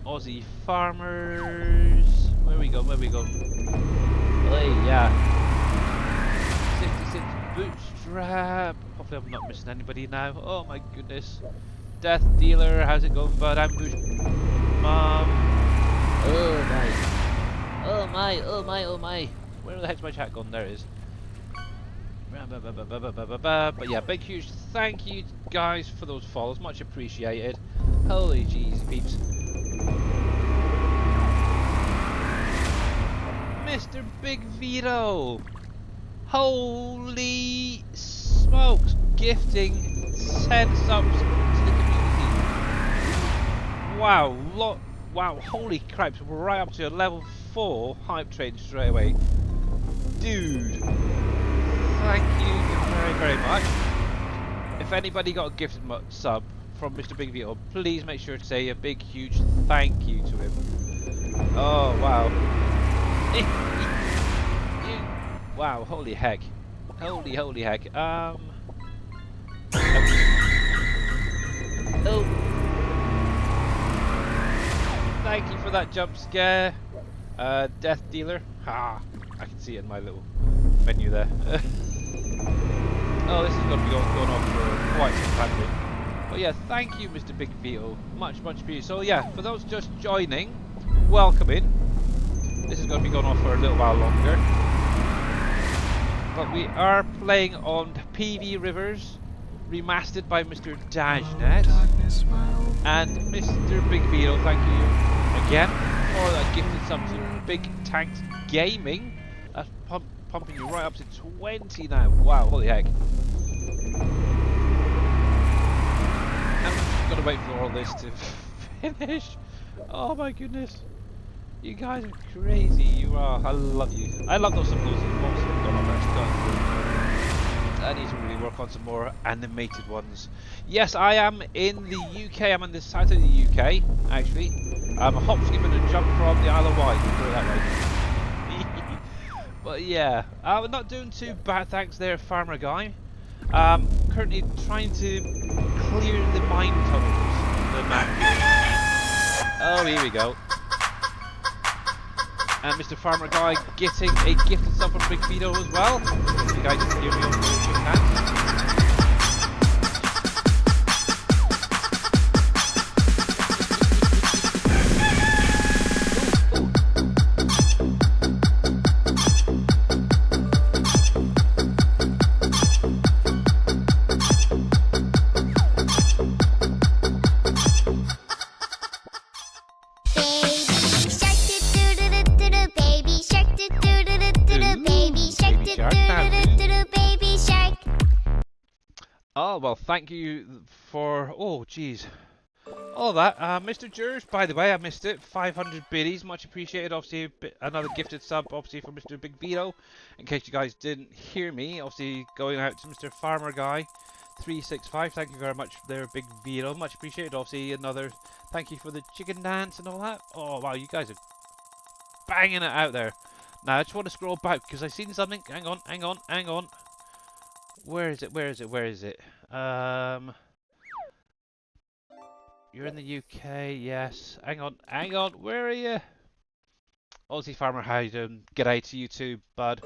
Speaker 1: Aussie Farmers. Where we go? Hey, yeah. 66 Bootstrap. Hopefully I'm not missing anybody now. Oh my goodness. Death Dealer, how's it going, bud? Ambush Mom. Oh my. Where the heck's my chat gone? There it is. But yeah, big huge thank you guys for those follows, much appreciated. Holy jeez peeps. Mr. Big Vito, holy smokes, gifting 10 subs to the community. Wow, holy cripes, we're right up to a level 4 hype train straight away. Dude, thank you very much. If anybody got a gifted sub from Mr. Big Vito, please make sure to say a big huge thank you to him. Oh wow. Wow, holy heck. Holy heck. Oh. Thank you for that jump scare. Death Dealer. Ha! I can see it in my little menu there. Oh, this is going to be going on for quite some time. But yeah, thank you, Mr. Big Vito. Much appreciated. So yeah, for those just joining, welcome in. This is going to be going on for a little while longer. But we are playing on PV Rivers Remastered by Mr. Dajnet. And Mr. Big Vito, thank you again for that gifted sub to Big Tanks Gaming. That's pumping you right up to 20 now. Wow, holy heck. I'm just gonna wait for all this to finish. Oh my goodness. You guys are crazy. You are. I love you. I love those symbols. I need to really work on some more animated ones. Yes, I am in the UK. I'm in the south of the UK, actually. I'm a hop, skip and a jump from the Isle of Wight, put it that way. But yeah, I'm not doing too bad, thanks there, farmer guy. Currently trying to clear the mine tunnels on the map. Oh, here we go. And Mr. Farmer Guy getting a gifted sub from Big Vito as well. You guys can hear me on the big hands.
Speaker 3: Baby shark
Speaker 1: well, thank you for... Oh, jeez. All that. Mr. Jers, by the way, I missed it. 500 biddies, much appreciated. Obviously, another gifted sub, obviously, for Mr. Big Vito. In case you guys didn't hear me, obviously, going out to Mr. Farmer Guy. 365, thank you very much there, Big Vito. Much appreciated. Obviously, another thank you for the chicken dance and all that. Oh, wow, you guys are banging it out there. Now, I just want to scroll back because I've seen something. Hang on, hang on, hang on. Where is it? Where is it? Where is it? You're in the UK, yes. Hang on, hang on. Where are you? Aussie Farmer, how you doing? G'day to you too, bud.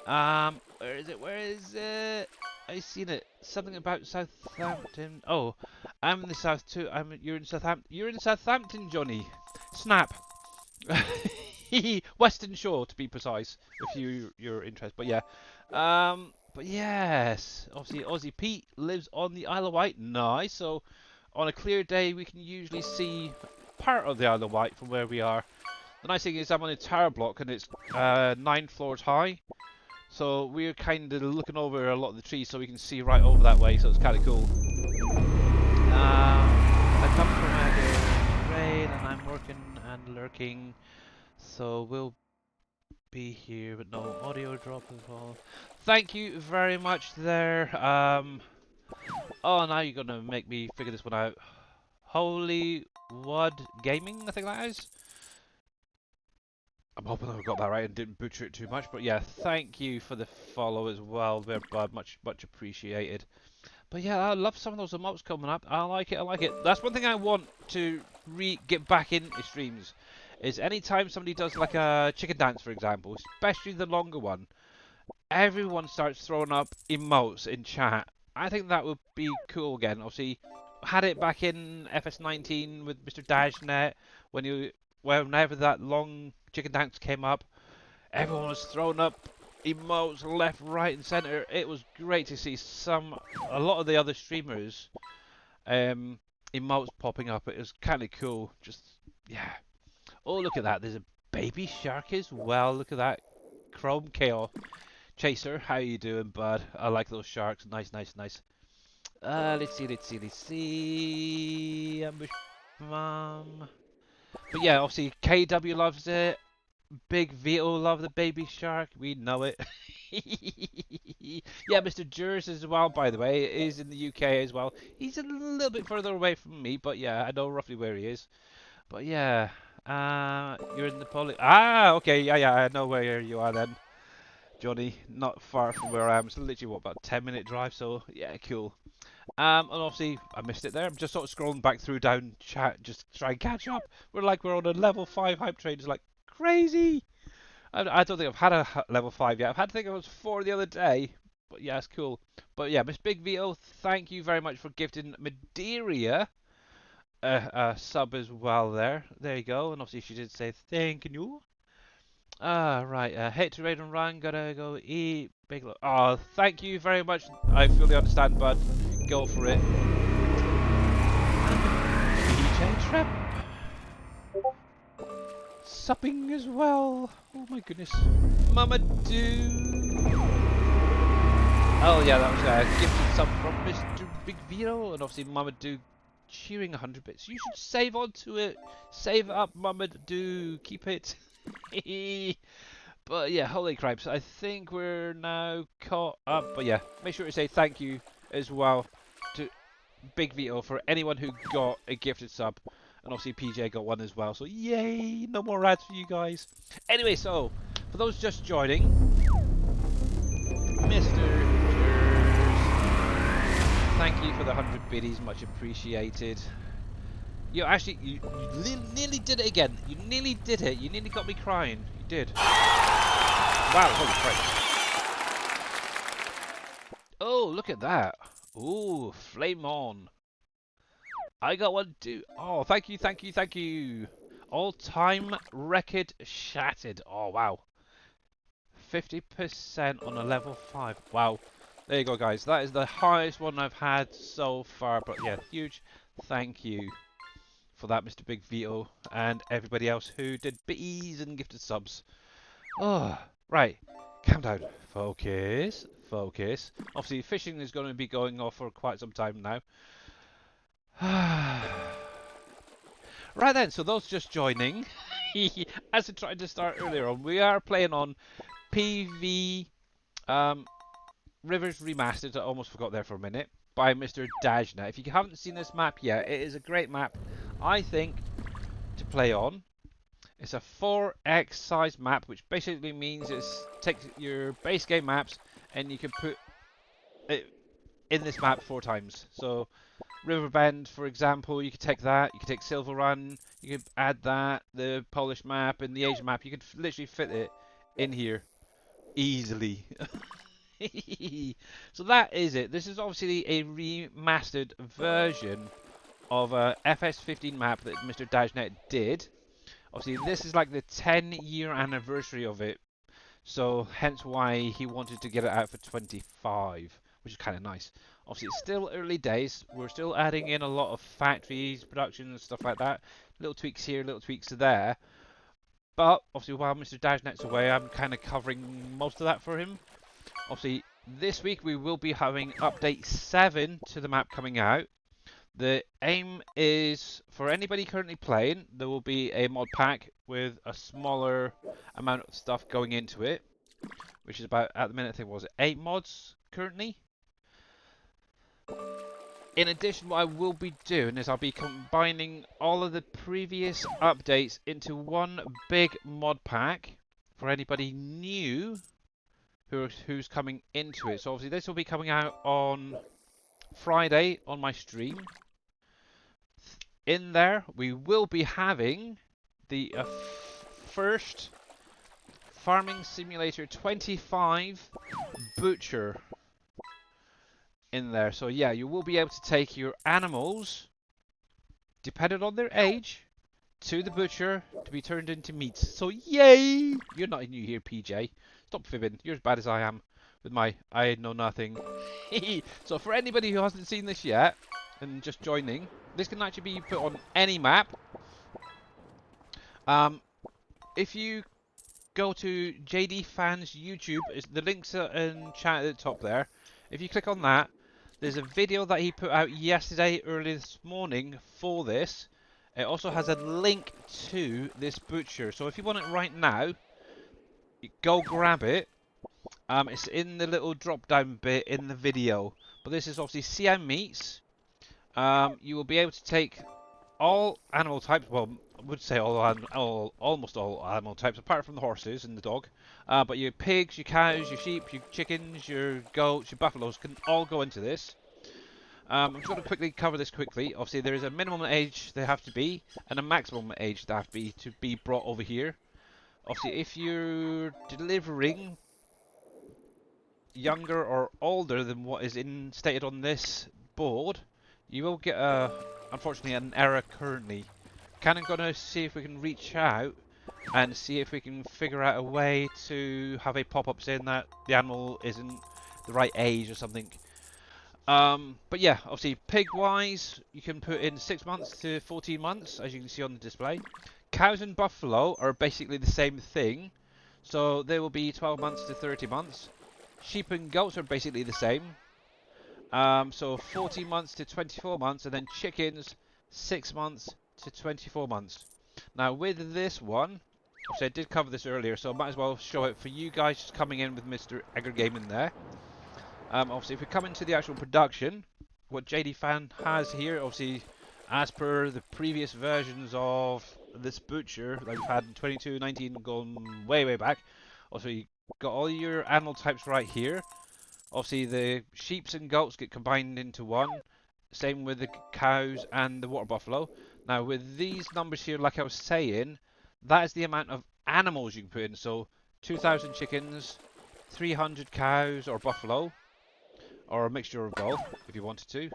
Speaker 1: Where is it? Where is it? I seen it. Something about Southampton. Oh, I'm in the south too. You're in Southampton. You're in Southampton, Johnny. Snap. Western Shore, to be precise, if you're interested. But yeah, but yes, obviously Aussie Pete lives on the Isle of Wight. Nice. So on a clear day, we can usually see part of the Isle of Wight from where we are. The nice thing is I'm on a tower block and it's 9 floors high. So we're kind of looking over a lot of the trees so we can see right over that way, so it's kind of cool. I come from a rain and I'm working and lurking, so we'll be here, but no audio drop at all. Thank you very much there. Oh, now you're gonna make me figure this one out. Holy Wad Gaming, I think that is. I'm hoping I got that right and didn't butcher it too much, but yeah, thank you for the follow as well there, bud. Much appreciated. But yeah, I love some of those emotes coming up. I like it, I like it. That's one thing I want to get back into streams, is anytime somebody does like a chicken dance, for example, especially the longer one, everyone starts throwing up emotes in chat. I think that would be cool again. Obviously, had it back in FS19 with Mr. Dashnet, whenever that long chicken dance came up, everyone was throwing up emotes left, right, and center. It was great to see a lot of the other streamers emotes popping up. It was kind of cool. Just yeah. Oh, look at that. There's a baby shark as well. Look at that. Chrome Chaos Chaser, how you doing, bud? I like those sharks. Nice, nice, nice. Let's see. Ambush Mom. But yeah, obviously KW loves it. Big Vito love the baby shark. We know it. Yeah, Mr. Jers as well, by the way, is in the UK as well. He's a little bit further away from me, but yeah, I know roughly where he is. But yeah, you're in the okay, yeah, I know where you are then, Johnny. Not far from where I am. It's literally, what, about 10-minute drive, so yeah, cool. And obviously, I missed it there. I'm just sort of scrolling back through down chat just to try and catch up. We're on a level 5 hype train. It's like crazy. I don't think I've had a level 5 yet. I think it was 4 the other day. But yeah, it's cool. But yeah, Miss Big Vito, thank you very much for gifting Madeira a sub as well there. There you go. And obviously she did say thank you. Right. Hate to raid and run. Gotta go eat. Oh, thank you very much. I fully understand, bud. Go for it. DJ Trap. Supping as well. Oh my goodness. Mama do. Oh yeah, that was a gifted sub from Mr. Big Vito, and obviously Mama do cheering 100 bits. You should save onto it. Save up, Mama do. Keep it. But yeah, holy cripes. I think we're now caught up. But yeah, make sure to say thank you as well to Big Vito for anyone who got a gifted sub. And obviously PJ got one as well. So yay, no more ads for you guys. Anyway, so for those just joining, Mr. Jers, thank you for the 100 biddies, much appreciated. You nearly did it again. You nearly did it. You nearly got me crying. You did. Wow, holy crap. Oh, look at that. Ooh, flame on. I got one too. Oh, thank you, thank you, thank you. All-time record shattered. Oh, wow. 50% on a level 5. Wow. There you go, guys. That is the highest one I've had so far. But yeah, huge thank you for that, Mr. Big Vito, and everybody else who did bees and gifted subs. Oh, right. Calm down. Focus. focus. Obviously, fishing is going to be going off for quite some time now. Right then, so those just joining, as I tried to start earlier on, we are playing on PV Rivers Remastered. I almost forgot there for a minute, by Mr. Dajna. If you haven't seen this map yet, it is a great map, I think, to play on. It's a 4x size map, which basically means it's takes your base game maps and you can put it in this map 4 times. So Riverbend, for example, you could take that. You could take Silver Run. You could add that, the Polish map and the Asian map. You could literally fit it in here easily. So that is it. This is obviously a remastered version of a FS15 map that Mr. Dajnet did. Obviously, this is like the 10-year anniversary of it, so hence why he wanted to get it out for 25, which is kind of nice. Obviously, it's still early days. We're still adding in a lot of factories, production, and stuff like that. Little tweaks here, little tweaks there. But obviously, while Mr. Dajnet's away, I'm kind of covering most of that for him. Obviously, this week we will be having update 7 to the map coming out. The aim is, for anybody currently playing, there will be a mod pack with a smaller amount of stuff going into it, which is about, at the minute, I think, was it 8 mods currently? In addition, what I will be doing is I'll be combining all of the previous updates into one big mod pack for anybody new who's coming into it. So obviously this will be coming out on Friday on my stream. In there, we will be having the first Farming Simulator 25 Butcher in there. So yeah, you will be able to take your animals, depending on their age, to the butcher to be turned into meats. So yay! You're not new here, PJ. Stop fibbing. You're as bad as I am with my I know nothing. So for anybody who hasn't seen this yet and just joining, this can actually be put on any map. If you go to JD Fans YouTube, the links are in chat at the top there. If you click on that, there's a video that he put out yesterday, early this morning for this. It also has a link to this butcher. So if you want it right now, go grab it. It's in the little drop down bit in the video. But this is obviously CM Meats. You will be able to take all animal types. Well, I would say almost all animal types, apart from the horses and the dog. But your pigs, your cows, your sheep, your chickens, your goats, your buffaloes can all go into this. I'm just going to quickly cover this quickly. Obviously, there is a minimum age they have to be, and a maximum age they have to be brought over here. Obviously, if you're delivering younger or older than what is stated on this board, you will get unfortunately an error currently. Kind of going to see if we can reach out and see if we can figure out a way to have a pop-up saying that the animal isn't the right age or something. But yeah, obviously pig-wise, you can put in 6 months to 14 months, as you can see on the display. Cows and buffalo are basically the same thing, so they will be 12 months to 30 months. Sheep and goats are basically the same. So 14 months to 24 months, and then chickens 6 months to 24 months. Now with this one, obviously I did cover this earlier, so I might as well show it for you guys just coming in with Mr. Egger Gaming there. Obviously if we come into the actual production, what JD Fan has here, obviously as per the previous versions of this butcher that we've had in 22, 19, going way back, also you got all your animal types right here. Obviously the sheep and goats get combined into one, same with the cows and the water buffalo. Now with these numbers here, like I was saying, that is the amount of animals you can put in. So 2,000 chickens, 300 cows or buffalo, or a mixture of both if you wanted to.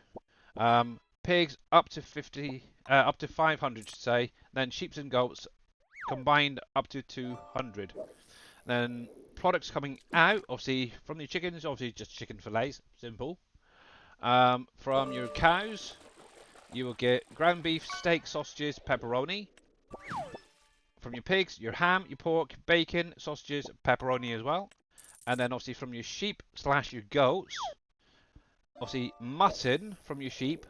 Speaker 1: Pigs up to 500, should say. Then sheep and goats combined up to 200. Then products coming out, obviously from the chickens, obviously just chicken fillets, simple. From your cows, you will get ground beef, steak, sausages, pepperoni. From your pigs, your ham, your pork, bacon, sausages, pepperoni as well. and then obviously from your sheep slash your goats, obviously mutton from your sheep,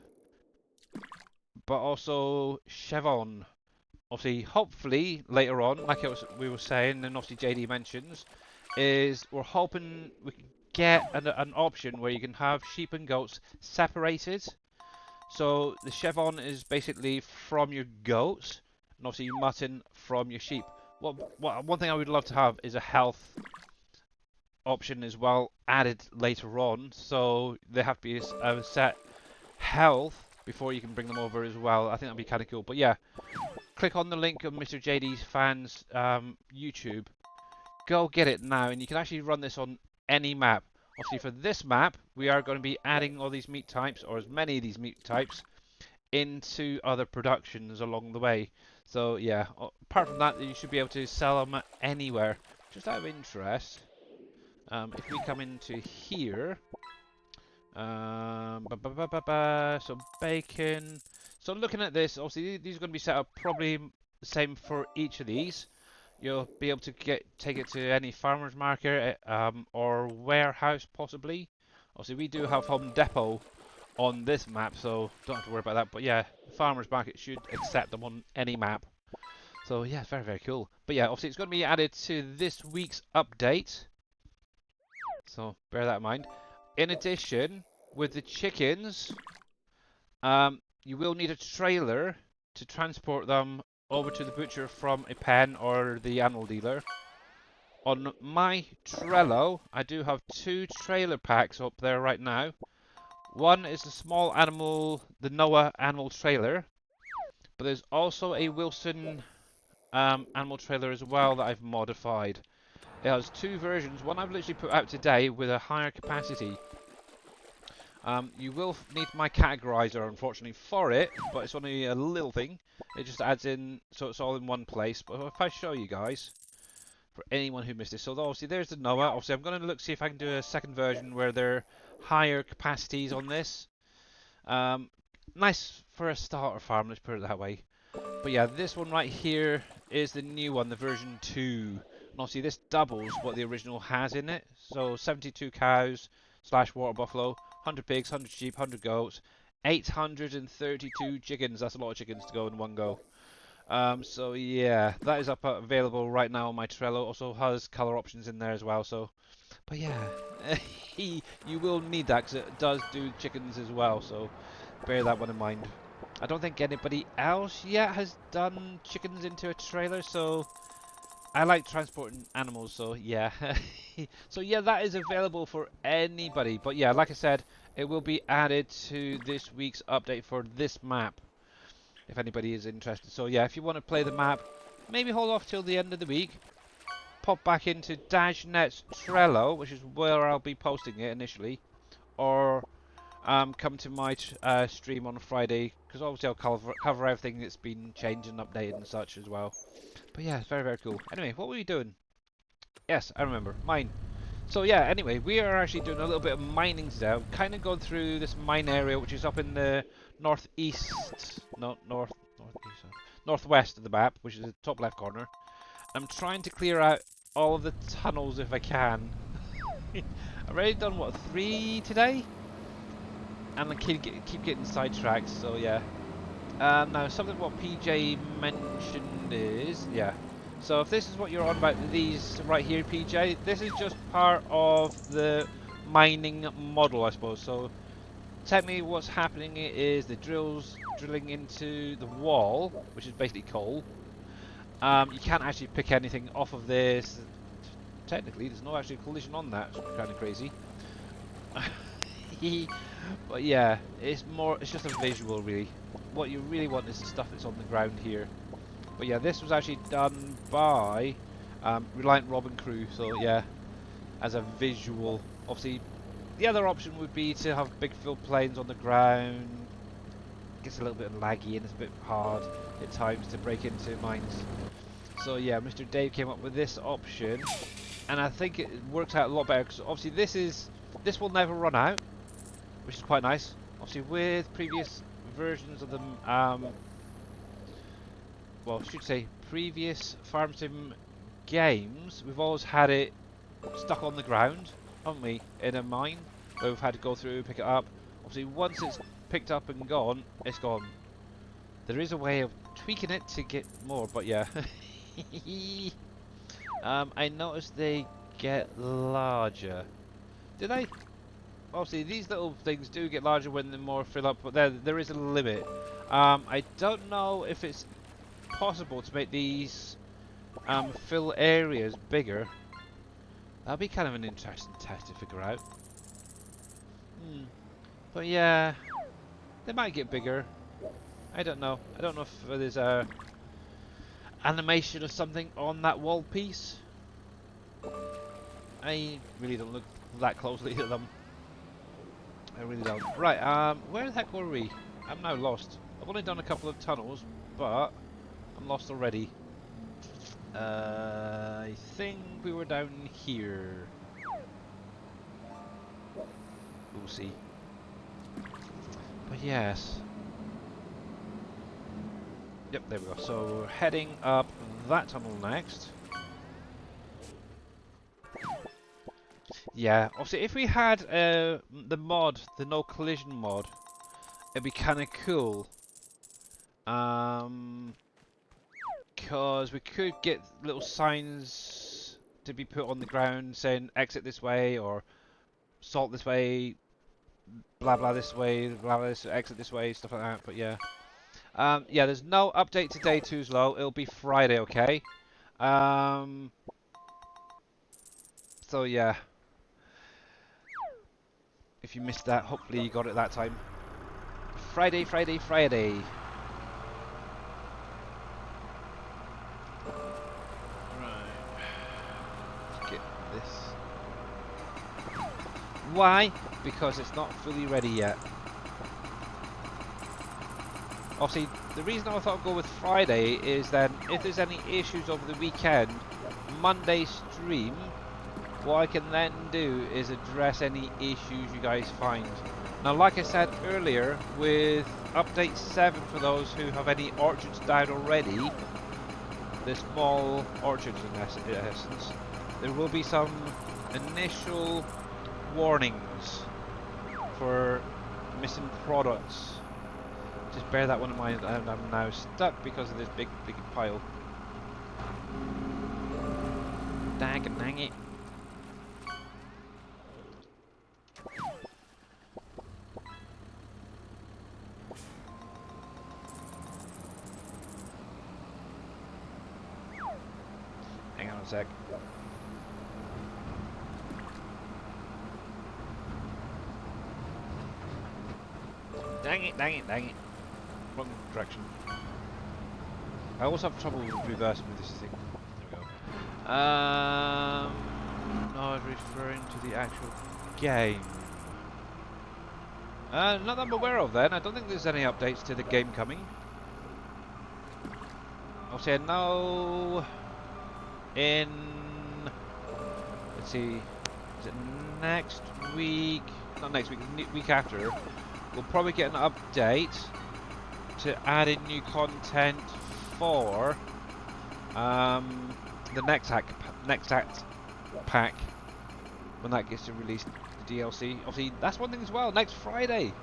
Speaker 1: but also chevon. Obviously, hopefully later on, like we were saying, and obviously JD mentions, is we're hoping we can get an option where you can have sheep and goats separated. So the chevon is basically from your goats, and obviously mutton from your sheep. One thing I would love to have is a health option as well added later on, so they have to be a set health before you can bring them over as well. I think that'd be kind of cool. But yeah, click on the link on Mr. JD's fans YouTube. Go get it now, and you can actually run this on any map. Obviously, for this map, we are going to be adding all these meat types, or as many of these meat types, into other productions along the way. So yeah, apart from that, you should be able to sell them anywhere. Just out of interest, if we come into here, so bacon. So looking at this, obviously these are going to be set up probably the same for each of these. You'll be able to take it to any farmer's market or warehouse possibly. Obviously we do have Home Depot on this map, so don't have to worry about that. But yeah, the farmer's market should accept them on any map. So yeah, very, very cool. But yeah, obviously it's going to be added to this week's update. So bear that in mind. In addition, with the chickens, you will need a trailer to transport them over to the butcher from a pen or the animal dealer. On my Trello, I do have 2 trailer packs up there right now. One is the small animal, the Noah animal trailer, but there's also a Wilson animal trailer as well that I've modified. It has 2 versions. One I've literally put out today with a higher capacity. You will need my categorizer, unfortunately, for it, but it's only a little thing. It just adds in, so it's all in one place. But if I show you guys, for anyone who missed this, so obviously there's the Noah. Obviously, I'm going to look see if I can do a second version where there are higher capacities on this. Nice for a starter farm, let's put it that way. But yeah, this one right here is the new one, the version 2. And obviously this doubles what the original has in it. So 72 cows / water buffalo, 100 pigs, 100 sheep, 100 goats, 832 chickens. That's a lot of chickens to go in one go. So yeah, that is up available right now on my Trello. Also has color options in there as well. So, but yeah, you will need that because it does do chickens as well. So bear that one in mind. I don't think anybody else yet has done chickens into a trailer, so I like transporting animals, so yeah. So yeah, that is available for anybody. But yeah, like I said, it will be added to this week's update for this map, if anybody is interested. So yeah, if you want to play the map, maybe hold off till the end of the week. Pop back into Dashnet's Trello, which is where I'll be posting it initially, or come to my stream on Friday, because obviously I'll cover everything that's been changed and updated and such as well. But yeah, it's very, very cool. Anyway, what were we doing? Yes, I remember. Mine. So yeah, anyway, we are actually doing a little bit of mining today. I'm kind of going through this mine area, which is up in the northeast, northwest of the map, which is the top left corner. I'm trying to clear out all of the tunnels if I can. I've already done, what, 3 today? And I keep getting sidetracked, so yeah. Now, something what PJ mentioned is, yeah. So if this is what you're on about, these right here, PJ, this is just part of the mining model, I suppose. So technically what's happening is the drilling into the wall, which is basically coal. You can't actually pick anything off of this. Technically, there's no actual collision on that. It's kind of crazy. But yeah, it's just a visual really. What you really want is the stuff that's on the ground here. But yeah, this was actually done by Reliant Robin Crew, so yeah, as a visual. Obviously, the other option would be to have big fill planes on the ground. Gets a little bit laggy and it's a bit hard at times to break into mines. So yeah, Mr. Dave came up with this option, and I think it works out a lot better because obviously this will never run out, which is quite nice. Obviously, with previous versions of them, well, I should say previous Farm Sim games, we've always had it stuck on the ground, haven't we? In a mine where we've had to go through, pick it up. Obviously, once it's picked up and gone, it's gone. There is a way of tweaking it to get more, but yeah. I noticed they get larger. Do they? Obviously, these little things do get larger when the more fill up, but there is a limit. I don't know if it's possible to make these fill areas bigger. That'd be kind of an interesting test to figure out. But yeah, they might get bigger. I don't know. I don't know if there's a animation or something on that wall piece. I really don't look that closely at them. I really don't. Right, where the heck were we? I'm now lost. I've only done a couple of tunnels, but I'm lost already. I think we were down here. We'll see. But yes. Yep, there we go. So we're heading up that tunnel next. Yeah, obviously if we had the mod, the no collision mod, it'd be kind of cool. Because we could get little signs to be put on the ground saying exit this way or salt this way, blah blah this way, blah blah this, exit this way, stuff like that. But yeah. Yeah, there's no update today, Tuzlo. It'll be Friday, okay? So yeah. If you missed that, hopefully you got it that time. Friday, Friday, Friday. Right. Let's get this. Why? Because it's not fully ready yet. Obviously, the reason I thought I'd go with Friday is then if there's any issues over the weekend, Monday stream, what I can then do is address any issues you guys find. Now, like I said earlier, with update 7 for those who have any orchards down already, the small orchards in essence, there will be some initial warnings for missing products. Just bear that one in mind, and I'm now stuck because of this big pile. Dang it. Hang on a sec. Dang it. Wrong direction. I also have trouble reversing with this thing. There we go. No, I was referring to the actual game. Not that I'm aware of then. I don't think there's any updates to the game coming. I'll say no in... Let's see. Is it next week? Not next week, the week after. We'll probably get an update to add in new content for the next act pack when that gets to release the DLC. Obviously, that's one thing as well. Next Friday,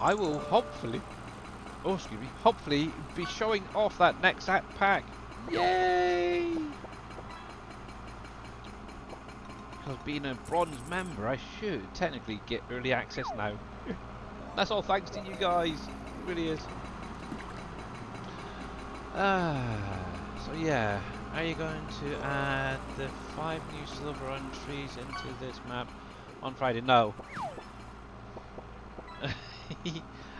Speaker 1: I will hopefully, hopefully be showing off that next act pack. Yay! Because being a bronze member, I should technically get early access now. That's all thanks to you guys. It really is. So yeah, are you going to add the 5 new silver run trees into this map on Friday? No.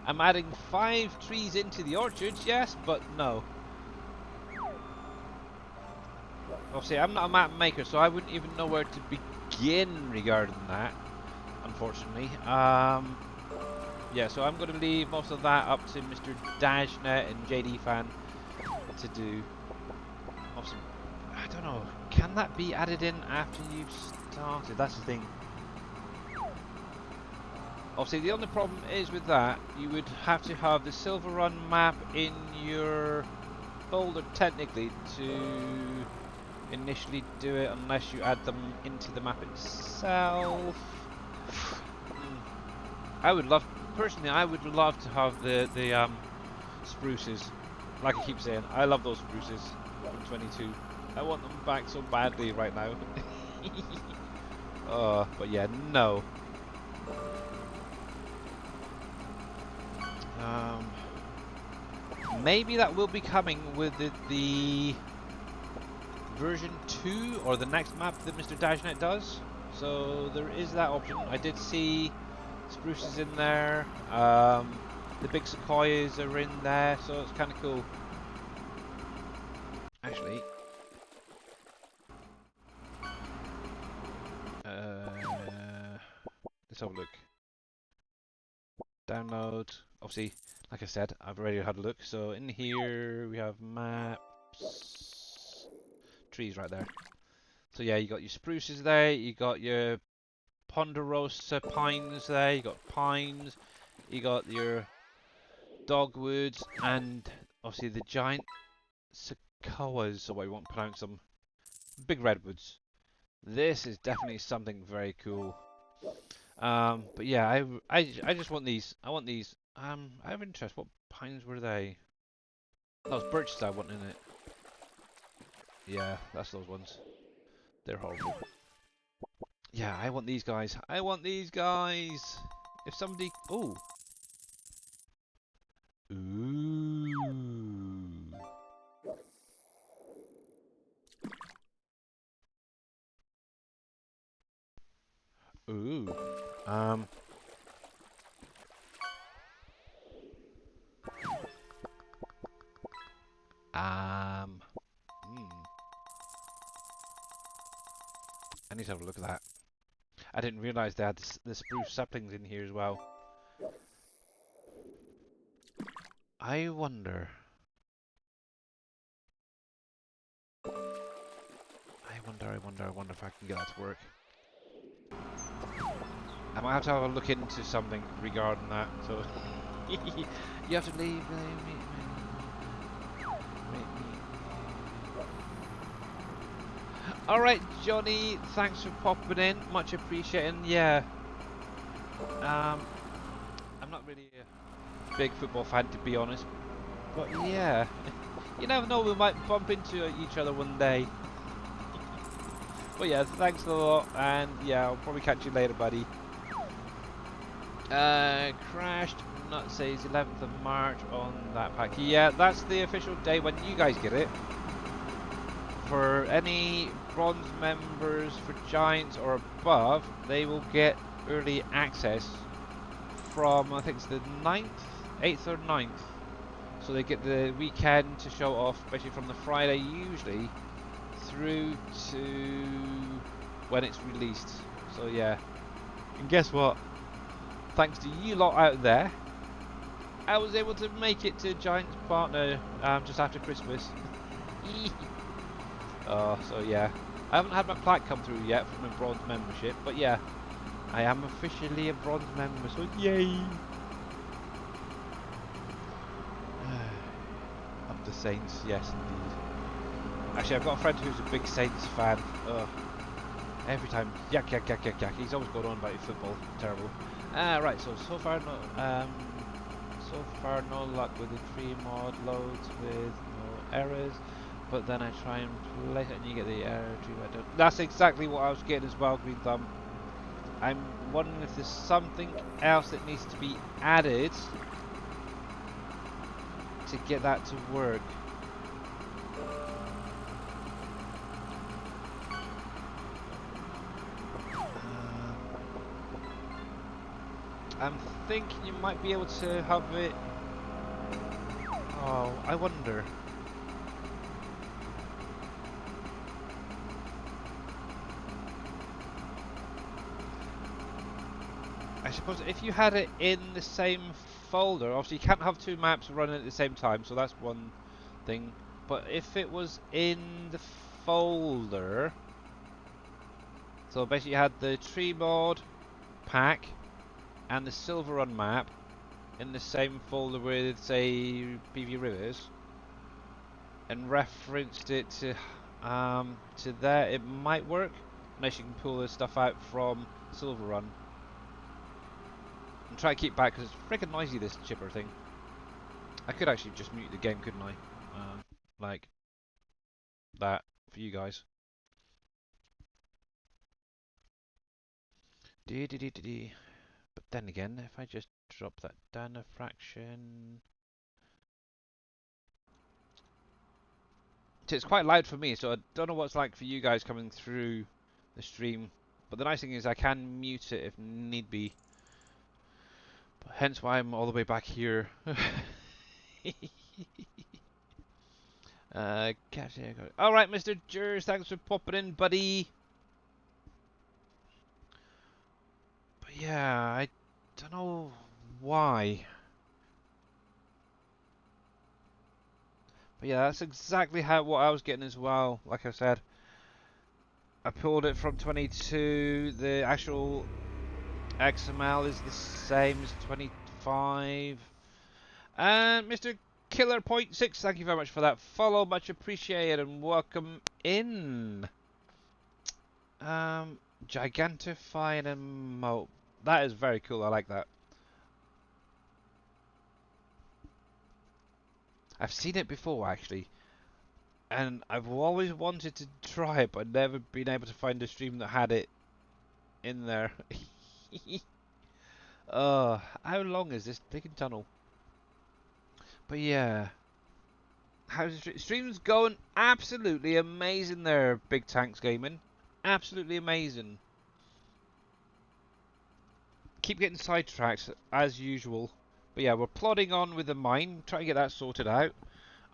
Speaker 1: I'm adding 5 trees into the orchards, yes, but no. Obviously, I'm not a map maker, so I wouldn't even know where to begin regarding that, unfortunately. Yeah, so I'm going to leave most of that up to Mr. Dashnet and JD Fan to do. Obviously, I don't know, can that be added in after you've started? That's the thing. Obviously, the only problem is with that, you would have to have the Silver Run map in your folder technically to initially do it unless you add them into the map itself. I would love, personally, I would love to have the spruces. Like I keep saying, I love those spruces from 22. I want them back so badly right now. But yeah, no. Maybe that will be coming with the version 2 or the next map that Mr. Dashnet does. So there is that option. I did see spruces in there. The big sequoias are in there, so it's kind of cool. Actually, let's have a look. Download. Obviously, like I said, I've already had a look. So in here we have maps, trees right there. So yeah, you got your spruces there. You got your ponderosa pines there. You got pines. You got your dogwoods and obviously the giant sequoias, so I won't pronounce them. Big redwoods. This is definitely something very cool. But yeah, I just want these. I want these. I have interest. What pines were they? Those birches I want in it. Yeah, that's those ones. They're horrible. Yeah, I want these guys. I want these guys. If somebody, oh, ooh, ooh, um, um, hmm. I need to have a look at that. I didn't realise they had the spruce saplings in here as well. I wonder. I wonder if I can get that to work. I might have to have a look into something regarding that. So you have to leave. All right, Johnny. Thanks for popping in. Much appreciated. Yeah. I'm not really a big football fan, to be honest. But yeah, you never know. We might bump into each other one day. But yeah, thanks a lot, and yeah, I'll probably catch you later, buddy. Crashed, not says 11th of March on that pack. Yeah, that's the official day when you guys get it. For any bronze members for Giants or above, they will get early access from, I think it's the 9th, 8th or 9th. So they get the weekend to show off, basically from the Friday usually, through to when it's released. So yeah, and guess what? Thanks to you lot out there, I was able to make it to Giants Partner just after Christmas. So yeah, I haven't had my plaque come through yet from a bronze membership, but yeah, I am officially a bronze member, so yay! Up the Saints, yes indeed. Actually, I've got a friend who's a big Saints fan. Every time, yak. He's always going on about football. Terrible. Right. So far no luck with the tree mod loads with no errors. But then I try and play it, and you get the error tree mod. That's exactly what I was getting as well, Green Thumb. I'm wondering if there's something else that needs to be added to get that to work. I'm thinking you might be able to have it. Oh, I wonder. I suppose if you had it in the same folder, obviously you can't have two maps running at the same time, so that's one thing. But if it was in the folder, so basically you had the tree mod pack and the Silver Run map in the same folder with, say, PV Rivers, and referenced it to to there, it might work. Unless you can pull this stuff out from Silver Run. And try to keep back because it's freaking noisy, this chipper thing. I could actually just mute the game, couldn't I? Like that for you guys. But then again, if I just drop that down a fraction, it's quite loud for me, so I don't know what it's like for you guys coming through the stream. But the nice thing is I can mute it if need be. Hence why I'm all the way back here. Alright, Mr. Jers, thanks for popping in, buddy. But yeah, I don't know why. But yeah, that's exactly what I was getting as well. Like I said, I pulled it from 22. The actual XML is the same as 25. And Mr. Killer Point 6, thank you very much for that follow, much appreciated, and welcome in. Gigantify and emote. That is very cool. I like that. I've seen it before actually, and I've always wanted to try it, but never been able to find a stream that had it in there. How long is this freaking tunnel? But yeah, how's the stream's going? Absolutely amazing there, Big Tanks Gaming. Absolutely amazing. Keep getting sidetracked as usual. But yeah, we're plodding on with the mine, trying to get that sorted out.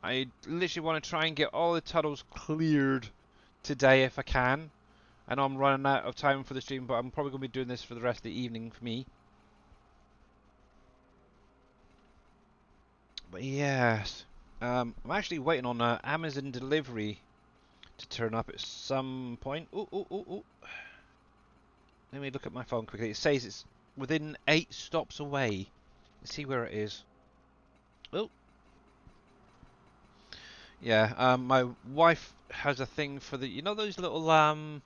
Speaker 1: I literally want to try and get all the tunnels cleared today if I can. I know I'm running out of time for the stream, but I'm probably going to be doing this for the rest of the evening for me. But yes, I'm actually waiting on Amazon delivery to turn up at some point. Ooh. Let me look at my phone quickly. It says it's within 8 stops away. Let's see where it is. Oh. Yeah, my wife has a thing for the, you know those little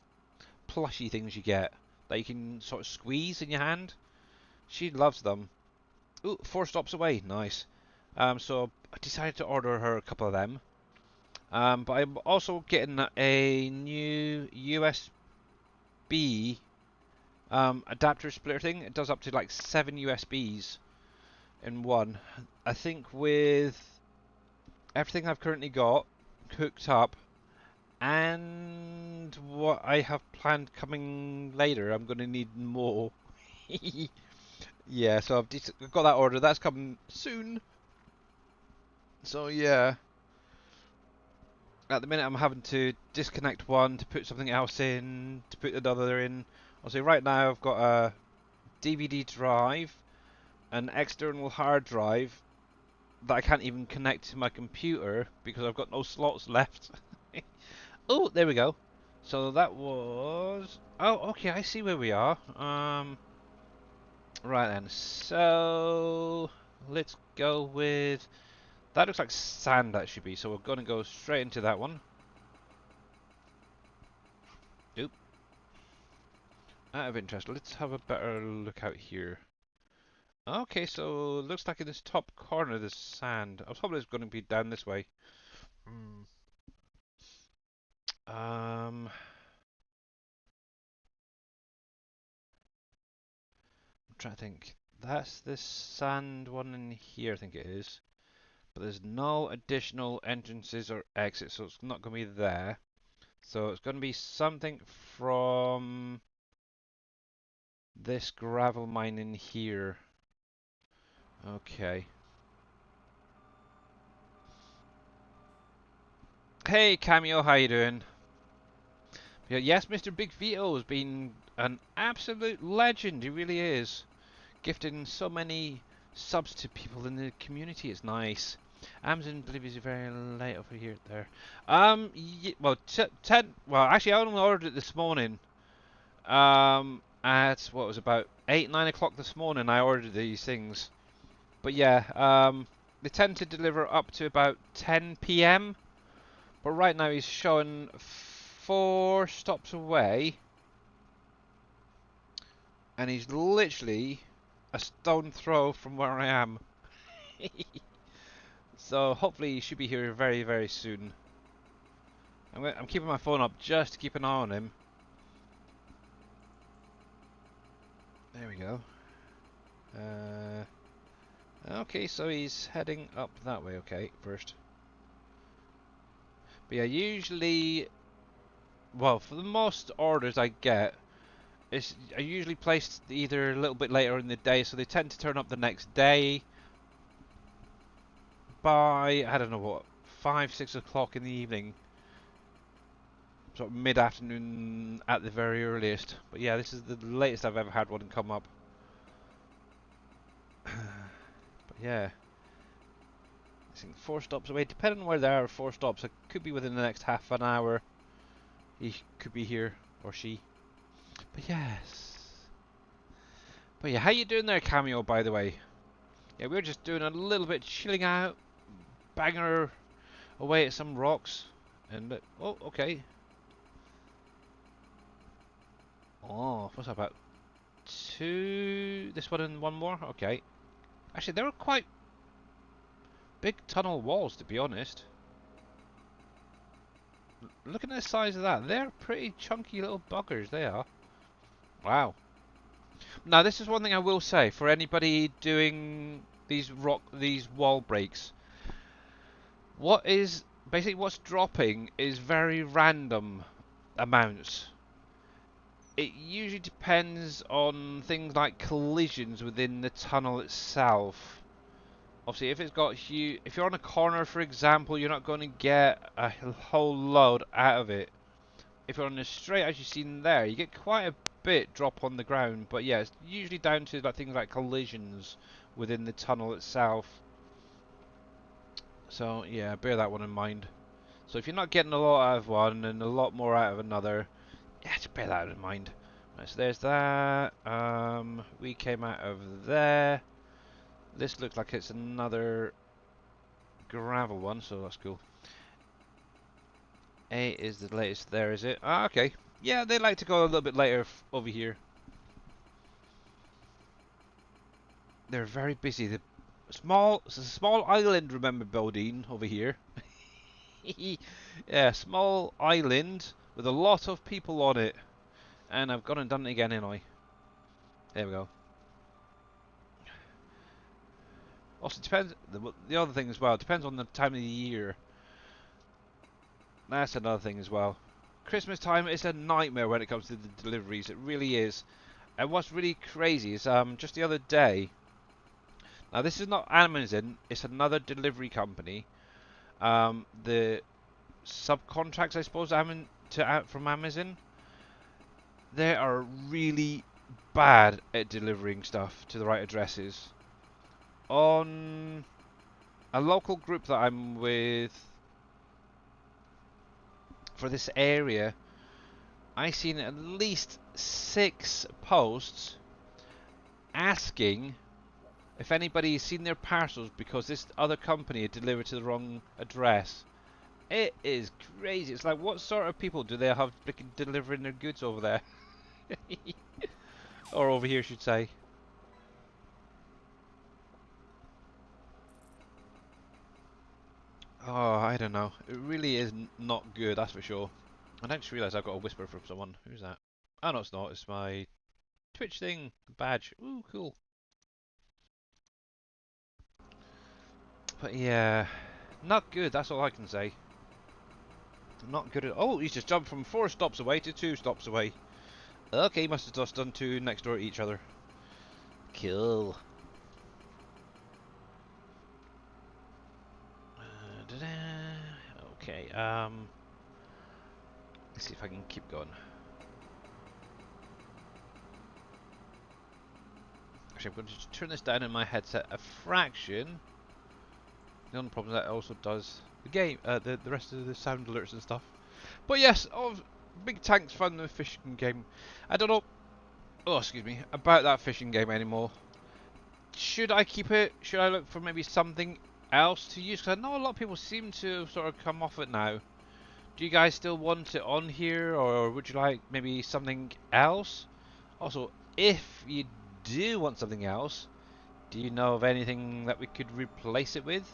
Speaker 1: plushy things you get that you can sort of squeeze in your hand? She loves them. Ooh, 4 stops away. Nice. So I decided to order her a couple of them. But I'm also getting a new USB adapter splitter thing. It does up to like 7 USBs in one. I think with everything I've currently got hooked up and what I have planned coming later, I'm going to need more. Yeah, so I've got that order. That's coming soon. So yeah, at the minute I'm having to disconnect one to put something else in, to put another in. I'll say right now I've got a DVD drive, an external hard drive that I can't even connect to my computer because I've got no slots left. Oh, there we go. So that was... Oh, okay, I see where we are. Right then, so... Let's go with... That looks like sand, that should be, so we're going to go straight into that one. Oop. Out of interest, let's have a better look out here. Okay, so looks like in this top corner there's sand. I was hoping it's going to be down this way. I'm trying to think. That's this sand one in here, I think it is. But there's no additional entrances or exits, so it's not going to be there. So it's going to be something from this gravel mine in here. Okay. Hey Cameo, how you doing? Yeah, yes, Mr. Big Vito has been an absolute legend. He really is. Gifting so many subs to people in the community. It's nice. Amazon delivery is very late over here. There. Well, 10. Well, actually, I only ordered it this morning. At what was about 8, 9 o'clock this morning. I ordered these things. But yeah, they tend to deliver up to about 10 p.m. But right now he's showing 4 stops away. And he's literally a stone throw from where I am. So hopefully he should be here very, very soon. I'm keeping my phone up just to keep an eye on him. There we go. Okay, so he's heading up that way, okay, first. But yeah, usually, well, for the most orders I get, are usually placed either a little bit later in the day, so they tend to turn up the next day by, I don't know what, 5, 6 o'clock in the evening. Sort of mid-afternoon at the very earliest. But yeah, this is the latest I've ever had one come up. But yeah, I think 4 stops away, depending on where they are, 4 stops, it could be within the next half an hour. He could be here, or she. But yes. But yeah, how you doing there, Cameo, by the way? Yeah, we're just doing a little bit chilling out, banging her away at some rocks. And, oh, okay. Oh, what's that about? 2, this one and 1 more? Okay. Actually, they were quite big tunnel walls, to be honest. Looking at the size of that, they're pretty chunky little buggers, they are. Wow. Now, this is one thing I will say for anybody doing these wall breaks. Basically what's dropping is very random amounts. It usually depends on things like collisions within the tunnel itself. Obviously, if you're on a corner, for example, you're not going to get a whole load out of it. If you're on the straight, as you've seen there, you get quite a bit drop on the ground. But yeah, it's usually down to things like collisions within the tunnel itself. So yeah, bear that one in mind. So if you're not getting a lot out of one and a lot more out of another, yeah, just bear that in mind. Right, so there's that. We came out of there. This looks like it's another gravel one, so that's cool. A is the latest there, is it? Ah, okay. Yeah, they like to go a little bit later over here. They're very busy. It's a small island, remember, Bodine, over here. Yeah, small island with a lot of people on it. And I've gone and done it again, ain't I? There we go. Also, depends. The other thing as well, depends on the time of the year. That's another thing as well. Christmas time is a nightmare when it comes to the deliveries. It really is. And what's really crazy is just the other day. Now this is not Amazon. It's another delivery company. The subcontracts, I suppose, from Amazon. They are really bad at delivering stuff to the right addresses. On a local group that I'm with for this area, I seen at least 6 posts asking if anybody's seen their parcels because this other company had delivered to the wrong address. It is crazy. It's like, what sort of people do they have delivering their goods over there? Or over here, I should say. Oh, I don't know. It really is not good, that's for sure. And I just realised I've got a whisper from someone. Who's that? Oh, no, it's not. It's my Twitch thing. Badge. Ooh, cool. But yeah, not good. That's all I can say. Not good at all. Oh, he's just jumped from 4 stops away to 2 stops away. Okay, he must have just done 2 next door to each other. Cool. Okay, let's see if I can keep going. Actually, I'm going to turn this down in my headset a fraction. The only problem is that it also does the game, the rest of the sound alerts and stuff. But yes, big tanks fun the fishing game. I don't know. Oh, excuse me, about that fishing game anymore. Should I keep it? Should I look for maybe something else to use? Because I know a lot of people seem to sort of come off it now. Do you guys still want it on here, or would you like maybe something else? Also, if you do want something else, do you know of anything that we could replace it with?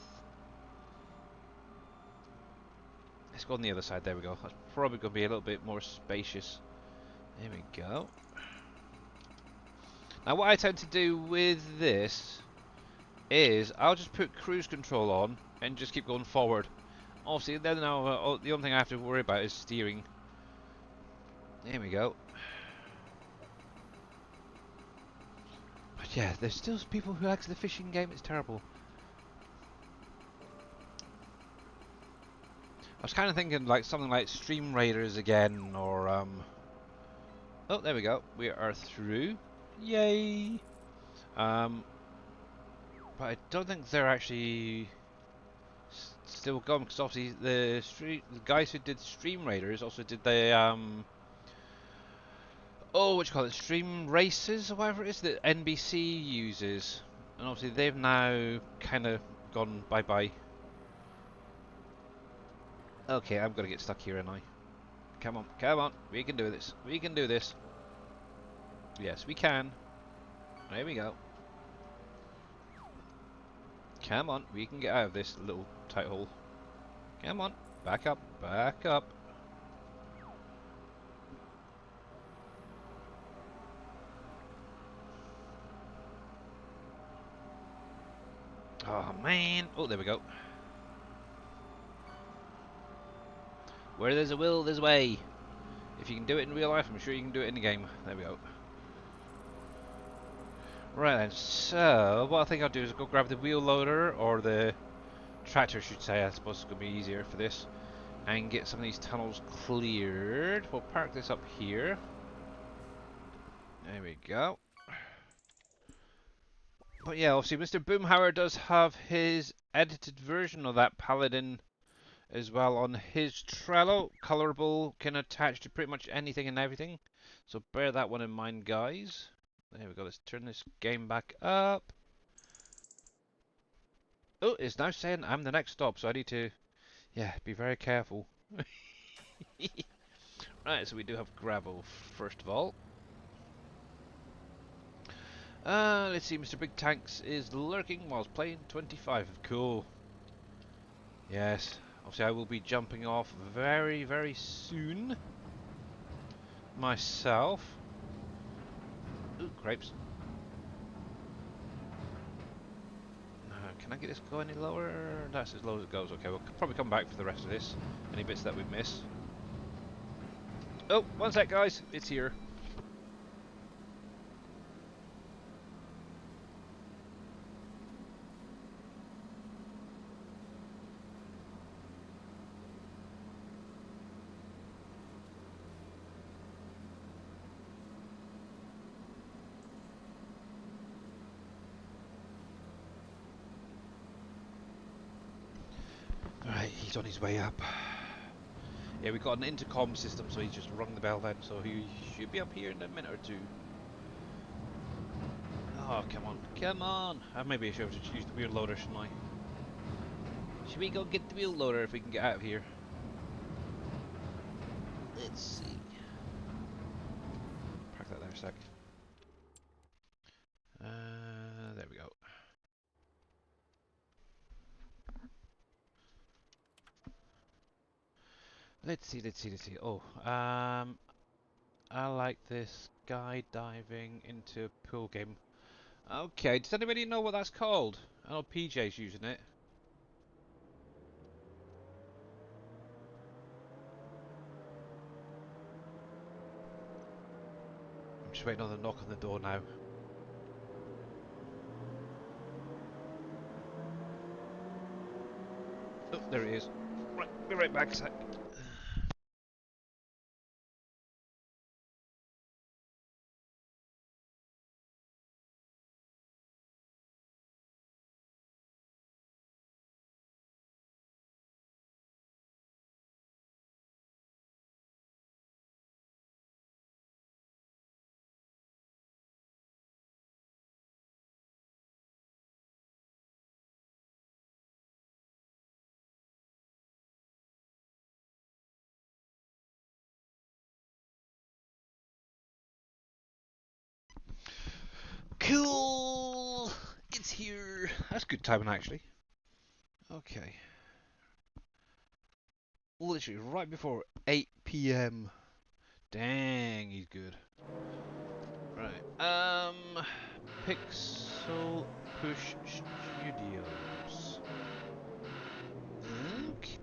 Speaker 1: Let's go on the other side. There we go. That's probably going to be a little bit more spacious. There we go. Now, what I tend to do with this is I'll just put cruise control on and just keep going forward. Obviously, then now the only thing I have to worry about is steering. There we go. But yeah, there's still people who like the fishing game. It's terrible. I was kind of thinking like something like Stream Raiders again, or oh, there we go. We are through. Yay! But I don't think they're actually still going, because obviously the guys who did Stream Raiders also did the oh, what you call it, Stream Races or whatever it is that NBC uses, and obviously they've now kind of gone bye bye. Okay, I'm gonna get stuck here, and I. Come on, come on, we can do this. We can do this. Yes, we can. There we go. Come on, we can get out of this little tight hole. Come on, back up, back up. Oh man, oh there we go. Where there's a will, there's a way. If you can do it in real life, I'm sure you can do it in the game. There we go. Right then, so what I think I'll do is go grab the wheel loader, or the tractor, I should say. I suppose it's going to be easier for this, and get some of these tunnels cleared. We'll park this up here. There we go. But yeah, obviously Mr. Boomhauer does have his edited version of that Paladin as well on his Trello. Colorable, can attach to pretty much anything and everything. So bear that one in mind, guys. There we go, let's turn this game back up. Oh, it's now saying I'm the next stop, so I need to, yeah, be very careful. Right, so we do have gravel, first of all. Let's see, Mr. Big Tanks is lurking whilst playing 25. Cool. Yes, obviously I will be jumping off very, very soon. Myself. Ooh, crepes. Can I get this go any lower? That's as low as it goes. Okay, we'll probably come back for the rest of this. Any bits that we miss. Oh, one sec, guys. It's here. Right, he's on his way up. Yeah, we've got an intercom system, so he's just rung the bell then, so he should be up here in a minute or two. Oh, come on. Come on! Maybe I should have just used the wheel loader, shouldn't I? Should we go get the wheel loader if we can get out of here? Let's see. Park that there a sec. There we go. Let's see, let's see, let's see. Oh, I like this skydiving into a pool game. Okay, does anybody know what that's called? I know PJ's using it. I'm just waiting on the knock on the door now. Oh, there he is. Right, be right back a sec. Cool! It's here. That's good timing, actually. Okay. Literally right before 8 p.m. Dang, he's good. Right. Pixel Push Studios. Okay.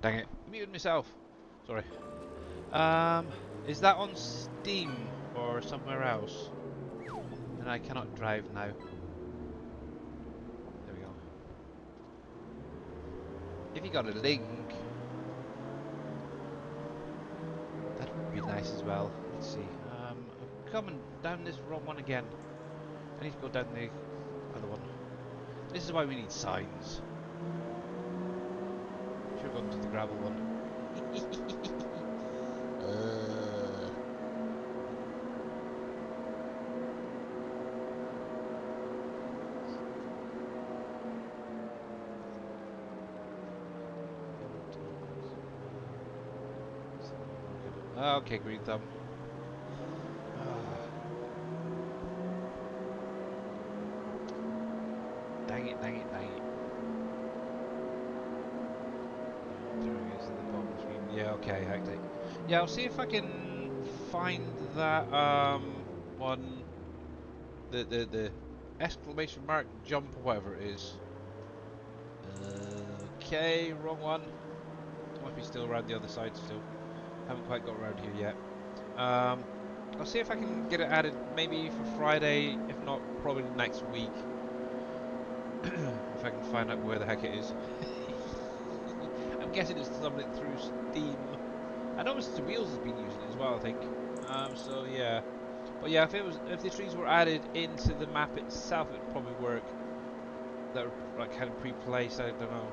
Speaker 1: Dang it. Muted myself. Sorry. Um, is that on Steam or somewhere else? And I cannot drive now. There we go. If you got a link, that would be nice as well. Let's see. I'm coming down this wrong one again. I need to go down the other one. This is why we need signs. Should have gone to the gravel one. Okay, green thumb. Dang it, dang it, dang it. There it is at the bottom of the screen. Yeah, okay, hectic. Yeah, I'll see if I can find that one, the exclamation mark jump or whatever it is. Okay, wrong one. Must be still around the other side still. Haven't quite got around here yet. I'll see if I can get it added maybe for Friday, if not probably next week. If I can find out where the heck it is. I'm guessing it's something through Steam. I know Mr. Wheels has been using it as well, I think. So yeah. But yeah, if the trees were added into the map itself, it'd probably work. That were like kind of pre-placed, I don't know.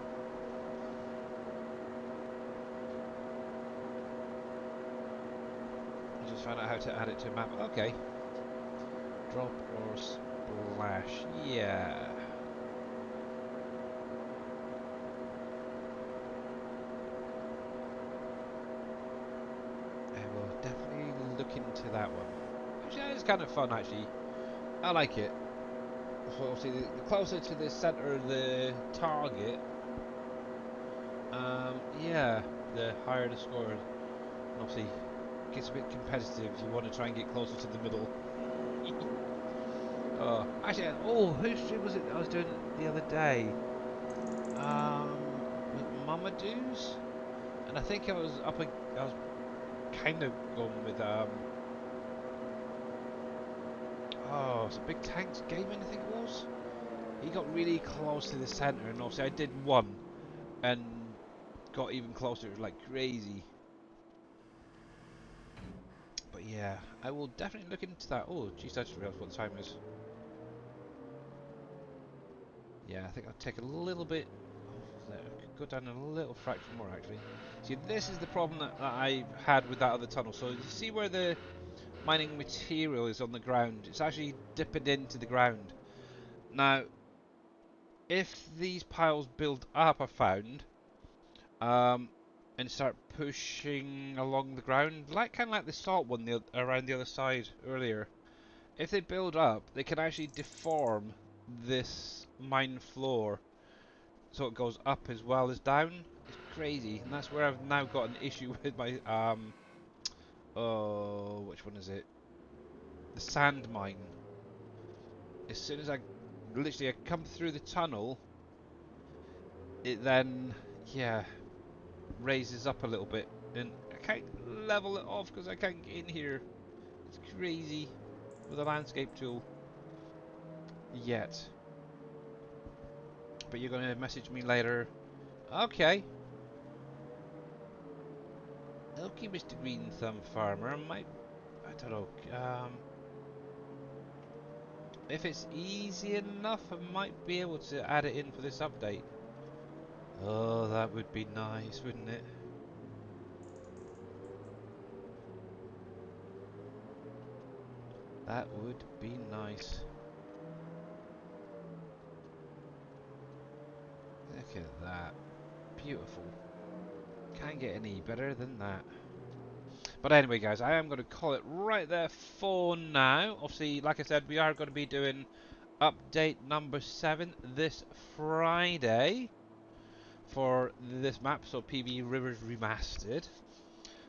Speaker 1: I just found out how to add it to a map. Okay. Drop or splash. Yeah. I will definitely look into that one. Actually, it's kind of fun, actually. I like it. So obviously, the closer to the center of the target, yeah, the higher the score. And obviously, it gets a bit competitive. You want to try and get closer to the middle. Oh, actually, whose stream was it I was doing the other day? Was it Mamadou's? And I think I was I was kind of going with oh, it's a Big Tanks Gaming, I think it was. He got really close to the center, and obviously I did one, and got even closer, like crazy. But yeah, I will definitely look into that. Oh, geez, I just realised what the time is. Yeah, I think I'll take a little bit of that. I could go down a little fraction more, actually. See, this is the problem that I had with that other tunnel. So you see where the mining material is on the ground? It's actually dipping into the ground. Now, if these piles build up, I found, um, and start pushing along the ground, like kind of like the salt one around the other side earlier. If they build up, they can actually deform this mine floor so it goes up as well as down. It's crazy, and that's where I've now got an issue with my oh, which one is it? The sand mine. As soon as I literally I come through the tunnel, it then yeah raises up a little bit, and I can't level it off because I can't get in here. It's crazy with a landscape tool yet. But you're gonna message me later. Okay. Okay, Mr. Green Thumb Farmer. I don't know. If it's easy enough, I might be able to add it in for this update. Oh, that would be nice, wouldn't it? That would be nice. Look at that. Beautiful. Can't get any better than that. But anyway, guys, I am going to call it right there for now. Obviously, like I said, we are going to be doing update number 7 this Friday for this map, so PV Rivers Remastered.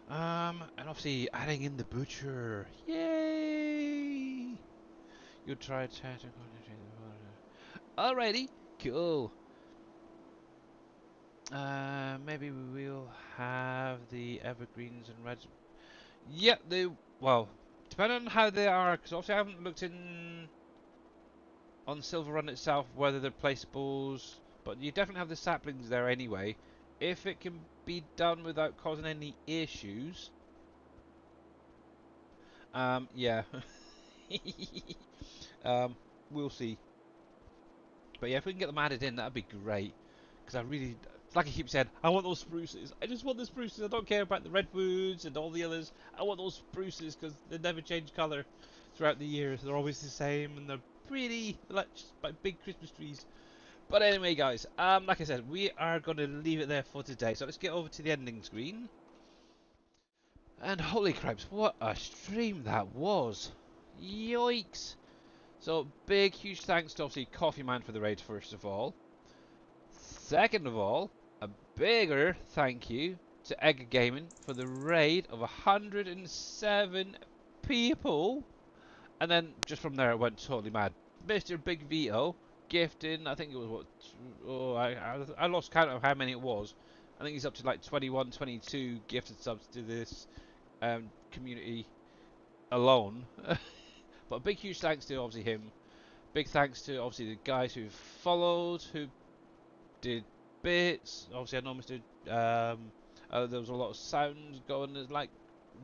Speaker 1: And obviously adding in the Butcher. Yay! You try chatting. Alrighty, cool. Maybe we will have the evergreens and reds. Yeah, they. Well, depending on how they are, because obviously I haven't looked in on Silver Run itself whether they're placeables, but you definitely have the saplings there anyway. If it can be done without causing any issues, yeah, um, we'll see. But yeah, if we can get them added in, that'd be great. Because I really, like I keep saying, I want those spruces. I just want the spruces. I don't care about the redwoods and all the others. I want those spruces because they never change colour throughout the year. They're always the same and they're pretty. They're like just like big Christmas trees. But anyway, guys, like I said, we are going to leave it there for today. So let's get over to the ending screen. And holy cripes, what a stream that was! Yikes! So big, huge thanks to obviously Coffee Man for the raid first of all. Second of all, a bigger thank you to Egg Gaming for the raid of 107 people. And then just from there it went totally mad. Mr. Big Vito gifting, I think it was what, oh, I lost count of how many it was. I think he's up to like 21, 22 gifted subs to this community alone. But a big huge thanks to obviously him. Big thanks to obviously the guys who followed, who did bits. Obviously, I know Mr. There was a lot of sounds going. There's like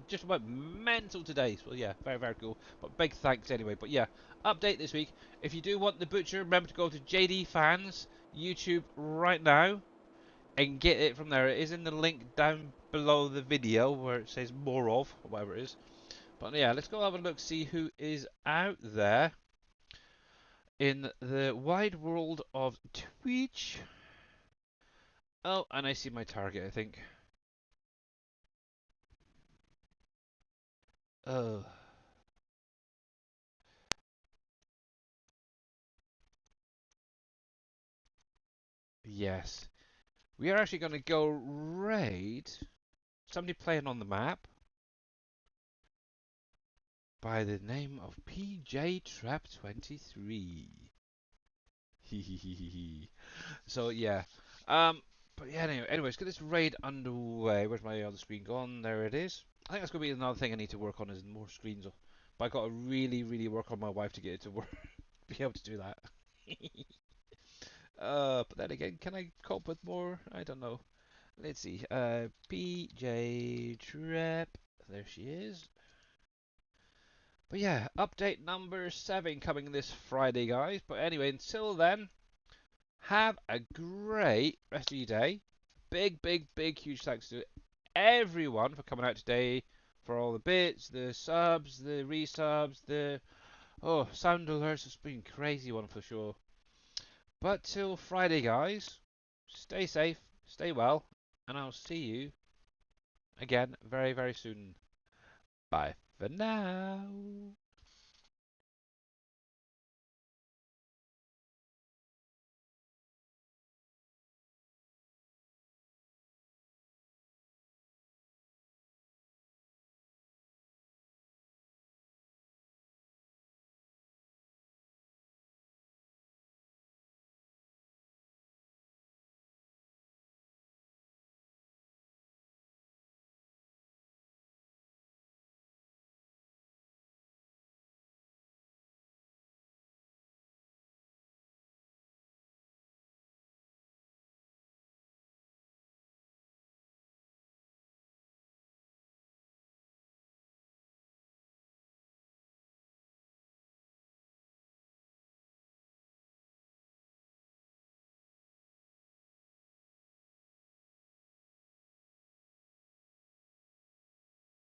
Speaker 1: just about mental today. So yeah, very very cool. But big thanks anyway. But yeah, update this week. If you do want the butcher, remember to go to JD Fans YouTube right now and get it from there. It is in the link down below the video where it says more of or whatever it is. But yeah, let's go have a look, see who is out there in the wide world of Twitch. Oh, and I see my target, I think. Oh, yes. We are actually going to go raid somebody playing on the map by the name of PJ Trap 23. So yeah. But yeah, anyway, let's get this raid underway. Where's my other screen gone? There it is. I think that's going to be another thing I need to work on is more screens. But I got to really, really work on my wife to get it to work, be able to do that. But then again, can I cope with more? I don't know. Let's see. PJ Trap. There she is. But yeah, update number 7 coming this Friday, guys. But anyway, until then, have a great rest of your day. Big, big, big, huge thanks to everyone for coming out today, for all the bits, the subs, the resubs, the sound alerts. It's been a crazy one for sure. But till Friday, guys, stay safe, stay well, and I'll see you again very, very soon. Bye for now.